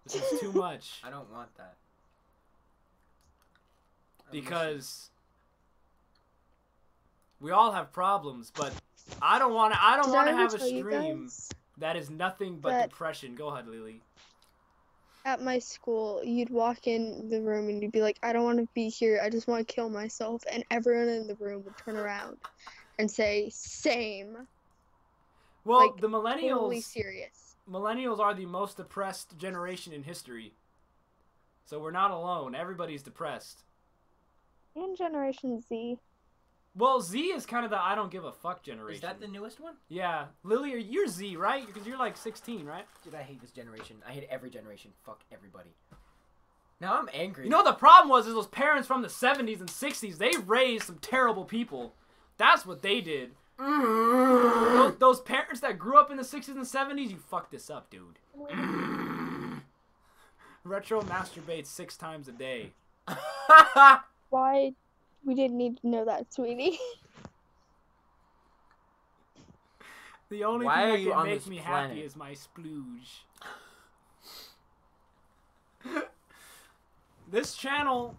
[SPEAKER 1] This is too much.
[SPEAKER 2] I don't want that.
[SPEAKER 1] Because we all have problems, but I don't want to. I don't
[SPEAKER 6] Did
[SPEAKER 1] want
[SPEAKER 6] I
[SPEAKER 1] to
[SPEAKER 6] ever
[SPEAKER 1] have a
[SPEAKER 6] tell you
[SPEAKER 1] stream
[SPEAKER 6] guys
[SPEAKER 1] that is nothing but
[SPEAKER 6] that-
[SPEAKER 1] depression. Go ahead, Lily.
[SPEAKER 6] at my school, you'd walk in the room and you'd be like, I don't want to be here. I just want to kill myself. And everyone in the room would turn around and say, same.
[SPEAKER 1] Well,
[SPEAKER 6] Like,
[SPEAKER 1] the
[SPEAKER 6] Totally
[SPEAKER 1] millennials.
[SPEAKER 6] serious.
[SPEAKER 1] Millennials are the most depressed generation in history. So we're not alone. Everybody's depressed.
[SPEAKER 6] And Generation Z.
[SPEAKER 1] Well, Z is kind of the I don't give a fuck generation.
[SPEAKER 2] Is that the newest one?
[SPEAKER 1] Yeah, Lily, you're Z, right? Because you're like 16, right?
[SPEAKER 2] Dude, I hate this generation. I hate every generation. Fuck everybody. Now I'm angry.
[SPEAKER 1] You know what the problem was is those parents from the 70s and 60s, they raised some terrible people. That's what they did. Those parents that grew up in the 60s and 70s, you fucked this up, dude. Retro masturbates 6 times a day.
[SPEAKER 6] Why? We didn't need to know that, sweetie.
[SPEAKER 1] The only
[SPEAKER 2] Why are
[SPEAKER 1] thing
[SPEAKER 2] you
[SPEAKER 1] that
[SPEAKER 2] on
[SPEAKER 1] can make
[SPEAKER 2] this
[SPEAKER 1] me
[SPEAKER 2] planet?
[SPEAKER 1] happy is my splooge. This channel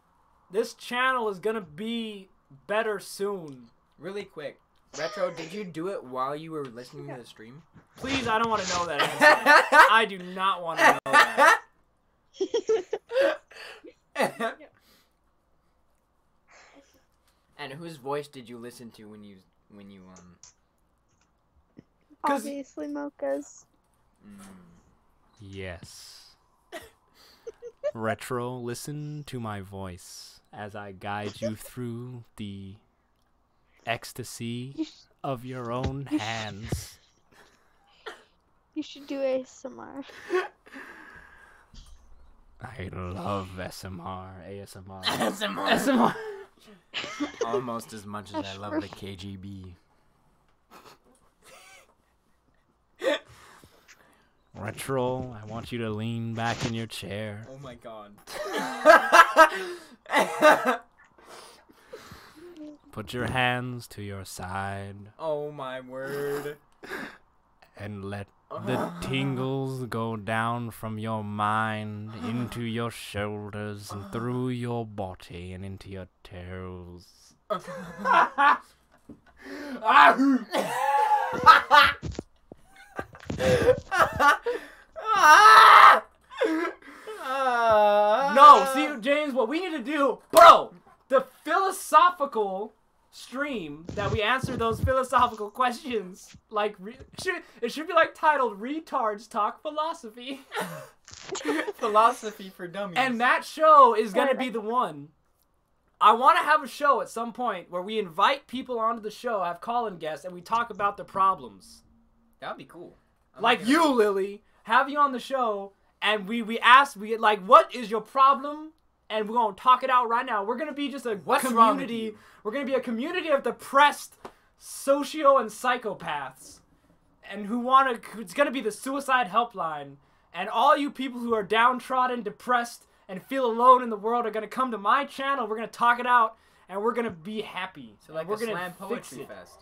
[SPEAKER 1] is gonna be better soon.
[SPEAKER 2] Really quick. Retro, did you do it while you were listening to the stream?
[SPEAKER 1] Please, I don't want to know that answer. I do not want to know that.
[SPEAKER 2] And whose voice did you listen to when you
[SPEAKER 1] 'Cause-
[SPEAKER 6] Obviously, Mocha's.
[SPEAKER 1] Yes. Retro, listen to my voice as I guide you through the ecstasy of your own hands.
[SPEAKER 6] You should do ASMR.
[SPEAKER 1] I love SMR, ASMR.
[SPEAKER 2] SMR. Almost as much as I love the KGB.
[SPEAKER 1] Retro, I want you to lean back in your chair.
[SPEAKER 2] Oh my god.
[SPEAKER 1] Put your hands to your side
[SPEAKER 2] Oh my word.
[SPEAKER 1] and let the tingles go down from your mind into your shoulders and through your body and into your toes. No, see, James, what we need to do, bro, the philosophical stream that we answer those philosophical questions, like, it should be like titled Retards Talk Philosophy.
[SPEAKER 2] Philosophy for dummies.
[SPEAKER 1] And that show is going to be the one. I want to have a show at some point where we invite people onto the show, have call-in guests, and we talk about their problems.
[SPEAKER 2] that would be cool.
[SPEAKER 1] Like you, Lily, have you on the show, and we ask, like, what is your problem? And we're going to talk it out right now. We're going to be just a
[SPEAKER 2] What's wrong with
[SPEAKER 1] community.
[SPEAKER 2] you?
[SPEAKER 1] We're going to be a community of depressed socio and psychopaths. And it's going to be the suicide helpline. And all you people who are downtrodden, depressed, and feel alone in the world are going to come to my channel. We're going to talk it out, and we're going to be happy.
[SPEAKER 2] So like
[SPEAKER 1] we're
[SPEAKER 2] a
[SPEAKER 1] gonna
[SPEAKER 2] slam
[SPEAKER 1] fix
[SPEAKER 2] poetry
[SPEAKER 1] it.
[SPEAKER 2] fest.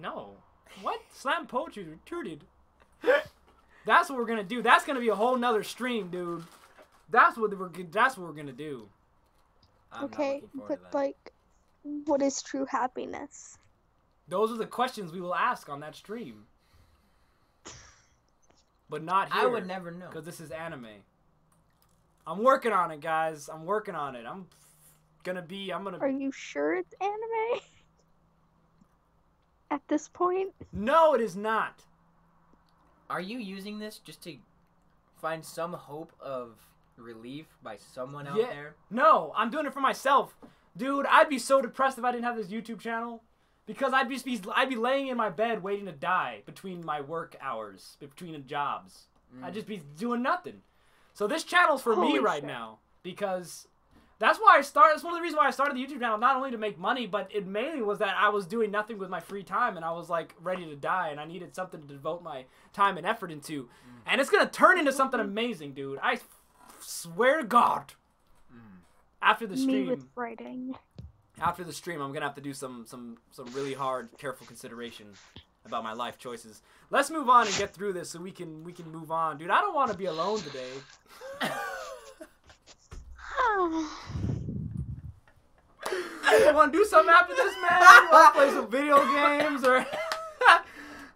[SPEAKER 1] No. What? Slam poetry is retarded. That's what we're gonna do. That's gonna be a whole nother stream, dude. That's what we're gonna do.
[SPEAKER 2] I'm not
[SPEAKER 6] Okay,
[SPEAKER 2] looking forward
[SPEAKER 6] but
[SPEAKER 2] to that.
[SPEAKER 6] like, what is true happiness?
[SPEAKER 1] Those are the questions we will ask on that stream. But not here.
[SPEAKER 2] I would never know.
[SPEAKER 1] Because this is anime. I'm working on it, guys. I'm working on it. I'm gonna.
[SPEAKER 6] Are you sure it's anime? At this point?
[SPEAKER 1] No, it is not.
[SPEAKER 2] Are you using this just to find some hope of relief by someone out there?
[SPEAKER 1] No, I'm doing it for myself. Dude, I'd be so depressed if I didn't have this YouTube channel. Because I'd be laying in my bed waiting to die between my work hours, between jobs. I'd just be doing nothing. So this channel's for me right now. Because that's why I started. That's one of the reasons why I started the YouTube channel. Not only to make money, but it mainly was that I was doing nothing with my free time. And I was like ready to die. And I needed something to devote my time and effort into. And it's going to turn into something amazing, dude. I swear to God. After the stream.
[SPEAKER 6] Me with writing.
[SPEAKER 1] After the stream, I'm gonna have to do some really hard, careful consideration about my life choices. Let's move on and get through this so we can move on, dude. I don't want to be alone today. You want to do something after this, man? You want to play some video games or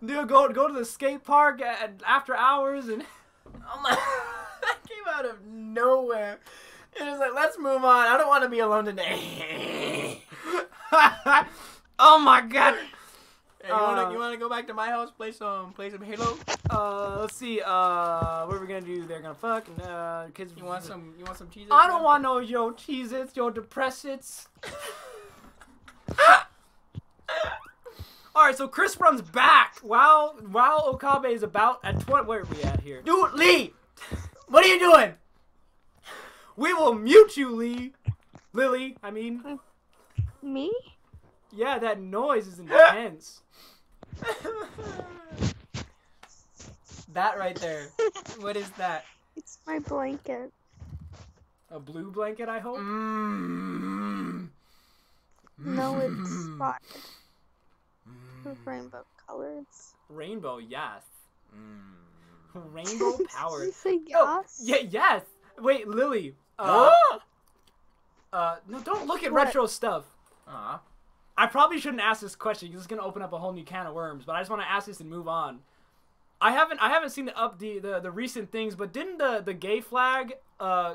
[SPEAKER 1] dude, go to the skate park after hours and
[SPEAKER 2] Oh my! That came out of nowhere. It was like, let's move on. I don't want to be alone today.
[SPEAKER 1] oh my God.
[SPEAKER 2] Hey, you wanna go back to my house, play some Halo?
[SPEAKER 1] Let's see. What are we gonna do? They're gonna fuck. Kids.
[SPEAKER 2] You want some Cheez-Its?
[SPEAKER 1] I don't want no yo Cheez-Its, yo Depressits. All right, so Chris runs back while Okabe is about at 20. Where are we at here?
[SPEAKER 2] Dude, Lee, what are you doing?
[SPEAKER 1] We will mute you, Lee. Lily, I mean.
[SPEAKER 6] Me?
[SPEAKER 1] Yeah, that noise is intense.
[SPEAKER 2] That right there. What is that?
[SPEAKER 6] It's my blanket.
[SPEAKER 1] A blue blanket, I hope?
[SPEAKER 6] No, it's spotted. With rainbow colors.
[SPEAKER 1] Rainbow, yes. Rainbow power.
[SPEAKER 6] Did you say yes?
[SPEAKER 1] Oh, yeah, yes. Wait, Lily. No, don't look at
[SPEAKER 6] What?
[SPEAKER 1] retro stuff.
[SPEAKER 2] Aw.
[SPEAKER 1] I probably shouldn't ask this question because it's gonna open up a whole new can of worms. But I just want to ask this and move on. I haven't seen the recent things, but didn't the gay flag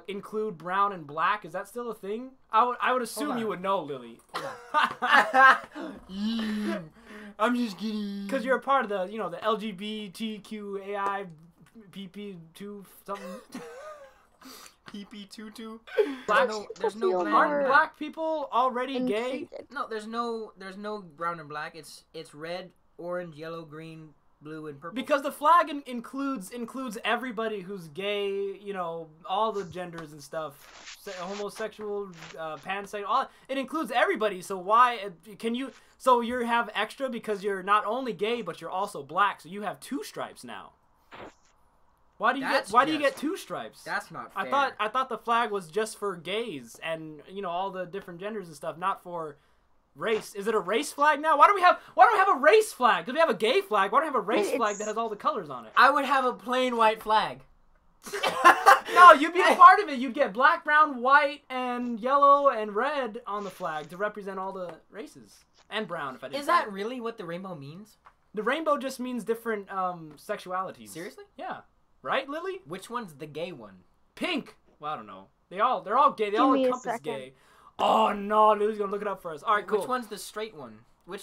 [SPEAKER 1] include brown and black? Is that still a thing? I would assume you would know, Lily.
[SPEAKER 2] I'm just kidding.
[SPEAKER 1] Because you're a part of the the LGBTQAI PP2 something.
[SPEAKER 2] PP22.
[SPEAKER 6] There's no feel black.
[SPEAKER 1] Aren't black people already gay?
[SPEAKER 6] Included.
[SPEAKER 2] No, there's no brown and black. It's red, orange, yellow, green, blue, and purple.
[SPEAKER 1] Because the flag includes everybody who's gay, all the genders and stuff, homosexual, pansexual, all it includes everybody. So why can you? So you have extra because you're not only gay but you're also black. So you have 2 stripes now. Why do you get 2 stripes?
[SPEAKER 2] That's not fair.
[SPEAKER 1] I thought the flag was just for gays and all the different genders and stuff, not for race. Is it a race flag now? Why don't we have a race flag? Because we have a gay flag. Why don't we have a race flag that has all the colors on it?
[SPEAKER 2] I would have a plain white flag.
[SPEAKER 1] No, you'd be a part of it. You'd get black, brown, white, and yellow and red on the flag to represent all the races. And brown, if I didn't.
[SPEAKER 2] Is that really what the rainbow means?
[SPEAKER 1] The rainbow just means different sexualities.
[SPEAKER 2] Seriously?
[SPEAKER 1] Yeah. Right, Lily?
[SPEAKER 2] Which one's the gay one?
[SPEAKER 1] Pink. Well, I don't know. They're all gay. They all
[SPEAKER 6] Give me a
[SPEAKER 1] encompass
[SPEAKER 6] second.
[SPEAKER 1] gay. Oh no, Lily's gonna look it up for us. All right, cool.
[SPEAKER 2] Which one's the straight one?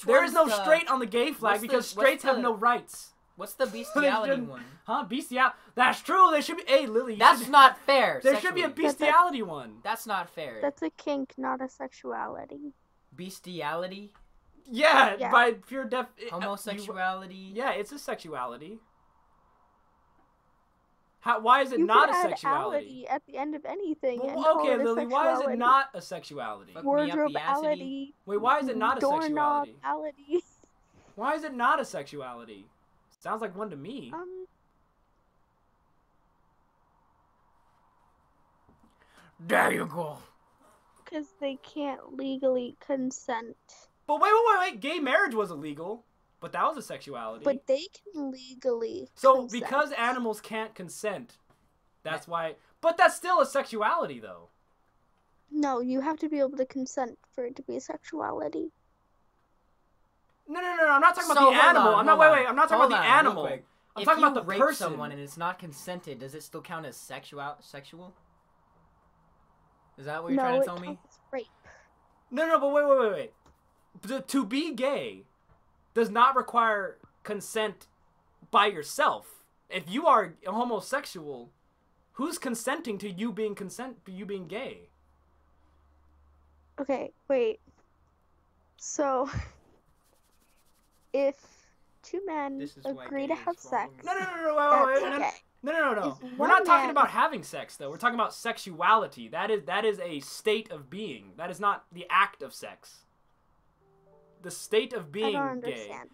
[SPEAKER 1] There is no straight on the gay flag because straights have no rights.
[SPEAKER 2] What's the bestiality one?
[SPEAKER 1] Huh? Bestiality. That's true. There should be. Hey, Lily.
[SPEAKER 2] That's not fair.
[SPEAKER 1] There should be a
[SPEAKER 2] sexually.
[SPEAKER 1] bestiality one.
[SPEAKER 2] That's not fair.
[SPEAKER 6] That's a kink, not a sexuality.
[SPEAKER 2] Bestiality?
[SPEAKER 1] Yeah, by pure
[SPEAKER 2] Homosexuality?
[SPEAKER 1] Yeah, it's a sexuality. Why is it
[SPEAKER 6] You
[SPEAKER 1] not
[SPEAKER 6] could
[SPEAKER 1] a
[SPEAKER 6] add
[SPEAKER 1] sexuality?
[SPEAKER 6] at the end of anything. and
[SPEAKER 1] Well,
[SPEAKER 6] call
[SPEAKER 1] okay,
[SPEAKER 6] it a
[SPEAKER 1] Lily, why is it
[SPEAKER 6] sexuality.
[SPEAKER 1] not a sexuality?
[SPEAKER 2] Fuck me up the
[SPEAKER 6] Wardrobe-ality.
[SPEAKER 1] Wait, why is it not a sexuality?
[SPEAKER 6] Doorknob-ality.
[SPEAKER 1] Why is it not a sexuality? Sounds like one to me. There you go.
[SPEAKER 6] Because they can't legally consent.
[SPEAKER 1] But wait. Gay marriage was illegal. but that was a sexuality.
[SPEAKER 6] But they can legally
[SPEAKER 1] so
[SPEAKER 6] consent.
[SPEAKER 1] because animals can't consent, that's why. But that's still a sexuality, though.
[SPEAKER 6] No, you have to be able to consent for it to be a sexuality.
[SPEAKER 1] No. I'm not talking
[SPEAKER 2] So,
[SPEAKER 1] about the
[SPEAKER 2] hold
[SPEAKER 1] animal.
[SPEAKER 2] on,
[SPEAKER 1] I'm not.
[SPEAKER 2] hold
[SPEAKER 1] Wait.
[SPEAKER 2] on.
[SPEAKER 1] I'm not talking
[SPEAKER 2] Hold
[SPEAKER 1] about the
[SPEAKER 2] on, real
[SPEAKER 1] animal.
[SPEAKER 2] quick.
[SPEAKER 1] I'm
[SPEAKER 2] If
[SPEAKER 1] talking
[SPEAKER 2] you
[SPEAKER 1] about the
[SPEAKER 2] rape
[SPEAKER 1] person.
[SPEAKER 2] someone and it's not consented, does it still count as sexual? Is that what you're trying to tell me?
[SPEAKER 6] No, it counts as rape.
[SPEAKER 1] No. But wait. To be gay does not require consent by yourself. If you are a homosexual, who's consenting to you being gay?
[SPEAKER 6] Okay, wait. So, if two men
[SPEAKER 2] This is why
[SPEAKER 6] agree
[SPEAKER 2] gay
[SPEAKER 6] to
[SPEAKER 2] is
[SPEAKER 6] have
[SPEAKER 2] wrong.
[SPEAKER 6] sex,
[SPEAKER 1] No.
[SPEAKER 6] that's
[SPEAKER 1] Wait.
[SPEAKER 6] okay.
[SPEAKER 1] No.
[SPEAKER 6] If
[SPEAKER 1] We're
[SPEAKER 6] one
[SPEAKER 1] not talking
[SPEAKER 6] man-
[SPEAKER 1] about having sex, though. We're talking about sexuality. That is a state of being. That is not the act of sex. The state of
[SPEAKER 6] I
[SPEAKER 1] being
[SPEAKER 6] don't
[SPEAKER 1] gay.
[SPEAKER 6] understand.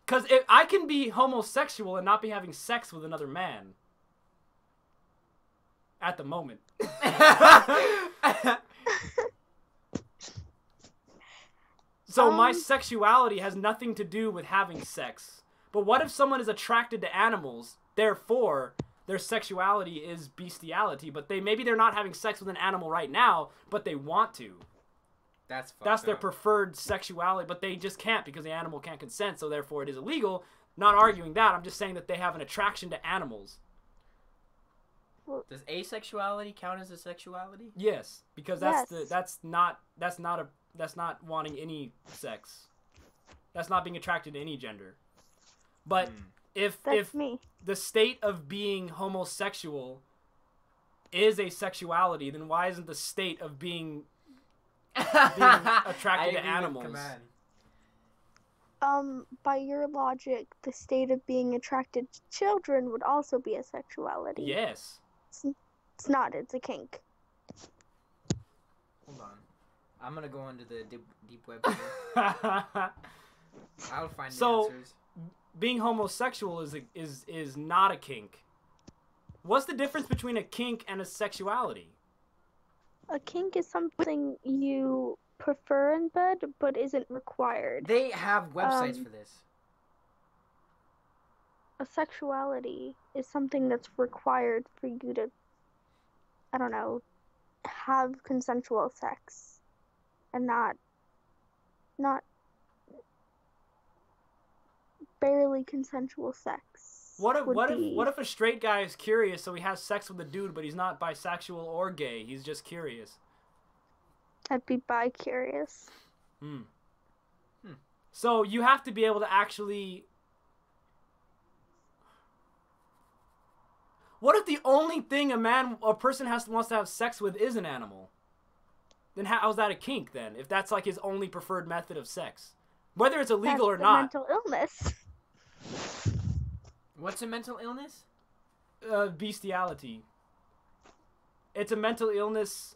[SPEAKER 1] Because if I can be homosexual and not be having sex with another man. At the moment. So my sexuality has nothing to do with having sex. But what if someone is attracted to animals, therefore their sexuality is bestiality, but maybe they're not having sex with an animal right now, but they want to.
[SPEAKER 2] That's
[SPEAKER 1] Their preferred sexuality, but they just can't because the animal can't consent, so therefore it is illegal. Not arguing that, I'm just saying that they have an attraction to animals.
[SPEAKER 2] Does asexuality count as a sexuality?
[SPEAKER 1] Yes, because
[SPEAKER 6] Yes.
[SPEAKER 1] that's not wanting any sex. That's not being attracted to any gender. But if
[SPEAKER 6] That's me.
[SPEAKER 1] the state of being homosexual is a sexuality, then why isn't the state of being attracted to animals?
[SPEAKER 6] By your logic, the state of being attracted to children would also be a sexuality.
[SPEAKER 1] Yes.
[SPEAKER 6] It's not, it's a kink.
[SPEAKER 2] Hold on. I'm gonna go into the deep web here. I'll find the answers.
[SPEAKER 1] Being homosexual is not a kink. What's the difference between a kink and a sexuality?
[SPEAKER 6] A kink is something you prefer in bed, but isn't required.
[SPEAKER 2] They have websites for this.
[SPEAKER 6] A sexuality is something that's required for you to, I don't know, have consensual sex, and not barely consensual sex.
[SPEAKER 1] What if a straight guy is curious, so he has sex with a dude, but he's not bisexual or gay? He's just curious.
[SPEAKER 6] I'd be bi-curious.
[SPEAKER 1] So you have to be able to actually. What if the only thing a person wants to have sex with is an animal? Then how is that a kink then? If that's like his only preferred method of sex, whether it's illegal or not.
[SPEAKER 6] Mental illness.
[SPEAKER 2] What's a mental illness?
[SPEAKER 1] Bestiality. It's a mental illness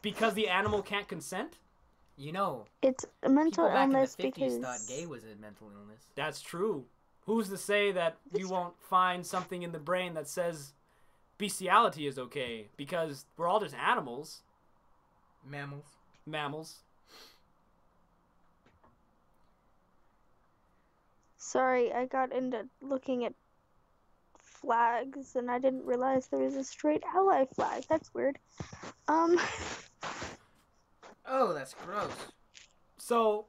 [SPEAKER 1] because the animal can't consent.
[SPEAKER 2] You know,
[SPEAKER 6] It's a mental
[SPEAKER 2] people back
[SPEAKER 6] illness
[SPEAKER 2] in the 50s
[SPEAKER 6] because
[SPEAKER 2] thought gay was a mental illness.
[SPEAKER 1] That's true. Who's to say that you won't find something in the brain that says bestiality is okay? Because we're all just animals. Mammals.
[SPEAKER 6] Sorry, I got into looking at flags and I didn't realize there was a straight ally flag. That's weird.
[SPEAKER 2] Oh, that's gross.
[SPEAKER 1] So,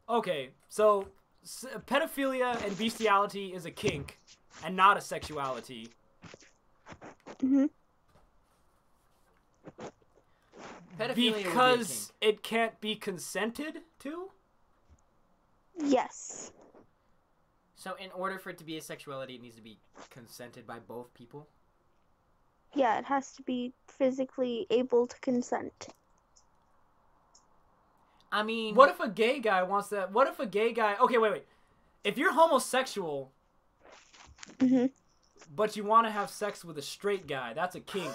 [SPEAKER 1] okay, so pedophilia and bestiality is a kink and not a sexuality.
[SPEAKER 6] Mhm.
[SPEAKER 2] Pedophilia
[SPEAKER 1] Because it can't be consented to?
[SPEAKER 6] Yes.
[SPEAKER 2] So in order for it to be a sexuality, it needs to be consented by both people?
[SPEAKER 6] Yeah, it has to be physically able to consent.
[SPEAKER 2] I mean...
[SPEAKER 1] What if a gay guy wants that? What if a gay guy... Okay, wait. If you're homosexual, but you want to have sex with a straight guy, that's a kink.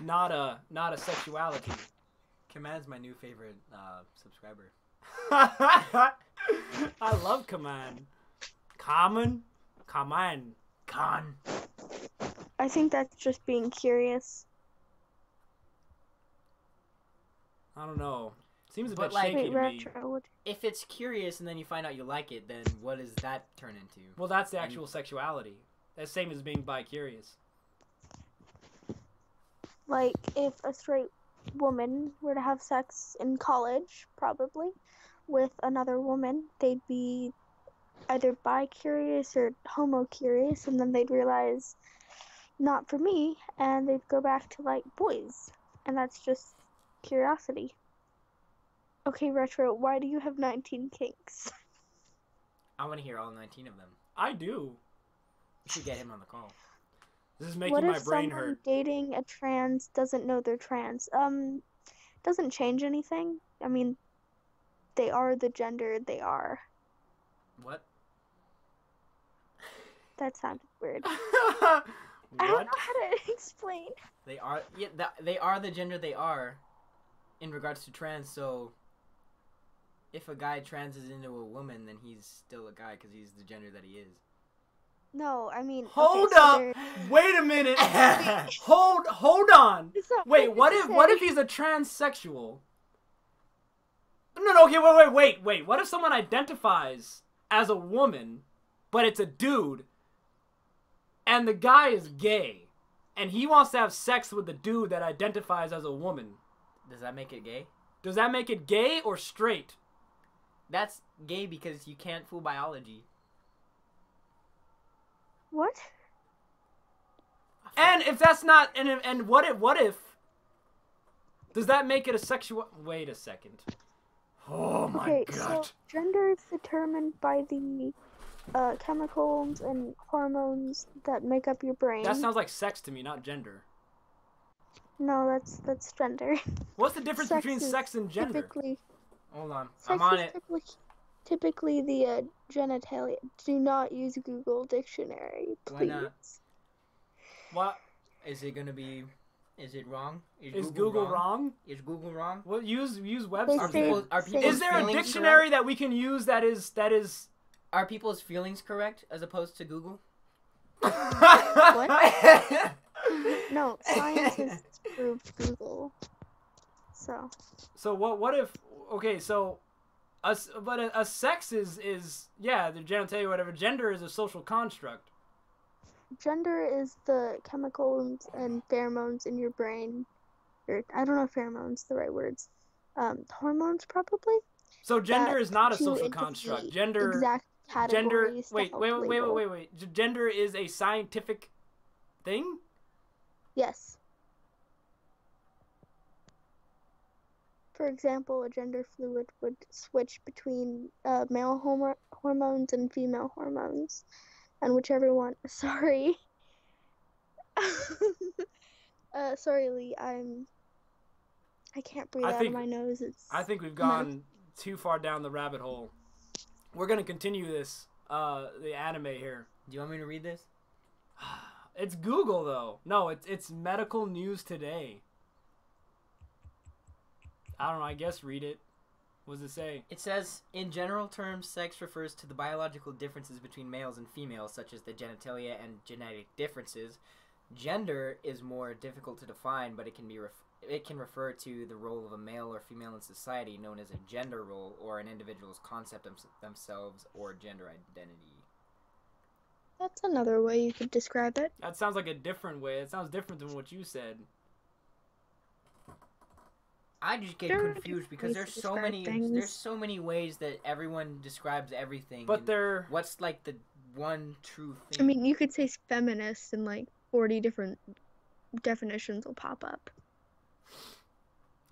[SPEAKER 1] not a sexuality.
[SPEAKER 2] Command's my new favorite subscriber.
[SPEAKER 1] I love Command. Common? Con.
[SPEAKER 6] I think that's just being curious.
[SPEAKER 1] I don't know. Seems a
[SPEAKER 2] But,
[SPEAKER 1] bit
[SPEAKER 2] like-
[SPEAKER 1] shaky
[SPEAKER 6] Wait,
[SPEAKER 1] to me.
[SPEAKER 6] retro. What?
[SPEAKER 2] If it's curious and then you find out you like it, then what does that turn into?
[SPEAKER 1] Well, that's the actual sexuality. That's same as being bi-curious.
[SPEAKER 6] Like, if a straight woman were to have sex in college, probably, with another woman, they'd be either bi-curious or homo-curious, and then they'd realize, not for me, and they'd go back to, like, boys. And that's just curiosity. Okay, Retro, why do you have 19 kinks?
[SPEAKER 2] I want to hear all 19 of them.
[SPEAKER 1] I do.
[SPEAKER 2] We should get him on the call.
[SPEAKER 1] This is making
[SPEAKER 6] What
[SPEAKER 1] my
[SPEAKER 6] if
[SPEAKER 1] brain
[SPEAKER 6] someone
[SPEAKER 1] hurt.
[SPEAKER 6] dating a trans doesn't know they're trans? Doesn't change anything. I mean, they are the gender they are.
[SPEAKER 2] What?
[SPEAKER 6] That sounded weird.
[SPEAKER 1] What?
[SPEAKER 6] I don't know how to explain.
[SPEAKER 2] They are, yeah, they are the gender they are in regards to trans, so if a guy transes into a woman, then he's still a guy because he's the gender that he is.
[SPEAKER 6] No, I mean.
[SPEAKER 1] Hold
[SPEAKER 6] okay, so
[SPEAKER 1] up!
[SPEAKER 6] they're-
[SPEAKER 1] Wait a minute! hold on!
[SPEAKER 6] It's not
[SPEAKER 1] Wait,
[SPEAKER 6] fair
[SPEAKER 1] what
[SPEAKER 6] to
[SPEAKER 1] if
[SPEAKER 6] say.
[SPEAKER 1] he's a transsexual? No, okay, wait. What if someone identifies as a woman, but it's a dude, and the guy is gay, and he wants to have sex with the dude that identifies as a woman?
[SPEAKER 2] Does that make it gay?
[SPEAKER 1] Does that make it gay or straight?
[SPEAKER 2] That's gay because you can't fool biology.
[SPEAKER 6] What?
[SPEAKER 1] And if that's not, and what if? Does that make it a sexual? Wait a second. Oh my
[SPEAKER 6] Okay,
[SPEAKER 1] god.
[SPEAKER 6] so gender is determined by the chemicals and hormones that make up your brain.
[SPEAKER 1] That sounds like sex to me, not gender.
[SPEAKER 6] No, that's gender.
[SPEAKER 1] What's the difference
[SPEAKER 6] Sex
[SPEAKER 1] between
[SPEAKER 6] is
[SPEAKER 1] sex and gender?
[SPEAKER 6] Typically,
[SPEAKER 2] Hold on,
[SPEAKER 6] sex
[SPEAKER 2] I'm on
[SPEAKER 6] is
[SPEAKER 2] it.
[SPEAKER 6] typically the genitalia. Do not use Google Dictionary,
[SPEAKER 2] Why
[SPEAKER 6] please.
[SPEAKER 2] not?
[SPEAKER 1] What?
[SPEAKER 2] Is it gonna be? Is it wrong?
[SPEAKER 1] Is Google wrong?
[SPEAKER 2] Is Google wrong?
[SPEAKER 1] Well, use
[SPEAKER 6] They
[SPEAKER 1] websites.
[SPEAKER 6] say-
[SPEAKER 2] Are
[SPEAKER 6] say-
[SPEAKER 2] people's
[SPEAKER 1] Is there a
[SPEAKER 2] feelings
[SPEAKER 1] dictionary
[SPEAKER 2] correct?
[SPEAKER 1] that we can use that is
[SPEAKER 2] Are people's feelings correct as opposed to Google?
[SPEAKER 6] What? No, science has proved Google. So,
[SPEAKER 1] So what if, okay, so a sex is yeah, the genitalia or whatever. Gender is a social construct.
[SPEAKER 6] gender is the chemicals and pheromones in your brain. Or, I don't know if pheromones the right words. Hormones, probably?
[SPEAKER 1] So gender
[SPEAKER 6] That
[SPEAKER 1] is not a
[SPEAKER 6] put you
[SPEAKER 1] social
[SPEAKER 6] into
[SPEAKER 1] construct.
[SPEAKER 6] the
[SPEAKER 1] Gender
[SPEAKER 6] Exact
[SPEAKER 1] gender
[SPEAKER 6] categories to
[SPEAKER 1] wait,
[SPEAKER 6] help
[SPEAKER 1] wait.
[SPEAKER 6] label.
[SPEAKER 1] Gender is a scientific thing?
[SPEAKER 6] Yes. For example, a gender fluid would switch between male hormones and female hormones, and whichever one. Sorry. Sorry, Lee. I can't breathe out of my nose.
[SPEAKER 1] I think we've gone too far down the rabbit hole. We're gonna continue this, the anime here.
[SPEAKER 2] Do you want me to read this?
[SPEAKER 1] It's Google though. No, it's Medical News Today. I don't know. I guess read it. What does it say?
[SPEAKER 2] It says, in general terms, sex refers to the biological differences between males and females, such as the genitalia and genetic differences. Gender is more difficult to define, but it can refer to the role of a male or female in society, known as a gender role, or an individual's concept of themselves or gender identity.
[SPEAKER 6] That's another way you could describe it.
[SPEAKER 1] That sounds like a different way. It sounds different than what you said.
[SPEAKER 2] I just get
[SPEAKER 6] There are
[SPEAKER 2] confused because
[SPEAKER 6] different ways
[SPEAKER 2] there's
[SPEAKER 6] to
[SPEAKER 2] so
[SPEAKER 6] describe
[SPEAKER 2] many
[SPEAKER 6] things.
[SPEAKER 2] there's so many ways that everyone describes everything.
[SPEAKER 1] But
[SPEAKER 2] and
[SPEAKER 1] they're
[SPEAKER 2] what's like the one true thing?
[SPEAKER 6] I mean, you could say feminist and like 40 different definitions will pop up.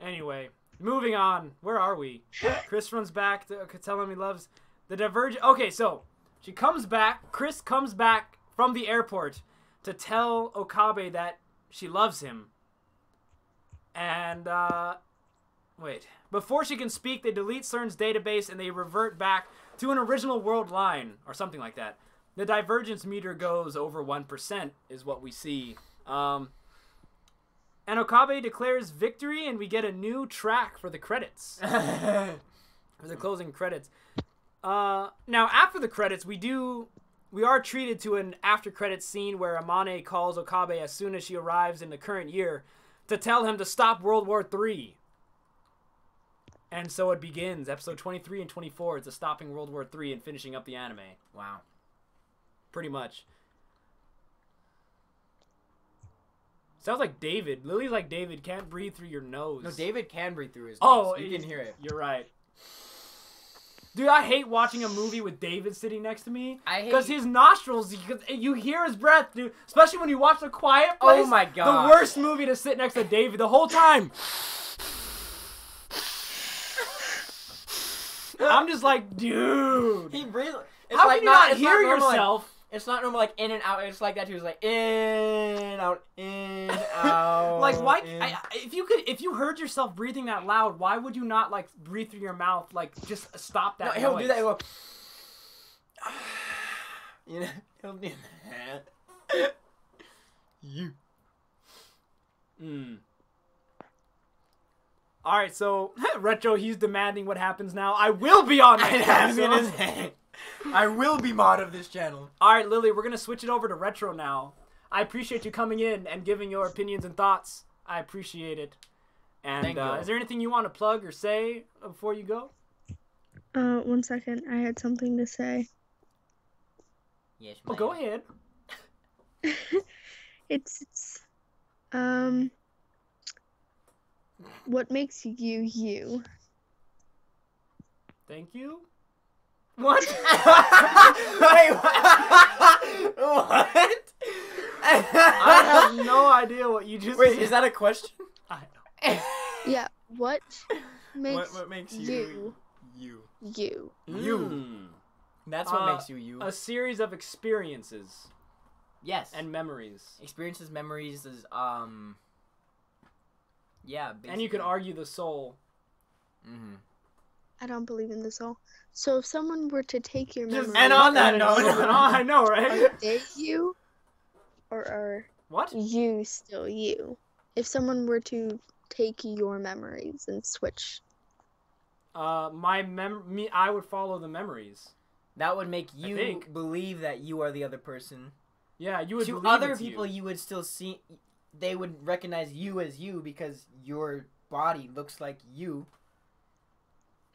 [SPEAKER 1] anyway. Moving on. Where are we? Chris runs back to tell him he loves the Divergent. Okay, so she comes back. Chris comes back from the airport to tell Okabe that she loves him. And wait. Before she can speak, they delete CERN's database and they revert back to an original world line or something like that. The divergence meter goes over 1% is what we see. And Okabe declares victory and we get a new track for the credits. For the closing credits. Now after the credits, we are treated to an after credits scene where Amane calls Okabe as soon as she arrives in the current year to tell him to stop World War III. And so it begins. Episode 23 and 24. It's a stopping World War III and finishing up the anime.
[SPEAKER 2] Wow.
[SPEAKER 1] Pretty much. Sounds like David. Lily's like David. Can't breathe through your nose.
[SPEAKER 2] No, David can breathe through his nose.
[SPEAKER 1] Oh,
[SPEAKER 2] you can hear it.
[SPEAKER 1] You're right. Dude, I hate watching a movie with David sitting next to me.
[SPEAKER 2] I hate
[SPEAKER 1] because his nostrils, you hear his breath, dude. Especially when you watch The Quiet Place.
[SPEAKER 2] Oh my god.
[SPEAKER 1] The worst movie to sit next to David the whole time. I'm just like, dude.
[SPEAKER 2] He breathes.
[SPEAKER 1] How can you not hear yourself?
[SPEAKER 2] It's not normal, like in and out. It's like that too. It's like in, out, in, out.
[SPEAKER 1] Like why?
[SPEAKER 2] In.
[SPEAKER 1] If you heard yourself breathing that loud, why would you not like breathe through your mouth? Like just stop that.
[SPEAKER 2] No, he'll
[SPEAKER 1] noise.
[SPEAKER 2] do that. He'll go, you know, he'll do that. You.
[SPEAKER 1] All right, so Retro, he's demanding what happens now. I will be on that.
[SPEAKER 2] I will be mod of this channel.
[SPEAKER 1] All right, Lily, we're gonna switch it over to Retro now. I appreciate you coming in and giving your opinions and thoughts. I appreciate it. And
[SPEAKER 2] Thank you.
[SPEAKER 1] Is there anything you want to plug or say before you go?
[SPEAKER 6] 1 second. I had something to say.
[SPEAKER 2] Yes,
[SPEAKER 1] Oh, go ahead.
[SPEAKER 6] It's what makes you you?
[SPEAKER 1] Thank you. What?
[SPEAKER 2] Wait, what?
[SPEAKER 1] I have no idea what you just
[SPEAKER 2] Wait,
[SPEAKER 1] said.
[SPEAKER 2] is that a question?
[SPEAKER 1] I know.
[SPEAKER 6] Yeah, what makes,
[SPEAKER 2] What makes
[SPEAKER 6] you
[SPEAKER 2] you?
[SPEAKER 6] you?
[SPEAKER 2] That's what makes you you.
[SPEAKER 1] A series of experiences
[SPEAKER 2] Yes.
[SPEAKER 1] and memories.
[SPEAKER 2] Experiences, memories is yeah, basically.
[SPEAKER 1] And you could argue the soul.
[SPEAKER 2] Mm-hmm.
[SPEAKER 6] I don't believe in the soul. So if someone were to take your memories,
[SPEAKER 2] and on that
[SPEAKER 1] And
[SPEAKER 2] note,
[SPEAKER 1] moving on, I know, right?
[SPEAKER 6] are they you, or are
[SPEAKER 1] What?
[SPEAKER 6] you still you? If someone were to take your memories and switch,
[SPEAKER 1] I would follow the memories.
[SPEAKER 2] that would make you
[SPEAKER 1] think.
[SPEAKER 2] believe that you are the other person.
[SPEAKER 1] Yeah, you would
[SPEAKER 2] To
[SPEAKER 1] believe
[SPEAKER 2] other
[SPEAKER 1] it's
[SPEAKER 2] people, you would still see. They would recognize you as you because your body looks like you,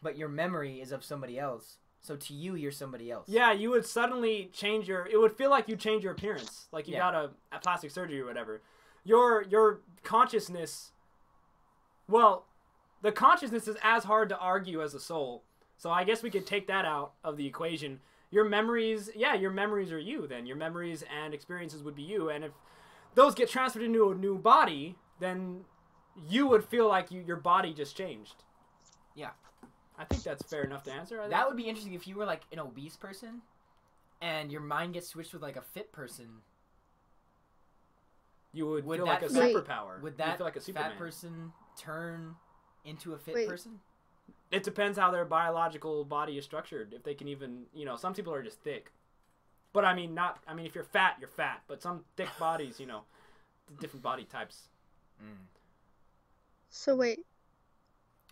[SPEAKER 2] but your memory is of somebody else. So to you, you're somebody else.
[SPEAKER 1] Yeah, you would suddenly change your. It would feel like you change your appearance, like you
[SPEAKER 2] Yeah.
[SPEAKER 1] got a plastic surgery or whatever. Your consciousness. Well, the consciousness is as hard to argue as the soul. So I guess we could take that out of the equation. Your memories, your memories are you. Then your memories and experiences would be you, and if those get transferred into a new body, then you would feel like your body just changed.
[SPEAKER 2] Yeah.
[SPEAKER 1] I think that's fair enough to answer. I think.
[SPEAKER 2] That would be interesting if you were like an obese person, and your mind gets switched with like a fit person.
[SPEAKER 1] You would
[SPEAKER 2] Would
[SPEAKER 1] feel like a
[SPEAKER 2] that-
[SPEAKER 6] Wait.
[SPEAKER 1] superpower.
[SPEAKER 2] Would
[SPEAKER 1] You'd
[SPEAKER 2] that
[SPEAKER 1] feel like a Superman.
[SPEAKER 2] fat person turn into a fit
[SPEAKER 6] Wait.
[SPEAKER 2] person?
[SPEAKER 1] It depends how their biological body is structured. If they can even, some people are just thick. But I mean, if you're fat, you're fat. But some thick bodies, different body types.
[SPEAKER 6] so wait,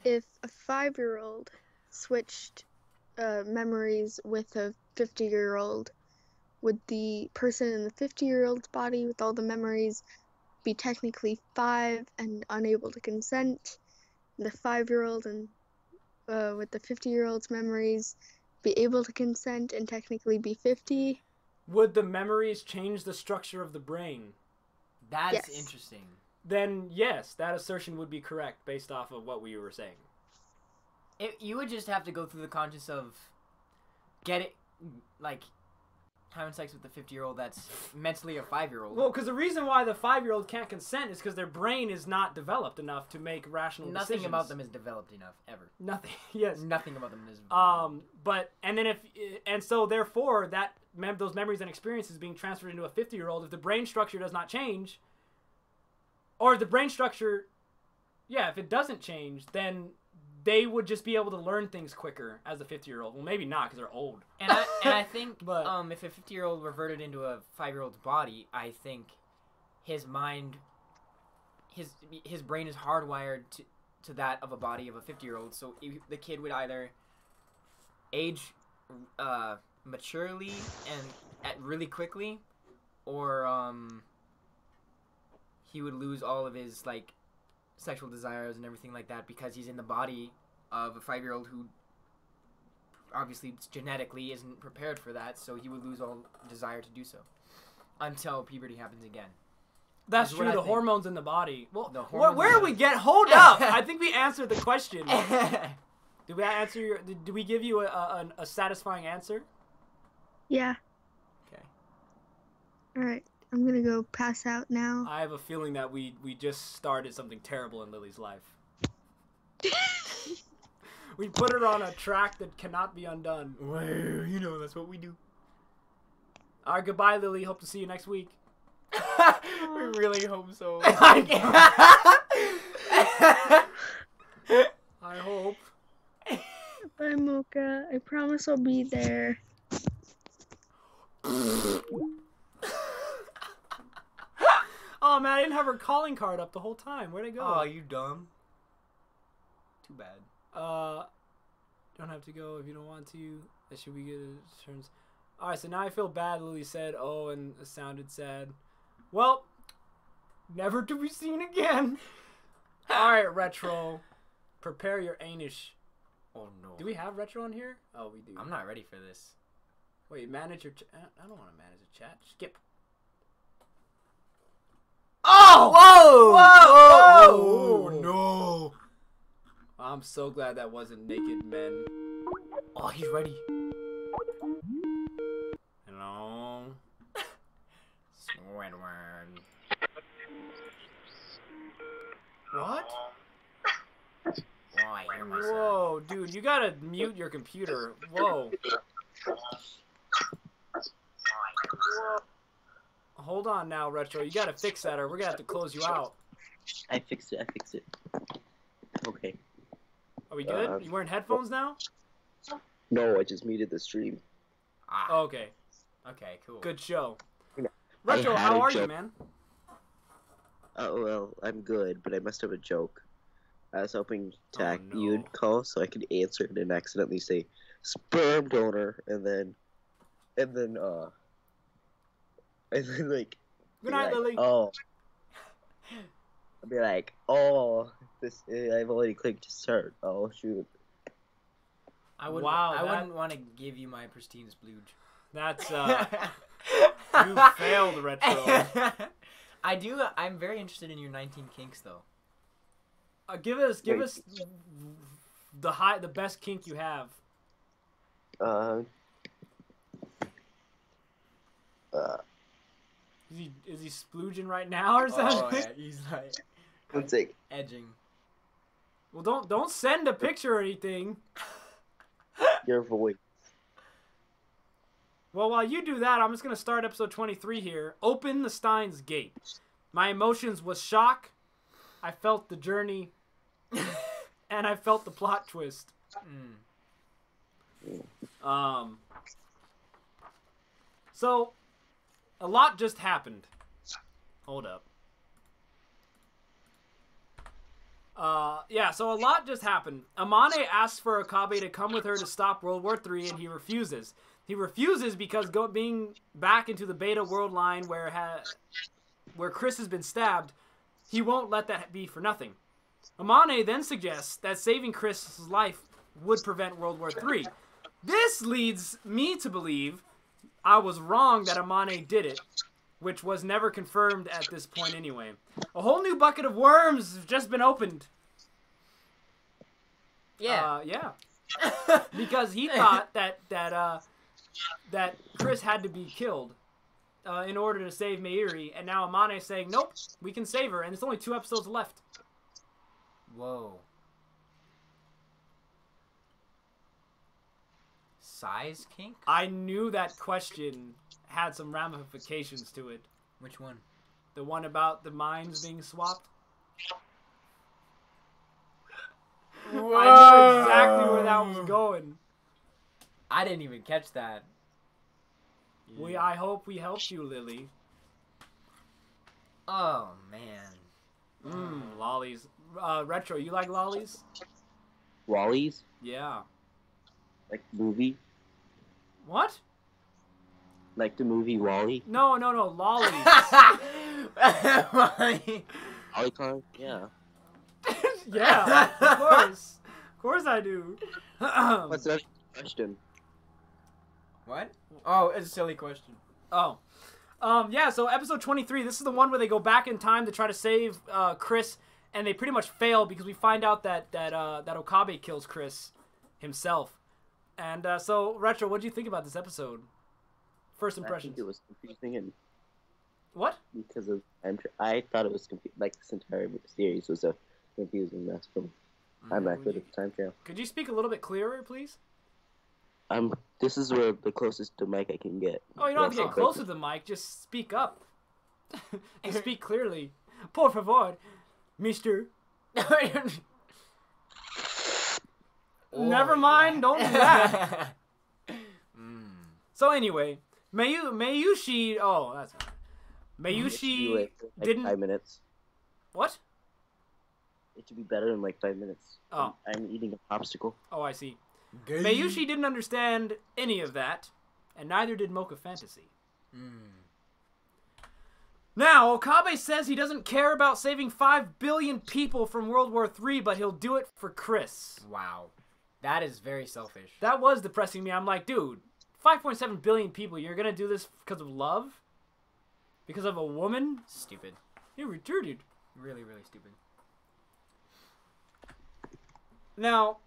[SPEAKER 6] if a 5-year-old switched memories with a 50-year-old, would the person in the 50-year-old's body with all the memories be technically 5 and unable to consent? The 5-year-old and with the 50-year-old's memories be able to consent and technically be 50?
[SPEAKER 1] Would the memories change the structure of the brain?
[SPEAKER 2] That's
[SPEAKER 6] Yes.
[SPEAKER 2] interesting.
[SPEAKER 1] Then yes, that assertion would be correct based off of what we were saying.
[SPEAKER 2] You would just have to go through the conscience of having sex with the 50-year-old that's mentally a 5-year-old.
[SPEAKER 1] Well, because the reason why the 5-year-old can't consent is because their brain is not developed enough to make rational
[SPEAKER 2] Nothing
[SPEAKER 1] decisions.
[SPEAKER 2] about them is developed enough, ever.
[SPEAKER 1] Nothing. Yes.
[SPEAKER 2] Nothing about them is
[SPEAKER 1] So therefore those memories and experiences being transferred into a 50-year-old, if the brain structure does not change, or if the brain structure, if it doesn't change, then they would just be able to learn things quicker as a 50-year-old. Well, maybe not because they're old.
[SPEAKER 2] And I think
[SPEAKER 1] But-
[SPEAKER 2] if a 50-year-old reverted into a 5-year-old's body, I think his mind, his brain is hardwired to that of a body of a 50-year-old. So the kid would either age maturely and really quickly, or he would lose all of his sexual desires and everything like that because he's in the body of a 5-year-old who obviously genetically isn't prepared for that, so he would lose all desire to do so until puberty happens again.
[SPEAKER 1] That's
[SPEAKER 2] Is
[SPEAKER 1] true.
[SPEAKER 2] what I
[SPEAKER 1] The
[SPEAKER 2] think.
[SPEAKER 1] hormones in the body. Well,
[SPEAKER 2] The hormones
[SPEAKER 1] where
[SPEAKER 2] in
[SPEAKER 1] do
[SPEAKER 2] the
[SPEAKER 1] we
[SPEAKER 2] body.
[SPEAKER 1] get? Hold up! I think we answered the question. Did we answer your? Did we give you a satisfying answer?
[SPEAKER 6] Yeah.
[SPEAKER 2] Okay.
[SPEAKER 6] All right. I'm gonna go pass out now.
[SPEAKER 1] I have a feeling that we just started something terrible in Lily's life. We put her on a track that cannot be undone.
[SPEAKER 2] Well, you know, that's what we do.
[SPEAKER 1] All right, goodbye, Lily. Hope to see you next week.
[SPEAKER 2] We really hope so.
[SPEAKER 1] I hope.
[SPEAKER 6] Bye, Mocha. I promise I'll be there.
[SPEAKER 1] Oh man, I didn't have her calling card up the whole time. Where'd it go?
[SPEAKER 2] Oh, you dumb. Too bad.
[SPEAKER 1] Don't have to go if you don't want to. That should be good. Turns. All right, so now I feel bad. Lily said, "Oh," and it sounded sad. Well, never to be seen again. All right, Retro, prepare your anus.
[SPEAKER 2] Oh no.
[SPEAKER 1] Do we have Retro on here? Oh, we do.
[SPEAKER 2] I'm not ready for this.
[SPEAKER 1] Wait, manage your. I don't want to manage a chat. Skip.
[SPEAKER 2] Oh!
[SPEAKER 1] Whoa!
[SPEAKER 2] Whoa!
[SPEAKER 1] Whoa!
[SPEAKER 2] No!
[SPEAKER 1] I'm so glad that wasn't naked men.
[SPEAKER 2] Oh, he's ready.
[SPEAKER 1] Hello.
[SPEAKER 2] Squidward.
[SPEAKER 1] What?
[SPEAKER 2] Oh, I hear myself.
[SPEAKER 1] Whoa, dude, you gotta mute your computer. Whoa. Hold on now, Retro. You gotta fix that or we're gonna have to close you out.
[SPEAKER 7] I fixed it. Okay.
[SPEAKER 1] Are we good? You wearing headphones now?
[SPEAKER 7] No, I just muted the stream.
[SPEAKER 2] Ah,
[SPEAKER 1] Oh, okay.
[SPEAKER 2] okay, cool.
[SPEAKER 1] Good show.
[SPEAKER 7] I
[SPEAKER 1] Retro,
[SPEAKER 7] had
[SPEAKER 1] how
[SPEAKER 7] a
[SPEAKER 1] are you,
[SPEAKER 7] joke.
[SPEAKER 1] man?
[SPEAKER 7] Oh, well, I'm good, but I must have a joke. I was hoping
[SPEAKER 1] Oh, no.
[SPEAKER 7] you'd call so I could answer it and accidentally say sperm donor and then like
[SPEAKER 1] Good night,
[SPEAKER 7] like,
[SPEAKER 1] Lily.
[SPEAKER 7] oh, I'd be like, oh, I've already clicked to start. Oh shoot.
[SPEAKER 2] I wouldn't,
[SPEAKER 1] Wow,
[SPEAKER 2] I
[SPEAKER 1] that-
[SPEAKER 2] wouldn't want to give you my pristine splooge.
[SPEAKER 1] That's, you failed, Retro.
[SPEAKER 2] I'm very interested in your 19 kinks, though.
[SPEAKER 1] Give us the best kink you have. Is he splooging right now or something?
[SPEAKER 2] Oh, yeah, he's like
[SPEAKER 7] One sec.
[SPEAKER 2] edging.
[SPEAKER 1] Well, don't send a picture or anything.
[SPEAKER 7] Your voice.
[SPEAKER 1] Well, while you do that, I'm just gonna start episode 23 here. Open the Steins gate. My emotions was shock. I felt the journey, and I felt the plot twist. So, a lot just happened. Hold up. Yeah, so a lot just happened. Amane asks for Akabe to come with her to stop World War III, and he refuses. He refuses because being back into the beta world line where Chris has been stabbed, he won't let that be for nothing. Amane then suggests that saving Chris's life would prevent World War III. This leads me to believe I was wrong that Amane did it, which was never confirmed at this point anyway. A whole new bucket of worms has just been opened.
[SPEAKER 2] Yeah.
[SPEAKER 1] Yeah. Because he thought that Chris had to be killed in order to save Meiri, and now Amane is saying, nope, we can save her, and there's only 2 episodes left.
[SPEAKER 2] Whoa. Size kink?
[SPEAKER 1] I knew that question had some ramifications to it.
[SPEAKER 2] Which one?
[SPEAKER 1] The one about the minds being swapped. I knew exactly where that was going.
[SPEAKER 2] I didn't even catch that.
[SPEAKER 1] I hope we helped you, Lily.
[SPEAKER 2] Oh, man.
[SPEAKER 1] Lollies. Retro, you like lollies?
[SPEAKER 7] Wallies?
[SPEAKER 1] Yeah.
[SPEAKER 7] Like the movie?
[SPEAKER 1] What?
[SPEAKER 7] Like the movie Wall-E?
[SPEAKER 1] No, lollies.
[SPEAKER 7] Lolicon? Yeah.
[SPEAKER 1] Yeah, of course I do.
[SPEAKER 7] What's the question?
[SPEAKER 2] What? Oh, it's a silly question.
[SPEAKER 1] Oh. Yeah, so episode 23, this is the one where they go back in time to try to save Chris, and they pretty much fail because we find out that Okabe kills Chris himself. And so, Retro, what do you think about this episode? First impressions.
[SPEAKER 7] I think it was confusing and
[SPEAKER 1] What?
[SPEAKER 7] because of I thought it was like this entire series was a confusing mess from time back with the time trail.
[SPEAKER 1] Could you speak a little bit clearer, please?
[SPEAKER 7] This is where the closest to mic I can get.
[SPEAKER 1] Oh, you don't have to get closer to the mic. Just speak up. And speak clearly. Por favor, mister. Never mind. Don't do that. So anyway, Mayushi... Oh, that's fine. Mayushi didn't...
[SPEAKER 7] 5 minutes.
[SPEAKER 1] What?
[SPEAKER 7] It should be better in like 5 minutes.
[SPEAKER 1] Oh.
[SPEAKER 7] I'm eating a popsicle.
[SPEAKER 1] Oh, I see. Mayushi didn't understand any of that, and neither did Mocha Fantasy. Now, Okabe says he doesn't care about saving 5 billion people from World War III, but he'll do it for Chris.
[SPEAKER 2] Wow. That is very selfish.
[SPEAKER 1] That was depressing me. I'm like, dude, 5.7 billion people, you're going to do this because of love? Because of a woman?
[SPEAKER 2] Stupid.
[SPEAKER 1] You're retarded.
[SPEAKER 2] Really, really stupid.
[SPEAKER 1] Now,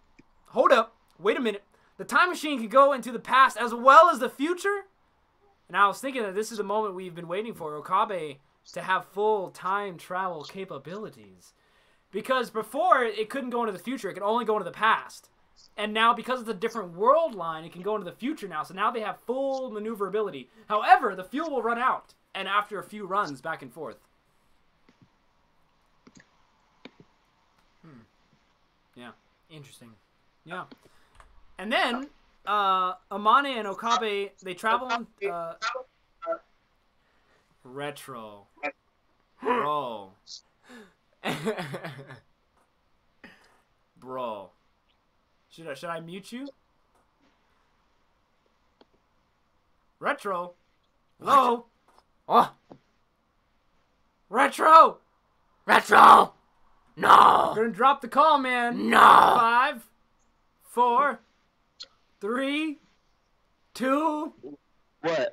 [SPEAKER 1] hold up. Wait a minute. The time machine can go into the past as well as the future? And I was thinking that this is the moment we've been waiting for, Okabe to have full time travel capabilities. Because before, it couldn't go into the future. It could only go into the past. And now, because of the different world line, it can go into the future now. So now they have full maneuverability. However, the fuel will run out. And after a few runs back and forth. Yeah.
[SPEAKER 2] Interesting.
[SPEAKER 1] Yeah. And then, Amane and Okabe, they travel on, Retro. Bro. Bro. Should I mute you? Retro. Hello?
[SPEAKER 2] Oh!
[SPEAKER 1] Retro!
[SPEAKER 2] Retro! No!
[SPEAKER 1] Gonna drop the call, man.
[SPEAKER 2] No!
[SPEAKER 1] 5, 4, 3, 2.
[SPEAKER 7] What?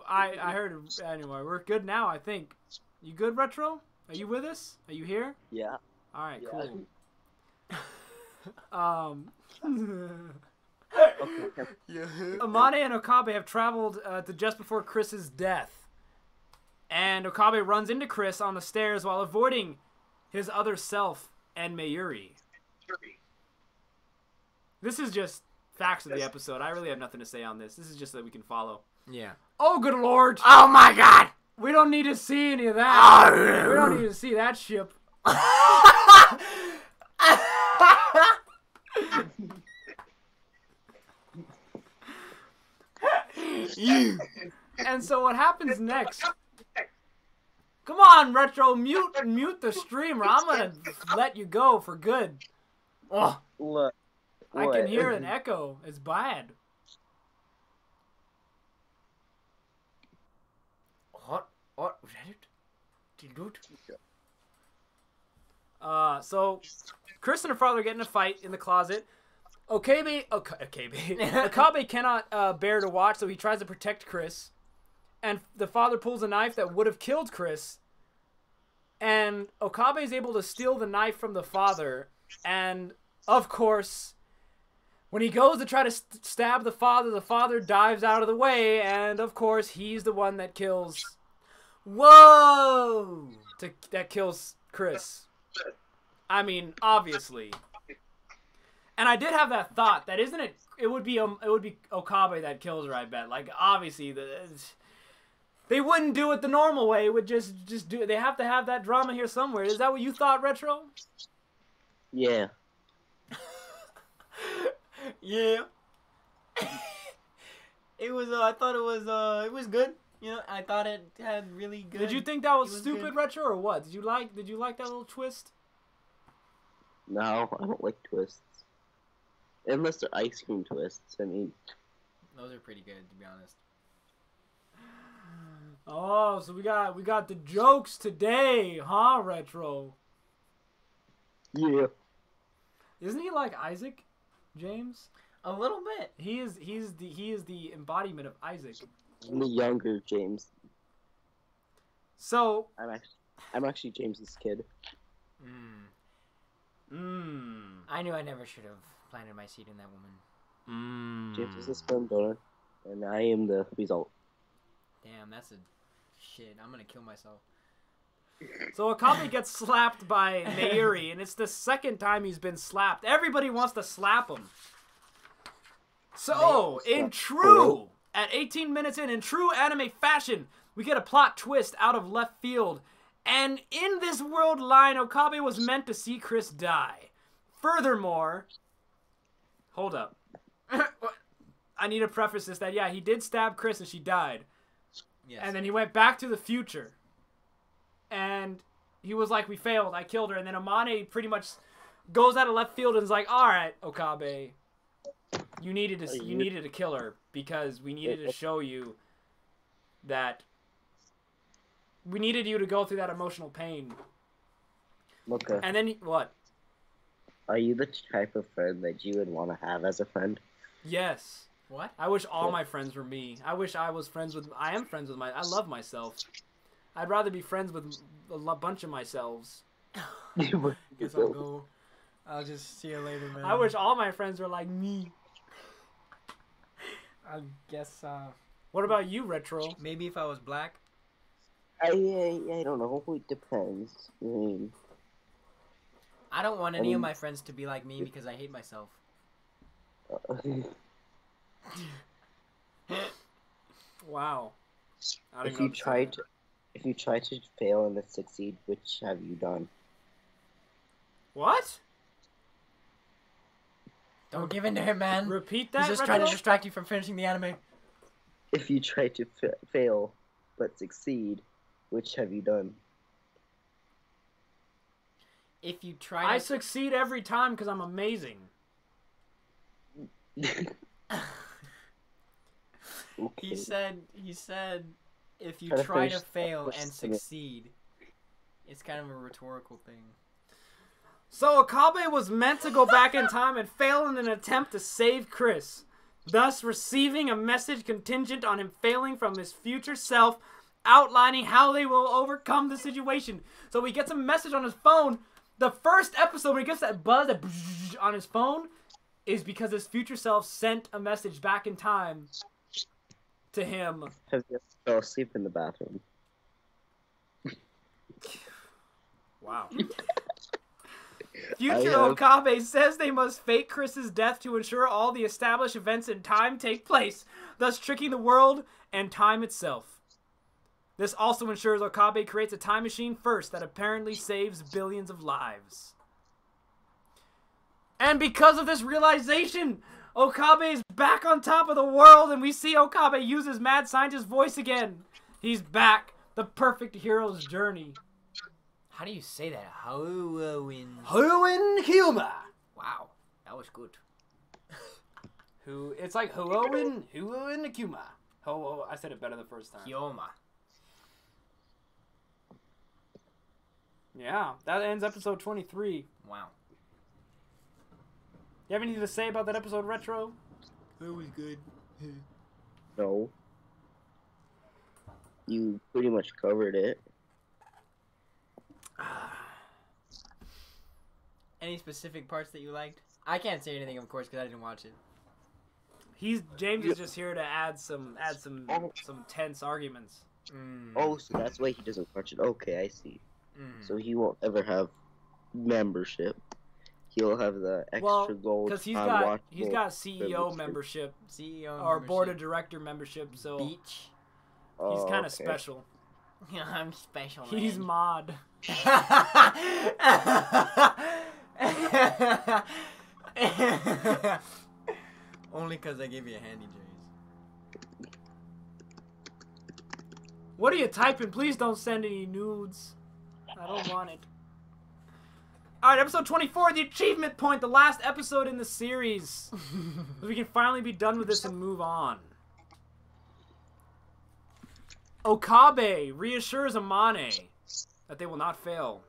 [SPEAKER 1] I heard. Anyway, we're good now. I think. You good, Retro? Are you with us? Are you here?
[SPEAKER 7] Yeah.
[SPEAKER 1] All right,
[SPEAKER 7] Yeah.
[SPEAKER 1] cool.
[SPEAKER 7] Okay.
[SPEAKER 1] Amane and Okabe have traveled to just before Chris's death. And Okabe runs into Chris on the stairs while avoiding his other self and Mayuri. This is just facts of the episode. I really have nothing to say on this. This is just so that we can follow.
[SPEAKER 2] Yeah.
[SPEAKER 1] Oh, good lord.
[SPEAKER 2] Oh my god!
[SPEAKER 1] We don't need to see any of that. We don't need to see that ship. And so what happens next? Come on, Retro, mute the streamer. I'm gonna let you go for good. Oh,
[SPEAKER 7] Look.
[SPEAKER 1] I can hear an echo. It's bad.
[SPEAKER 2] What?
[SPEAKER 1] So Chris and her father get in a fight in the closet. Okabe cannot bear to watch, so he tries to protect Chris. And the father pulls a knife that would have killed Chris. And Okabe is able to steal the knife from the father. And, of course, when he goes to try to stab the father dives out of the way. And, of course, he's the one that kills... Whoa! That kills Chris. I mean, obviously. And I did have that thought that isn't it? It would be Okabe that kills her. I bet. Like obviously they wouldn't do it the normal way. It would just do it. They have to have that drama here somewhere. Is that what you thought, Retro?
[SPEAKER 7] Yeah.
[SPEAKER 2] Yeah. It was. I thought it was good. You know, I thought it had really good.
[SPEAKER 1] Did you think that was stupid,
[SPEAKER 2] good.
[SPEAKER 1] Retro, or what? Did you like that little twist?
[SPEAKER 7] No, I don't like twists. Unless they're ice cream twists. I mean,
[SPEAKER 2] those are pretty good, to be honest.
[SPEAKER 1] Oh, so we got the jokes today, huh, Retro?
[SPEAKER 7] Yeah.
[SPEAKER 1] Isn't he like Isaac, James?
[SPEAKER 2] A little bit.
[SPEAKER 1] He is the embodiment of Isaac.
[SPEAKER 7] I'm the younger James.
[SPEAKER 1] So
[SPEAKER 7] I'm actually James's kid.
[SPEAKER 2] I knew I never should have planted my seed in that woman.
[SPEAKER 7] James is the sperm donor, and I am the result.
[SPEAKER 2] Damn, that's a shit. I'm gonna kill myself.
[SPEAKER 1] So Okabe gets slapped by Mayuri, and it's the second time he's been slapped. Everybody wants to slap him. So, at 18 minutes in true anime fashion, we get a plot twist out of left field. And in this world line, Okabe was meant to see Chris die. Furthermore, hold up. I need to preface this that, yeah, he did stab Chris and she died.
[SPEAKER 2] Yes.
[SPEAKER 1] And then he went back to the future. And he was like, we failed, I killed her. And then Amane pretty much goes out of left field and is like, all right, Okabe, you needed to kill her because we needed to show you that we needed you to go through that emotional pain.
[SPEAKER 7] Mocha,
[SPEAKER 1] And then what?
[SPEAKER 7] are you the type of friend that you would want to have as a friend?
[SPEAKER 1] Yes.
[SPEAKER 2] What?
[SPEAKER 1] I wish all my friends were me. I wish I was friends with. I am friends with my. I love myself. I'd rather be friends with a bunch of myselves.
[SPEAKER 2] Guess I'll go. I'll just see you later, man.
[SPEAKER 1] I wish all my friends were like me.
[SPEAKER 2] I guess,
[SPEAKER 1] What about you, Retro?
[SPEAKER 2] maybe if I was black.
[SPEAKER 7] I don't know. It depends. I mean,
[SPEAKER 2] I don't want any of my friends to be like me because I hate myself.
[SPEAKER 1] Wow. I don't
[SPEAKER 7] if
[SPEAKER 1] know
[SPEAKER 7] you
[SPEAKER 1] what to say.
[SPEAKER 7] try to fail and then succeed, which have you done?
[SPEAKER 1] What?
[SPEAKER 2] Don't give in to him, man.
[SPEAKER 1] Repeat that.
[SPEAKER 2] He's just
[SPEAKER 1] Retro?
[SPEAKER 2] trying to distract you from finishing the anime.
[SPEAKER 7] If you try to fail but succeed, which have you done?
[SPEAKER 2] If you try
[SPEAKER 1] I
[SPEAKER 2] to...
[SPEAKER 1] succeed every time because I'm amazing.
[SPEAKER 7] Okay.
[SPEAKER 2] He said, if you
[SPEAKER 7] Try to
[SPEAKER 2] try to
[SPEAKER 7] finish-
[SPEAKER 2] fail
[SPEAKER 7] finish
[SPEAKER 2] and
[SPEAKER 7] the sentence.
[SPEAKER 2] succeed, it's kind of a rhetorical thing.
[SPEAKER 1] So Okabe was meant to go back in time and fail in an attempt to save Chris, thus receiving a message contingent on him failing from his future self, outlining how they will overcome the situation. So he gets a message on his phone. The first episode when he gets that buzz that on his phone is because his future self sent a message back in time to him.
[SPEAKER 7] Have you ever fell asleep in the bathroom?
[SPEAKER 1] Wow. Future
[SPEAKER 7] I have-
[SPEAKER 1] Okabe says they must fake Chris's death to ensure all the established events in time take place, thus tricking the world and time itself. This also ensures Okabe creates a time machine first that apparently saves billions of lives. And because of this realization, Okabe is back on top of the world, and we see Okabe use his mad scientist voice again. He's back. The perfect hero's journey.
[SPEAKER 2] How do you say that? Hoenn.
[SPEAKER 1] Hoenn Hyuma.
[SPEAKER 2] Wow, that was good.
[SPEAKER 1] It's like Hoenn Hyuma. I said it better the first time.
[SPEAKER 2] Hyoma.
[SPEAKER 1] Yeah, that ends episode 23.
[SPEAKER 2] Wow.
[SPEAKER 1] You have anything to say about that episode, Retro?
[SPEAKER 2] That was good.
[SPEAKER 7] No. You pretty much covered it.
[SPEAKER 2] Any specific parts that you liked? I can't say anything, of course, because I didn't watch it.
[SPEAKER 1] James is just here to add some tense arguments.
[SPEAKER 7] Oh, so that's why he doesn't watch it. Okay, I see. So he won't ever have membership. He'll have the extra gold.
[SPEAKER 1] Because he's
[SPEAKER 7] unwatchable
[SPEAKER 1] got CEO membership
[SPEAKER 2] CEO
[SPEAKER 1] or board of director membership, so
[SPEAKER 2] Beach.
[SPEAKER 1] he's kind of
[SPEAKER 7] okay.
[SPEAKER 1] special.
[SPEAKER 2] Yeah, I'm special.
[SPEAKER 1] He's
[SPEAKER 2] man.
[SPEAKER 1] mod.
[SPEAKER 2] Only because I gave you a handy, Jays.
[SPEAKER 1] What are you typing? Please don't send any nudes. I don't want it. Alright, episode 24, the achievement point, the last episode in the series. We can finally be done with this and move on. Okabe reassures Amane that they will not fail.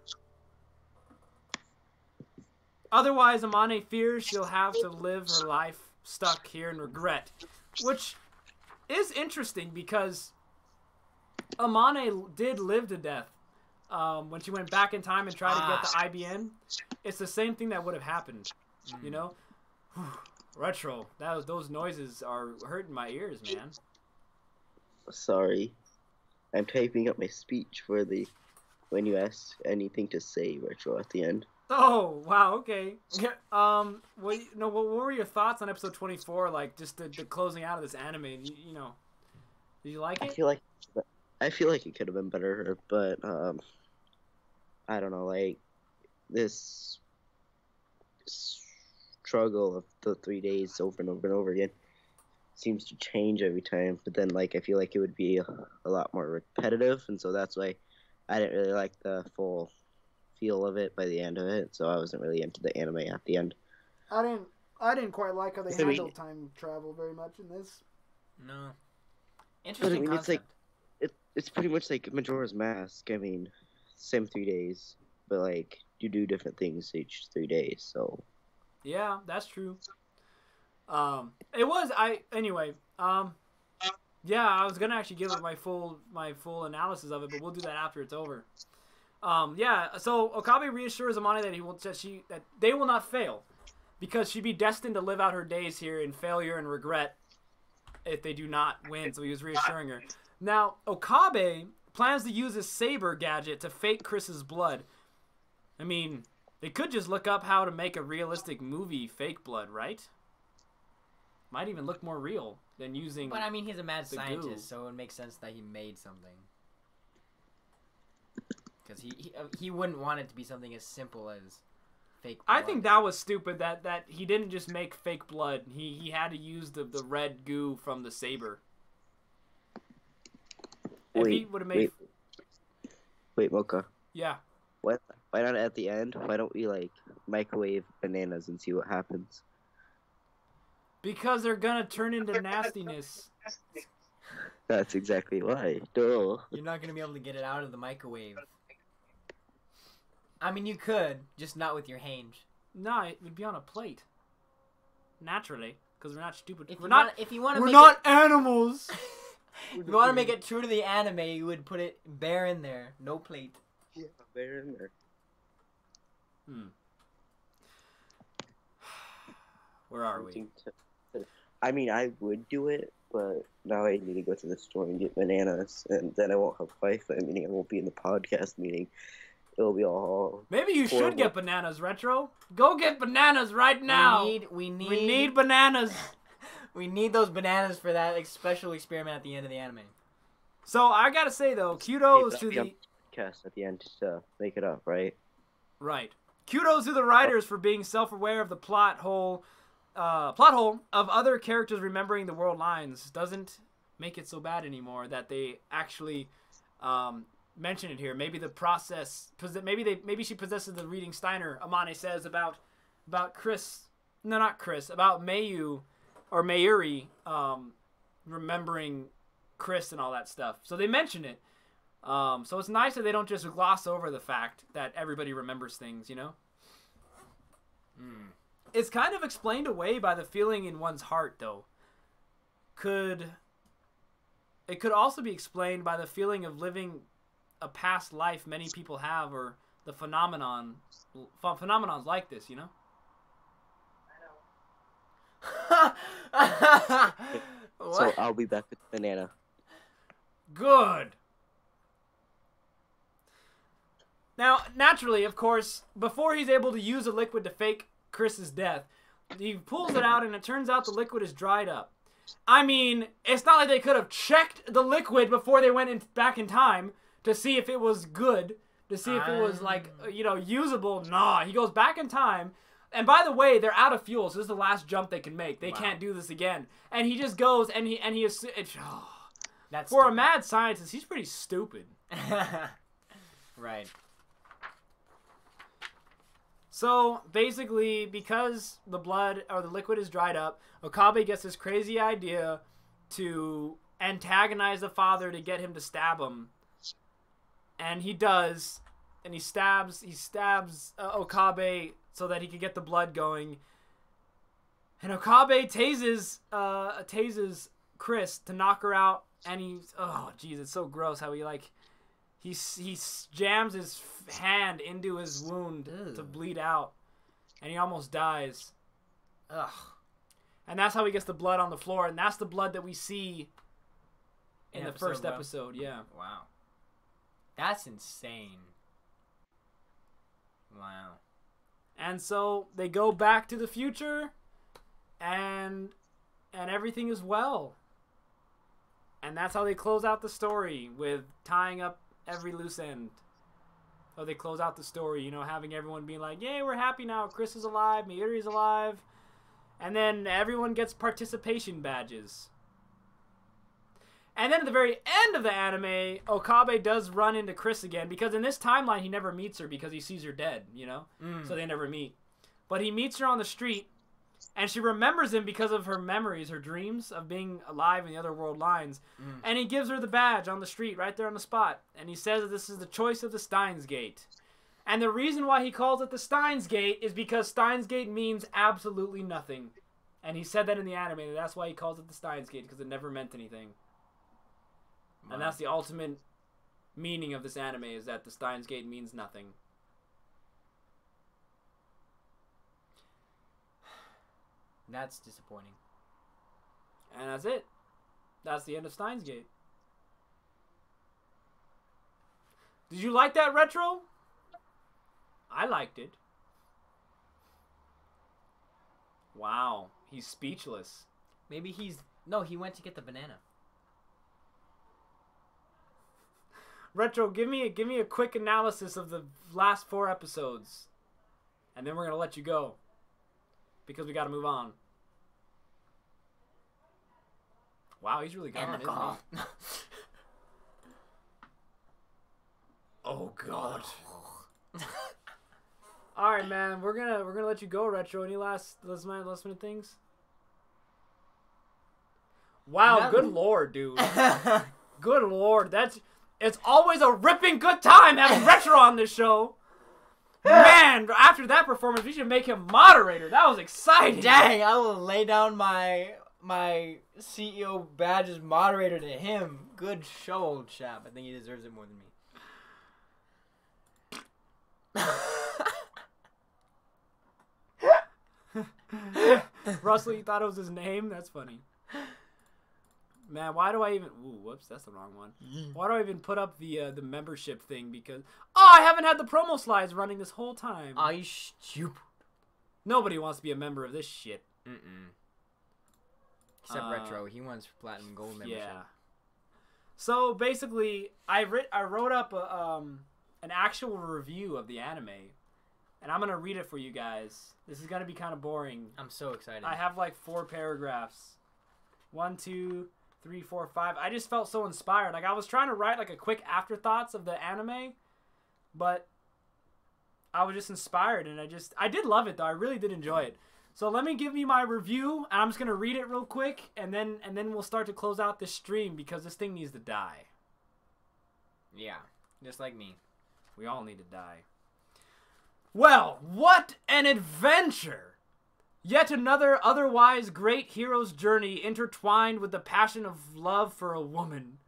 [SPEAKER 1] Otherwise, Amane fears she'll have to live her life stuck here in regret. Which is interesting because Amane did live to death. When she went back in time and tried to get the IBN, it's the same thing that would have happened. You know? Retro. Those noises are hurting my ears, man.
[SPEAKER 7] Sorry. I'm typing up my speech for when you ask anything to say, Retro, at the end.
[SPEAKER 1] Oh, wow, okay. What were your thoughts on episode 24? Like, just the closing out of this anime, you know. Did you like it?
[SPEAKER 7] I feel like it could have been better, but, I don't know, like, this struggle of the 3 days over and over and over again seems to change every time, but then, like, I feel like it would be a lot more repetitive, and so that's why I didn't really like the full feel of it by the end of it, so I wasn't really into the anime at the end.
[SPEAKER 5] I didn't quite like how they handled time travel very much in this.
[SPEAKER 2] No. Interesting concept.
[SPEAKER 7] It's pretty much like Majora's Mask. I mean, same 3 days, but like you do different things each 3 days. So.
[SPEAKER 1] Yeah, that's true. Anyway. Yeah, I was gonna actually give it my full analysis of it, but we'll do that after it's over. Yeah. So Okabe reassures Amane that they will not fail, because she'd be destined to live out her days here in failure and regret if they do not win. So he was reassuring her. Now, Okabe plans to use his saber gadget to fake Chris's blood. I mean, they could just look up how to make a realistic movie fake blood, right? Might even look more real than using.
[SPEAKER 2] But I mean, he's a mad scientist,
[SPEAKER 1] goo.
[SPEAKER 2] so it would make sense that he made something. Because he wouldn't want it to be something as simple as fake blood.
[SPEAKER 1] I think that was stupid that he didn't just make fake blood. He had to use the red goo from the saber.
[SPEAKER 7] Wait, Mocha.
[SPEAKER 1] Yeah.
[SPEAKER 7] Why not at the end? Why don't we like microwave bananas and see what happens?
[SPEAKER 1] Because they're gonna turn into nastiness.
[SPEAKER 7] That's exactly why. Duh.
[SPEAKER 2] You're not gonna be able to get it out of the microwave. I mean, you could, just not with your hands.
[SPEAKER 1] No, it would be on a plate. Naturally, because we're not stupid. We're
[SPEAKER 2] not
[SPEAKER 1] animals.
[SPEAKER 2] If you want to make it true to the anime, you would put it bare in there, no plate.
[SPEAKER 7] Yeah, bare in there.
[SPEAKER 1] Where are we?
[SPEAKER 7] I mean, I would do it, but now I need to go to the store and get bananas, and then I won't have Wi-Fi, meaning I won't be in the podcast meeting. It'll be all.
[SPEAKER 1] Maybe you should get bananas, Retro. Go get bananas right now. We need bananas.
[SPEAKER 2] We need those bananas for that special experiment at the end of the anime.
[SPEAKER 1] So I gotta say though, kudos to the
[SPEAKER 7] cast at the end to make it up, right?
[SPEAKER 1] Right. Kudos to the writers for being self-aware of the plot hole of other characters remembering the world lines. Doesn't make it so bad anymore that they actually mention it here. Maybe the process, maybe she possesses the reading Steiner. Amane says about Chris. No, not Chris. About Mayu. Or Mayuri, remembering Chris and all that stuff. So they mention it. So it's nice that they don't just gloss over the fact that everybody remembers things, you know? It's kind of explained away by the feeling in one's heart, though. It could also be explained by the feeling of living a past life many people have, or the phenomenons like this, you know?
[SPEAKER 7] So I'll be back with banana.
[SPEAKER 1] Good. Now, naturally, of course, before he's able to use a liquid to fake Chris's death, he pulls it out and it turns out the liquid is dried up. I mean, it's not like they could have checked the liquid before they went back in time to see if it was good, to see if it was, like, usable. Nah, he goes back in time. And by the way, they're out of fuel, so this is the last jump they can make. They can't do this again. And he just goes and that's for stupid. A mad scientist, he's pretty stupid.
[SPEAKER 2] Right.
[SPEAKER 1] So basically, because the blood or the liquid is dried up, Okabe gets this crazy idea to antagonize the father to get him to stab him. And he does, and he stabs Okabe so that he can get the blood going. And Okabe tases Chris to knock her out, and it's so gross how he jams his hand into his wound to bleed out, and he almost dies. Ugh. And that's how he gets the blood on the floor, and that's the blood that we see in the first episode. Yeah.
[SPEAKER 2] Wow. That's insane. Wow.
[SPEAKER 1] And so they go back to the future, and everything is well. And that's how they close out the story, with tying up every loose end. So they close out the story, having everyone being like, yay, we're happy now. Chris is alive. Mayuri's alive. And then everyone gets participation badges. And then at the very end of the anime, Okabe does run into Chris again, because in this timeline he never meets her because he sees her dead, So they never meet. But he meets her on the street, and she remembers him because of her memories, her dreams of being alive in the other world lines. And he gives her the badge on the street right there on the spot. And he says that this is the choice of the Steins Gate. And the reason why he calls it the Steins Gate is because Steins Gate means absolutely nothing. And he said that in the anime, and that's why he calls it the Steins Gate, because it never meant anything. Wow. And that's the ultimate meaning of this anime, is that the Steins Gate means nothing.
[SPEAKER 2] That's disappointing.
[SPEAKER 1] And that's it. That's the end of Steins Gate. Did you like that, Retro? I liked it. Wow. He's speechless.
[SPEAKER 2] Maybe he went to get the banana.
[SPEAKER 1] Retro, give me a quick analysis of the last 4 episodes. And then we're going to let you go. Because we got to move on. Wow, he's really gone, isn't he? Oh god. All right, man. We're gonna let you go, Retro. Any last minute things? Wow, good lord, dude. Good lord, it's always a ripping good time having Retro on this show. Man, after that performance, we should make him moderator. That was exciting.
[SPEAKER 2] Dang, I will lay down my CEO badge as moderator to him. Good show, old chap. I think he deserves it more than me.
[SPEAKER 1] Russell, you thought it was his name? That's funny. Man, why do I even... Ooh, whoops, that's the wrong one. Why do I even put up the membership thing? Because... Oh, I haven't had the promo slides running this whole time.
[SPEAKER 2] Oh, you stupid.
[SPEAKER 1] Nobody wants to be a member of this shit.
[SPEAKER 2] Except Retro. He wants platinum gold membership.
[SPEAKER 1] Yeah. So, basically, I wrote up an actual review of the anime. And I'm going to read it for you guys. This is going to be kind of boring.
[SPEAKER 2] I'm so excited.
[SPEAKER 1] I have like 4 paragraphs. 1, 2, 3, 4, 5. I just felt so inspired. Like I was trying to write like a quick afterthoughts of the anime, but I was just inspired, and I did love it though. I really did enjoy it. So let me give you my review, and I'm just gonna read it real quick, and then we'll start to close out this stream because this thing needs to die.
[SPEAKER 2] Yeah, just like me.
[SPEAKER 1] We all need to die. Well, what an adventure! Yet another otherwise great hero's journey intertwined with the passion of love for a woman.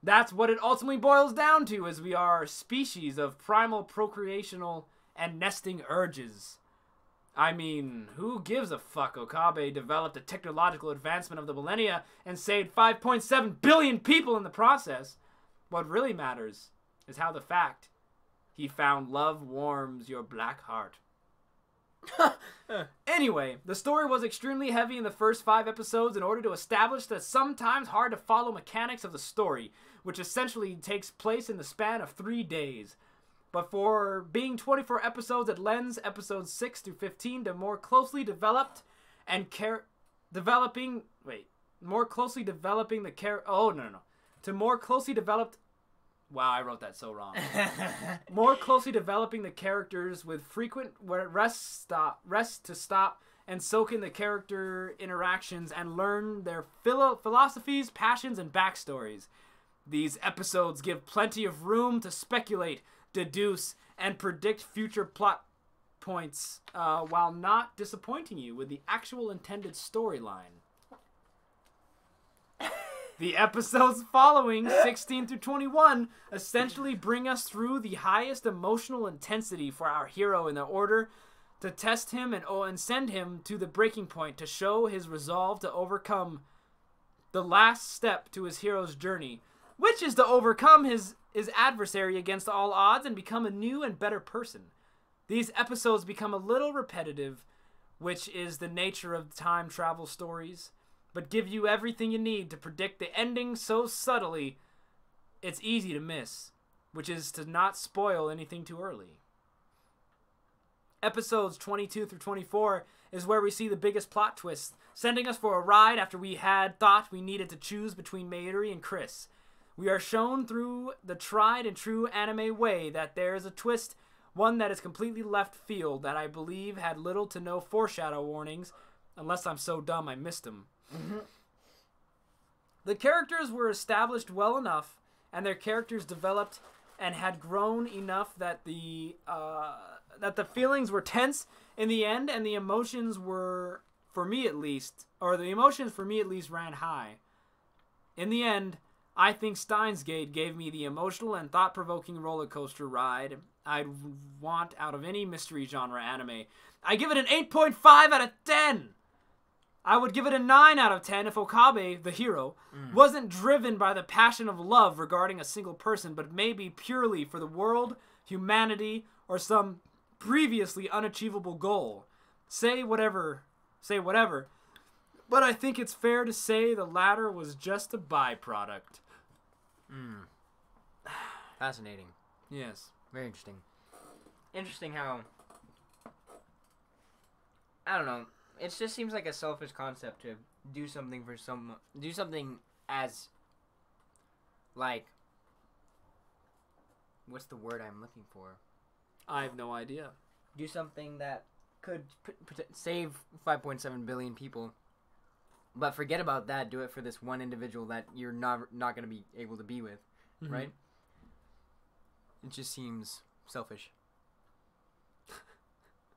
[SPEAKER 1] That's what it ultimately boils down to, as we are a species of primal procreational and nesting urges. I mean, who gives a fuck? Okabe developed a technological advancement of the millennia and saved 5.7 billion people in the process. What really matters is how the fact he found love warms your black heart. Anyway, the story was extremely heavy in the first 5 episodes in order to establish the sometimes hard to follow mechanics of the story, which essentially takes place in the span of 3 days. But for being 24 episodes, it lends episodes 6 through 15 to more closely developed and more closely developing Wow, I wrote that so wrong. More closely developing the characters with frequent rest to stop and soak in the character interactions and learn their philosophies, passions, and backstories. These episodes give plenty of room to speculate, deduce, and predict future plot points while not disappointing you with the actual intended storyline. The episodes following 16 through 21 essentially bring us through the highest emotional intensity for our hero in the order to test him and send him to the breaking point to show his resolve to overcome the last step to his hero's journey, which is to overcome his adversary against all odds and become a new and better person. These episodes become a little repetitive, which is the nature of time travel stories, but give you everything you need to predict the ending so subtly it's easy to miss, which is to not spoil anything too early. Episodes 22 through 24 is where we see the biggest plot twists, sending us for a ride after we had thought we needed to choose between Mayuri and Chris. We are shown through the tried and true anime way that there is a twist, one that is completely left field that I believe had little to no foreshadow warnings, unless I'm so dumb I missed them. The characters were established well enough, and their characters developed and had grown enough that the feelings were tense in the end, and the emotions were, for me at least, ran high. In the end, I think Steins Gate gave me the emotional and thought-provoking roller coaster ride I'd want out of any mystery genre anime. I give it an 8.5 out of 10! I would give it a 9 out of 10 if Okabe, the hero, wasn't driven by the passion of love regarding a single person, but maybe purely for the world, humanity, or some previously unachievable goal. Say whatever, but I think it's fair to say the latter was just a byproduct.
[SPEAKER 2] Fascinating.
[SPEAKER 1] Yes.
[SPEAKER 2] Very interesting. Interesting how, I don't know, it just seems like a selfish concept to do something for someone, do something as, like, what's the word I'm looking for?
[SPEAKER 1] I have no idea.
[SPEAKER 2] Do something that could save 5.7 billion people, but forget about that, do it for this one individual that you're not going to be able to be with, right? It just seems selfish.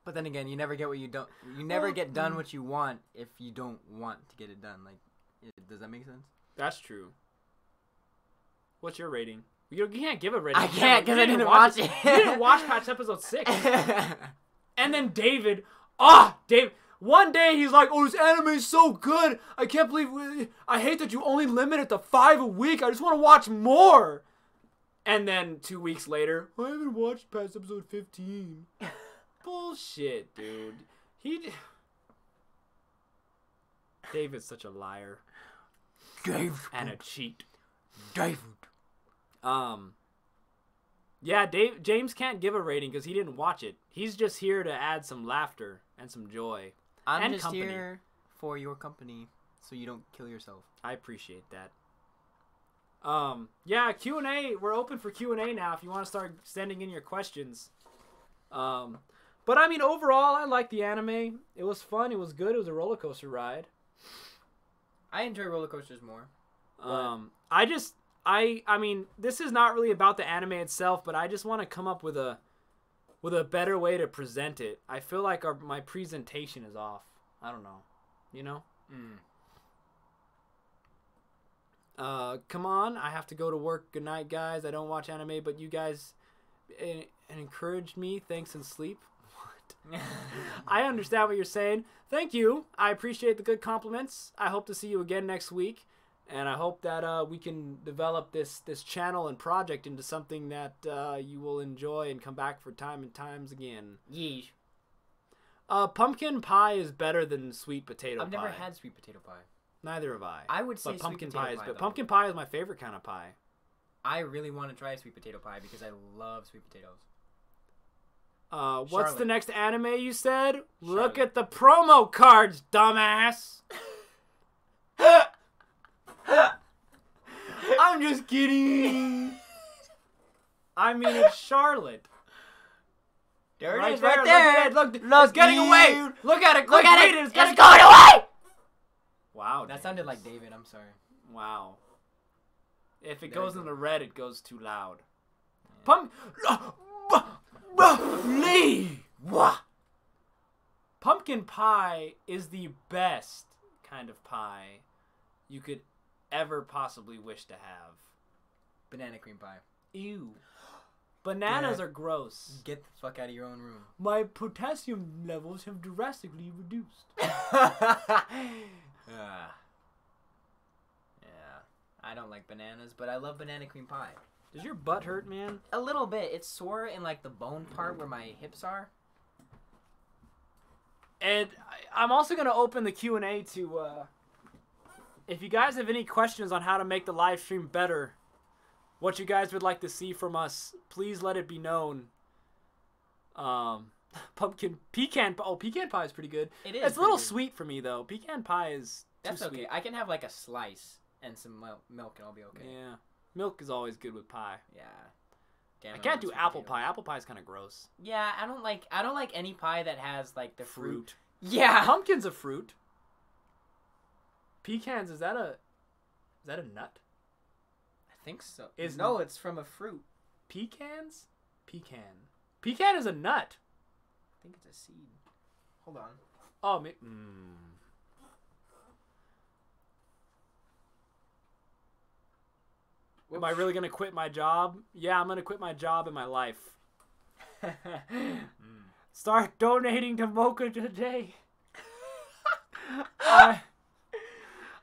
[SPEAKER 2] But then again, you never get what you don't. You never get done what you want if you don't want to get it done. Like, does that make sense?
[SPEAKER 1] That's true. What's your rating? You can't give a rating.
[SPEAKER 2] I can't because I didn't watch it.
[SPEAKER 1] You didn't watch Patch episode 6. And then David. One day he's like, "Oh, this anime is so good. I can't believe. I hate that you only limit it to 5 a week. I just want to watch more." And then 2 weeks later, I haven't watched past episode 15. Bullshit, dude. David's such a liar. And a cheat.
[SPEAKER 2] David.
[SPEAKER 1] Yeah, James can't give a rating because he didn't watch it. He's just here to add some laughter and some joy.
[SPEAKER 2] I'm just here for your company so you don't kill yourself.
[SPEAKER 1] I appreciate that. Yeah, Q&A. We're open for Q&A now if you want to start sending in your questions. But I mean, overall, I like the anime. It was fun. It was good. It was a roller coaster ride.
[SPEAKER 2] I enjoy roller coasters more.
[SPEAKER 1] I mean, this is not really about the anime itself, but I just want to come up with a better way to present it. I feel like my presentation is off. I don't know. You know? Come on. I have to go to work. Good night, guys. I don't watch anime, but you guys encouraged me. Thanks and sleep. What? I understand what you're saying. Thank you. I appreciate the good compliments. I hope to see you again next week. And I hope that we can develop this channel and project into something that you will enjoy and come back for time and times again.
[SPEAKER 2] Yeesh.
[SPEAKER 1] Pumpkin pie is better than sweet potato pie.
[SPEAKER 2] I've never had sweet potato pie.
[SPEAKER 1] Neither have I.
[SPEAKER 2] I would say
[SPEAKER 1] but pumpkin
[SPEAKER 2] sweet potato pie,
[SPEAKER 1] but
[SPEAKER 2] though.
[SPEAKER 1] pumpkin pie is my favorite kind of pie.
[SPEAKER 2] I really want to try sweet potato pie because I love sweet potatoes.
[SPEAKER 1] What's
[SPEAKER 2] Charlotte.
[SPEAKER 1] the next anime you said? Charlotte. Look at the promo cards, dumbass. I'm just kidding. I mean, it's Charlotte.
[SPEAKER 2] There
[SPEAKER 1] Right
[SPEAKER 2] it is,
[SPEAKER 1] there,
[SPEAKER 2] right there.
[SPEAKER 1] Look, it's getting
[SPEAKER 2] dude.
[SPEAKER 1] away. Look at it.
[SPEAKER 2] Look at
[SPEAKER 1] read
[SPEAKER 2] it.
[SPEAKER 1] It's
[SPEAKER 2] It's
[SPEAKER 1] going
[SPEAKER 2] away.
[SPEAKER 1] Wow.
[SPEAKER 2] That
[SPEAKER 1] James.
[SPEAKER 2] sounded like David. I'm sorry.
[SPEAKER 1] Wow. If it
[SPEAKER 2] There
[SPEAKER 1] goes
[SPEAKER 2] you
[SPEAKER 1] in
[SPEAKER 2] go.
[SPEAKER 1] the red, it goes too loud. Pumpkin pie is the best kind of pie you could ever possibly wish to have.
[SPEAKER 2] Banana cream pie.
[SPEAKER 1] Ew. Bananas
[SPEAKER 2] Yeah.
[SPEAKER 1] are gross.
[SPEAKER 2] Get the fuck out of your own room.
[SPEAKER 1] My potassium levels have drastically reduced.
[SPEAKER 2] Yeah. I don't like bananas, but I love banana cream pie.
[SPEAKER 1] Does your butt hurt, man?
[SPEAKER 2] A little bit. It's sore in like the bone part where my hips are.
[SPEAKER 1] And I'm also going to open the Q&A to, if you guys have any questions on how to make the live stream better, what you guys would like to see from us, please let it be known. Pecan pie is pretty good.
[SPEAKER 2] It is.
[SPEAKER 1] It's a little
[SPEAKER 2] pretty good.
[SPEAKER 1] sweet for me, though. Pecan pie is too
[SPEAKER 2] That's okay.
[SPEAKER 1] sweet.
[SPEAKER 2] I can have like a slice and some milk and I'll be okay.
[SPEAKER 1] Yeah. Milk is always good with pie.
[SPEAKER 2] Yeah. Damn,
[SPEAKER 1] I can't do
[SPEAKER 2] sweet
[SPEAKER 1] apple
[SPEAKER 2] potatoes.
[SPEAKER 1] pie. Apple pie is kind of gross.
[SPEAKER 2] Yeah, I don't like any pie that has like the fruit.
[SPEAKER 1] Fruit.
[SPEAKER 2] Yeah.
[SPEAKER 1] Pumpkin's a fruit. Pecans, is that a nut?
[SPEAKER 2] I think so.
[SPEAKER 1] Is
[SPEAKER 2] no, it's from a fruit.
[SPEAKER 1] Pecans? Pecan is a nut.
[SPEAKER 2] I think it's a seed. Hold on.
[SPEAKER 1] Oh, Am I really going to quit my job? Yeah, I'm going to quit my job and my life. Start donating to Mocha today.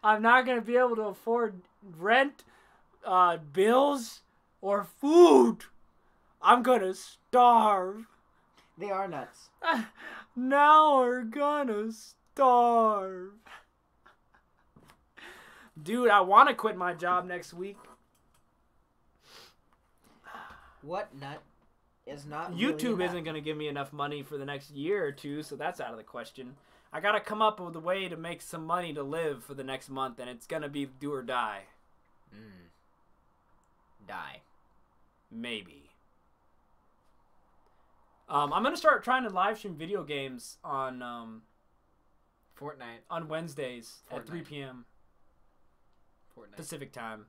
[SPEAKER 1] I'm not going to be able to afford rent, bills, or food. I'm going to starve.
[SPEAKER 2] They are nuts.
[SPEAKER 1] Now we're gonna starve. Dude, I want to quit my job next week.
[SPEAKER 2] What nut is not
[SPEAKER 1] YouTube
[SPEAKER 2] really
[SPEAKER 1] isn't going to give me enough money for the next year or two, so that's out of the question. I got to come up with a way to make some money to live for the next month, and it's going to be do or die.
[SPEAKER 2] Die.
[SPEAKER 1] Maybe. I'm going to start trying to live stream video games on
[SPEAKER 2] Fortnite.
[SPEAKER 1] on Wednesdays at 3
[SPEAKER 2] Fortnite.
[SPEAKER 1] p.m.
[SPEAKER 2] Fortnite.
[SPEAKER 1] Pacific time.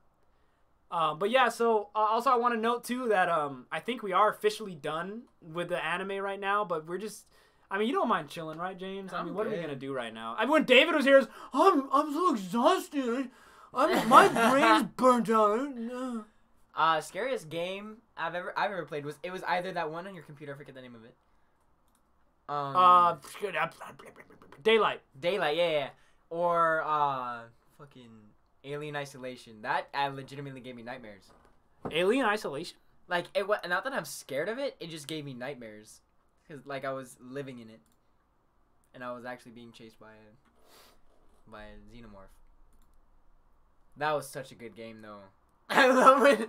[SPEAKER 1] But yeah, so also I want to note too that I think we are officially done with the anime right now, but we're just, I mean, you don't mind chilling, right, James? I mean, what are we
[SPEAKER 2] good.
[SPEAKER 1] gonna do right now? I mean, when David was here, I'm so exhausted. My brain's burnt out.
[SPEAKER 2] Scariest game I've ever played was either that one on your computer. I forget the name of it.
[SPEAKER 1] Daylight.
[SPEAKER 2] Daylight, yeah. Or fucking Alien Isolation. That legitimately gave me nightmares.
[SPEAKER 1] Alien Isolation.
[SPEAKER 2] Like not that I'm scared of it. It just gave me nightmares, cause like I was living in it, and I was actually being chased by a xenomorph. That was such a good game, though. I love when,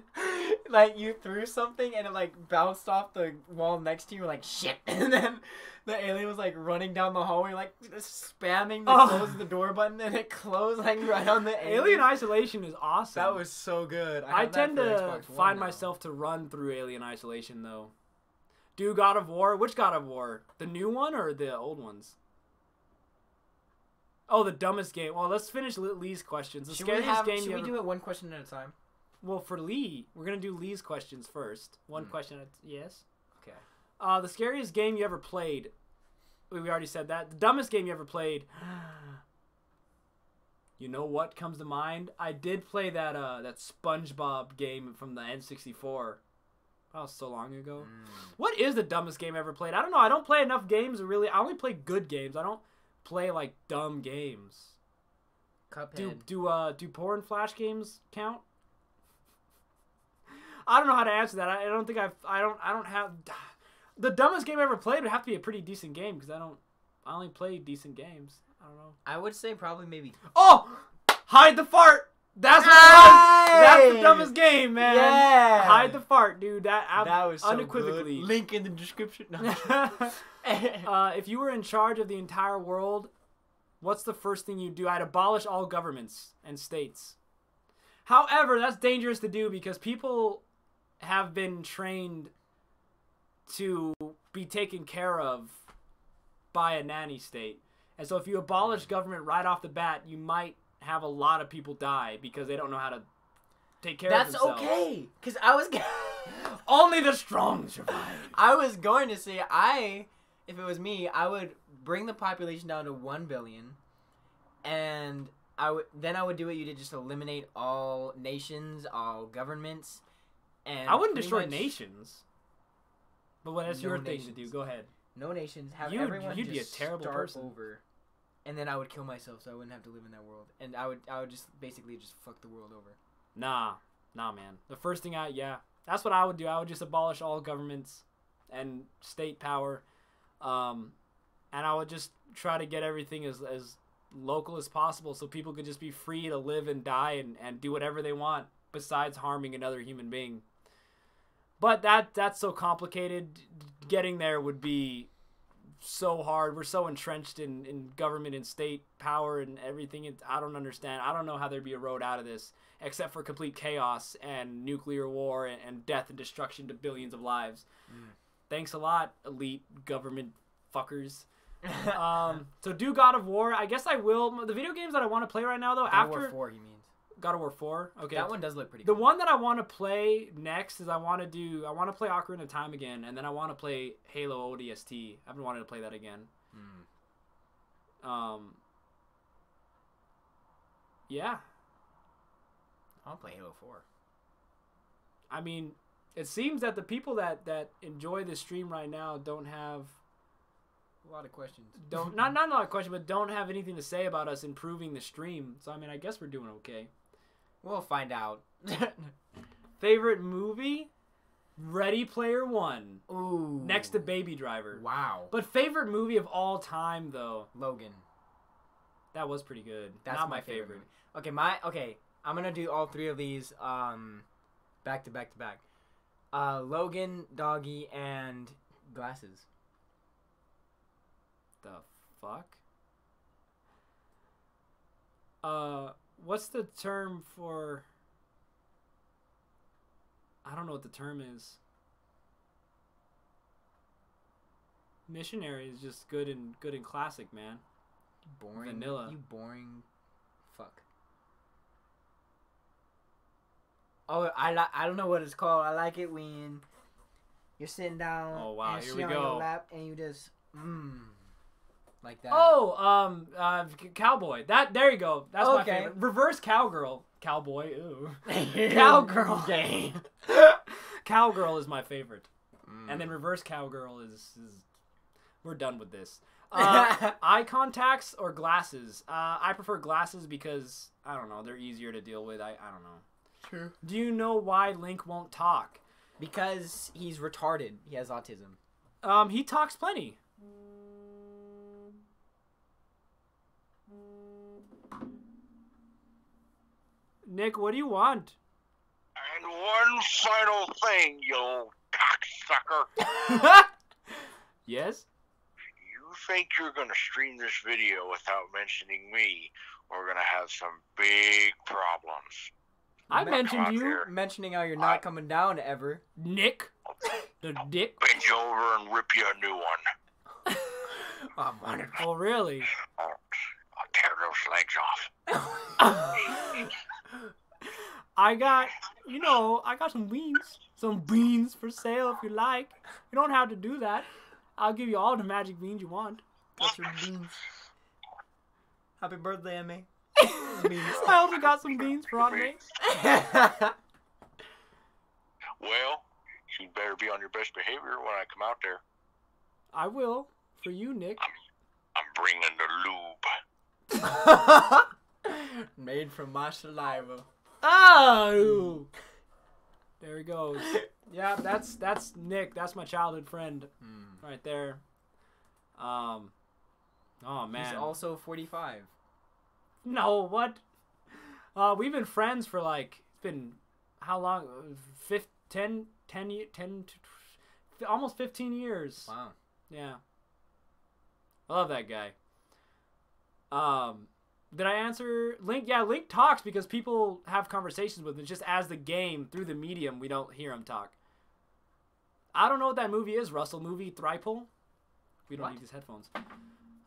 [SPEAKER 2] like, you threw something and it, like, bounced off the wall next to you, like, shit. And then the alien was, like, running down the hallway, like, spamming to close the door button, and it closed, like, right on the alien.
[SPEAKER 1] Alien Isolation is awesome.
[SPEAKER 2] That was so good.
[SPEAKER 1] I
[SPEAKER 2] have that
[SPEAKER 1] tend
[SPEAKER 2] for
[SPEAKER 1] to
[SPEAKER 2] Xbox One
[SPEAKER 1] find
[SPEAKER 2] now.
[SPEAKER 1] myself to run through Alien Isolation, though. Do God of War? Which God of War? The new one or the old ones? Oh, the dumbest game. Well, let's finish Lee's questions. The
[SPEAKER 2] Should
[SPEAKER 1] scariest game
[SPEAKER 2] we
[SPEAKER 1] you ever...
[SPEAKER 2] do it one question at a time?
[SPEAKER 1] Well, for Lee, we're going to do Lee's questions first. One question at... Yes?
[SPEAKER 2] Okay.
[SPEAKER 1] The scariest game you ever played. We already said that. The dumbest game you ever played. You know what comes to mind? I did play that SpongeBob game from the N64. That was so long ago. What is the dumbest game I ever played? I don't know. I don't play enough games, really. I only play good games. I don't play, like, dumb games.
[SPEAKER 2] Cuphead.
[SPEAKER 1] Do porn flash games count? I don't know how to answer that. I don't think I don't have the dumbest game I ever played would have to be a pretty decent game because I only play decent games. I don't know.
[SPEAKER 2] I would say probably maybe.
[SPEAKER 1] Oh, hide the fart. That's what it was. That's the dumbest game, man.
[SPEAKER 2] Yeah.
[SPEAKER 1] Hide the fart, dude. That
[SPEAKER 2] was so
[SPEAKER 1] unequivocally.
[SPEAKER 2] good. Link in the description. No.
[SPEAKER 1] If you were in charge of the entire world, what's the first thing you'd do? I'd abolish all governments and states. However, that's dangerous to do because people have been trained to be taken care of by a nanny state. And so if you abolish government right off the bat, you might have a lot of people die because they don't know how to take care of themselves.
[SPEAKER 2] That's okay. Because I was...
[SPEAKER 1] Only the strong survive.
[SPEAKER 2] I was going to say, if it was me, I would bring the population down to 1 billion. And I would do what you did, just eliminate all nations, all governments. And
[SPEAKER 1] I wouldn't destroy nations. But that's your thing to do. Go ahead.
[SPEAKER 2] No nations. Have everyone
[SPEAKER 1] you'd
[SPEAKER 2] just
[SPEAKER 1] be a terrible
[SPEAKER 2] start
[SPEAKER 1] person.
[SPEAKER 2] over. And then I would kill myself so I wouldn't have to live in that world. And I would just basically just fuck the world over.
[SPEAKER 1] Nah, man. The first thing that's what I would do. I would just abolish all governments and state power. And I would just try to get everything as local as possible so people could just be free to live and die and do whatever they want besides harming another human being. But that's so complicated. Getting there would be so hard. We're so entrenched in government and state power and everything. I don't understand. I don't know how there'd be a road out of this except for complete chaos and nuclear war and death and destruction to billions of lives. Thanks a lot, elite government fuckers. So do God of War. I guess I will. The video games that I want to play right now, though,
[SPEAKER 2] God of War 4, he means. God of War 4?
[SPEAKER 1] Okay.
[SPEAKER 2] That one does look pretty
[SPEAKER 1] cool.
[SPEAKER 2] The
[SPEAKER 1] one that I want to play next is I want to play Ocarina of Time again, and then I want to play Halo ODST. I've been wanting to play that again. Yeah.
[SPEAKER 2] I'll play Halo 4.
[SPEAKER 1] I mean, it seems that the people that enjoy the stream right now don't have
[SPEAKER 2] a lot of questions.
[SPEAKER 1] Not a lot of questions, but don't have anything to say about us improving the stream. So I mean, I guess we're doing okay.
[SPEAKER 2] We'll find out.
[SPEAKER 1] Favorite movie? Ready Player One.
[SPEAKER 2] Ooh.
[SPEAKER 1] Next to Baby Driver.
[SPEAKER 2] Wow.
[SPEAKER 1] But favorite movie of all time, though?
[SPEAKER 2] Logan.
[SPEAKER 1] That was pretty good.
[SPEAKER 2] That's
[SPEAKER 1] not my favorite.
[SPEAKER 2] Okay, I'm gonna do all three of these back to back to back. Logan, Doggy, and Glasses.
[SPEAKER 1] The fuck? What's the term for... I don't know what the term is. Missionary is just good and classic, man.
[SPEAKER 2] Boring.
[SPEAKER 1] Vanilla.
[SPEAKER 2] You boring fuck. Oh, I don't know what it's called. I like it when you're sitting down.
[SPEAKER 1] Oh wow,
[SPEAKER 2] and
[SPEAKER 1] here
[SPEAKER 2] she
[SPEAKER 1] we
[SPEAKER 2] on
[SPEAKER 1] go.
[SPEAKER 2] Your lap and you just like that.
[SPEAKER 1] Oh, cowboy. There you go. That's my
[SPEAKER 2] Okay.
[SPEAKER 1] favorite. Reverse cowgirl. Cowboy. Ooh. Cowgirl.
[SPEAKER 2] Okay.
[SPEAKER 1] Cowgirl is my favorite. And then reverse cowgirl is we're done with this. Eye contacts or glasses? I prefer glasses because I don't know, they're easier to deal with. I don't know.
[SPEAKER 2] True.
[SPEAKER 1] Do you know why Link won't talk?
[SPEAKER 2] Because he's retarded. He has autism.
[SPEAKER 1] He talks plenty. Nick, what do you want?
[SPEAKER 4] And one final thing, you cocksucker.
[SPEAKER 1] Yes?
[SPEAKER 4] You think you're going to stream this video without mentioning me, we're going to have some big problems.
[SPEAKER 1] I mentioned you.
[SPEAKER 4] Here.
[SPEAKER 2] Mentioning how you're not coming down ever.
[SPEAKER 1] Nick. The dick.
[SPEAKER 4] Bend you over and rip you a new one.
[SPEAKER 2] Oh, wonderful.
[SPEAKER 1] Oh, really?
[SPEAKER 4] I'll tear those legs off.
[SPEAKER 1] I got some beans. Some beans for sale if you like. You don't have to do that. I'll give you all the magic beans you want.
[SPEAKER 2] Got your beans. Happy birthday, Emmy.
[SPEAKER 1] I also got some beans for Aunt May.
[SPEAKER 4] Well, you better be on your best behavior when I come out there.
[SPEAKER 1] I will. For you, Nick.
[SPEAKER 4] I'm bringing the lube.
[SPEAKER 2] Made from my saliva.
[SPEAKER 1] Oh! There he goes. Yeah, that's Nick. That's my childhood friend. Right there. Oh, man.
[SPEAKER 2] He's also 45.
[SPEAKER 1] No, what? We've been friends for it's been how long? 10 almost 15 years.
[SPEAKER 2] Wow.
[SPEAKER 1] Yeah. I love that guy. Did I answer Link? Yeah, Link talks because people have conversations with him. Just as the game, through the medium, we don't hear him talk. I don't know what that movie is. Russell movie Thriple. We don't need these headphones.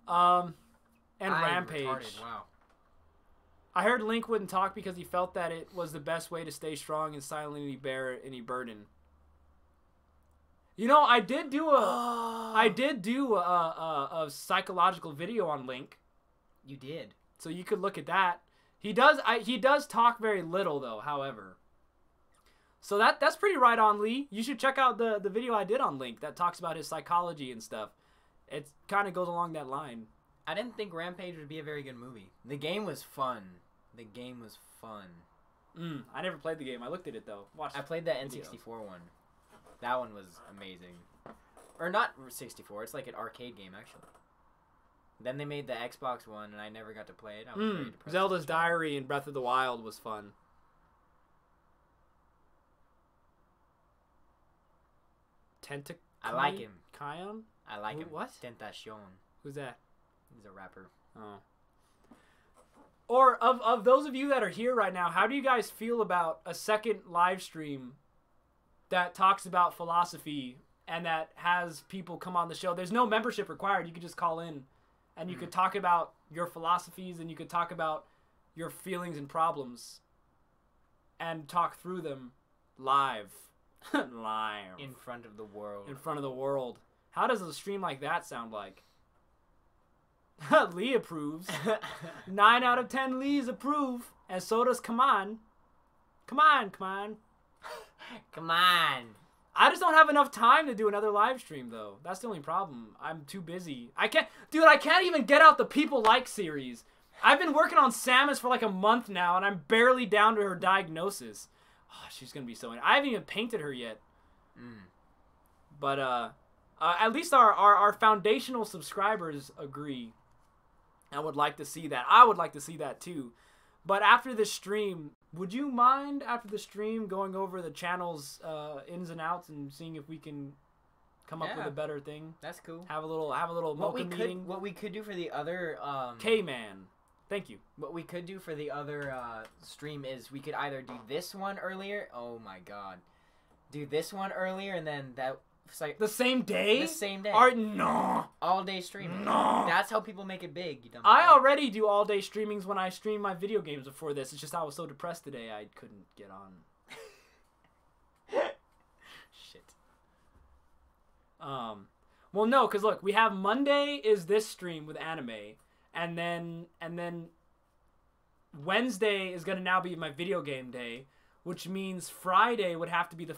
[SPEAKER 1] And Rampage.
[SPEAKER 2] Retarded. Wow.
[SPEAKER 1] I heard Link wouldn't talk because he felt that it was the best way to stay strong and silently bear any burden. You know, I did do a psychological video on Link.
[SPEAKER 2] You did.
[SPEAKER 1] So you could look at that. He does talk very little though, however. So that's pretty right on, Lee. You should check out the video I did on Link that talks about his psychology and stuff. It kind of goes along that line.
[SPEAKER 2] I didn't think Rampage would be a very good movie. The game was fun.
[SPEAKER 1] I never played the game. I looked at it though.
[SPEAKER 2] I played that N64 one. That one was amazing. Or not 64. It's like an arcade game actually. Then they made the Xbox one, and I never got to play it. I was very depressed.
[SPEAKER 1] Zelda's Diary and Breath of the Wild was fun.
[SPEAKER 2] I like him.
[SPEAKER 1] Kion?
[SPEAKER 2] I like him.
[SPEAKER 1] What?
[SPEAKER 2] Tentacion.
[SPEAKER 1] Who's that?
[SPEAKER 2] He's a rapper.
[SPEAKER 1] Oh. Or of those of you that are here right now, how do you guys feel about a second live stream that talks about philosophy and that has people come on the show? There's no membership required. You could just call in and you could talk about your philosophies and you could talk about your feelings and problems and talk through them live. Live.
[SPEAKER 2] In front of the world.
[SPEAKER 1] In front of the world. How does a stream like that sound like? Lee approves. 9 out of 10 Lees approve. And so does Come On. Come on.
[SPEAKER 2] Come on.
[SPEAKER 1] I just don't have enough time to do another live stream, though. That's the only problem. I'm too busy. I can't even get out the People Like series. I've been working on Samus for like a month now, and I'm barely down to her diagnosis. Oh, she's going to be so... I haven't even painted her yet. But, at least our foundational subscribers agree. I would like to see that. I would like to see that, too. But after the stream... Would you mind, after the stream, going over the channel's ins and outs and seeing if we can come up with a better thing?
[SPEAKER 2] That's cool.
[SPEAKER 1] Have a little Mocha meeting.
[SPEAKER 2] What we could do for the other...
[SPEAKER 1] K-Man. Thank you.
[SPEAKER 2] What we could do for the other stream is we could either do this one earlier. Oh, my God. Do this one earlier and then that... Like,
[SPEAKER 1] the same day?
[SPEAKER 2] The same day.
[SPEAKER 1] No.
[SPEAKER 2] All day streaming.
[SPEAKER 1] No.
[SPEAKER 2] That's how people make it big. You dumb
[SPEAKER 1] I already do all day streamings when I stream my video games before this. It's just I was so depressed today I couldn't get on.
[SPEAKER 2] Shit.
[SPEAKER 1] Well, no, because look, we have Monday is this stream with anime, and then Wednesday is gonna now be my video game day, which means Friday would have to be the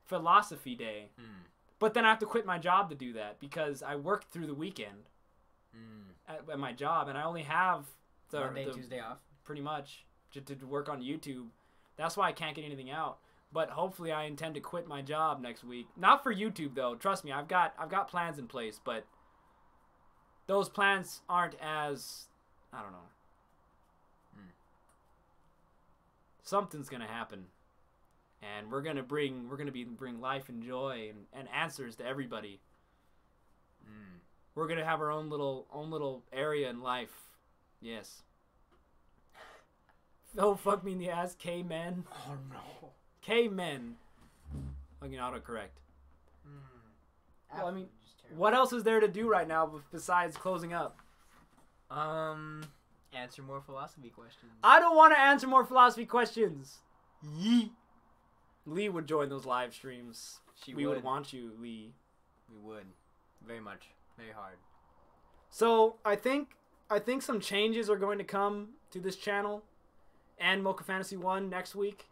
[SPEAKER 1] philosophy day. But then I have to quit my job to do that because I work through the weekend at my job, and I only have
[SPEAKER 2] Monday, Tuesday off,
[SPEAKER 1] pretty much to work on YouTube. That's why I can't get anything out. But hopefully, I intend to quit my job next week. Not for YouTube though. Trust me, I've got plans in place, but those plans aren't as, I don't know. Something's gonna happen. And we're gonna bring life and joy and answers to everybody. We're gonna have our own little area in life. Yes. Oh, fuck me in the ass, K-Men.
[SPEAKER 2] Oh no.
[SPEAKER 1] K-Men. Fucking autocorrect. Well, I mean, what else is there to do right now besides closing up?
[SPEAKER 2] Answer more philosophy questions.
[SPEAKER 1] I don't want to answer more philosophy questions. Yeet. Lee would join those live streams. We would want you, Lee.
[SPEAKER 2] We would. Very much. Very hard.
[SPEAKER 1] So, I think some changes are going to come to this channel and Mocha Fantasy 1 next week.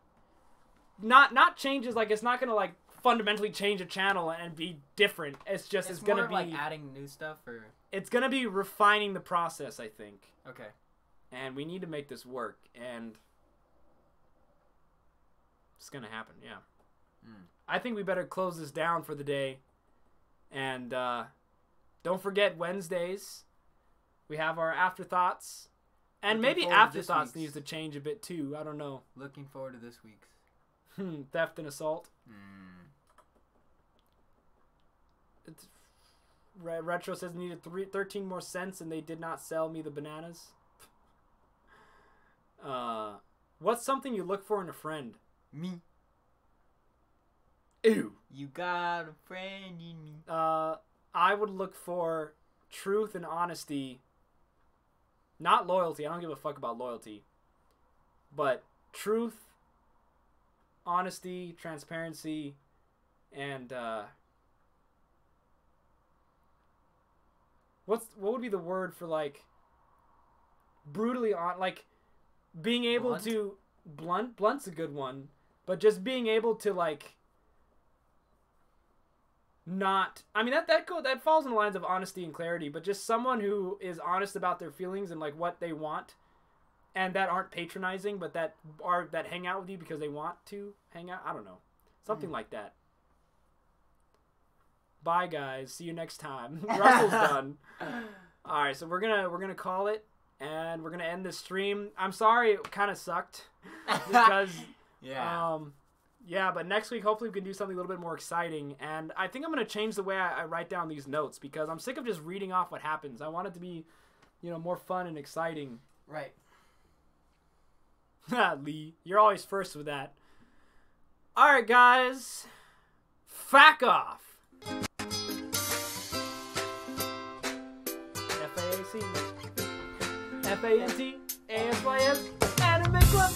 [SPEAKER 1] Not changes, like, it's not going to, like, fundamentally change a channel and be different. It's just, it's going to be...
[SPEAKER 2] like, adding new stuff, or...
[SPEAKER 1] It's going to be refining the process, I think.
[SPEAKER 2] Okay.
[SPEAKER 1] And we need to make this work, and... It's gonna happen, yeah. I think we better close this down for the day. And don't forget Wednesdays. We have our afterthoughts. And maybe afterthoughts needs to change a bit too. I don't know.
[SPEAKER 2] Looking forward to this week's.
[SPEAKER 1] Theft and assault. Retro says needed 13 more cents and they did not sell me the bananas. What's something you look for in a friend?
[SPEAKER 2] Me.
[SPEAKER 1] Ew.
[SPEAKER 2] You got a friend in me.
[SPEAKER 1] I would look for truth and honesty. Not loyalty. I don't give a fuck about loyalty. But truth, honesty, transparency, and what would be the word for like brutally on like being able
[SPEAKER 2] Blunt?
[SPEAKER 1] to blunt's a good one, but just being able to like not, I mean that falls in the lines of honesty and clarity, but just someone who is honest about their feelings and like what they want, and that aren't patronizing, but that hang out with you because they want to hang out. I don't know, something like that. Bye guys, see you next time. Russell's done. All right, so we're gonna call it, and we're gonna end this stream. I'm sorry it kind of sucked because yeah, but next week, hopefully, we can do something a little bit more exciting. And I think I'm going to change the way I write down these notes because I'm sick of just reading off what happens. I want it to be, more fun and exciting.
[SPEAKER 2] Right.
[SPEAKER 1] Lee, you're always first with that. All right, guys. Fack off. FAAC. FANT. ASYS. Anime Club.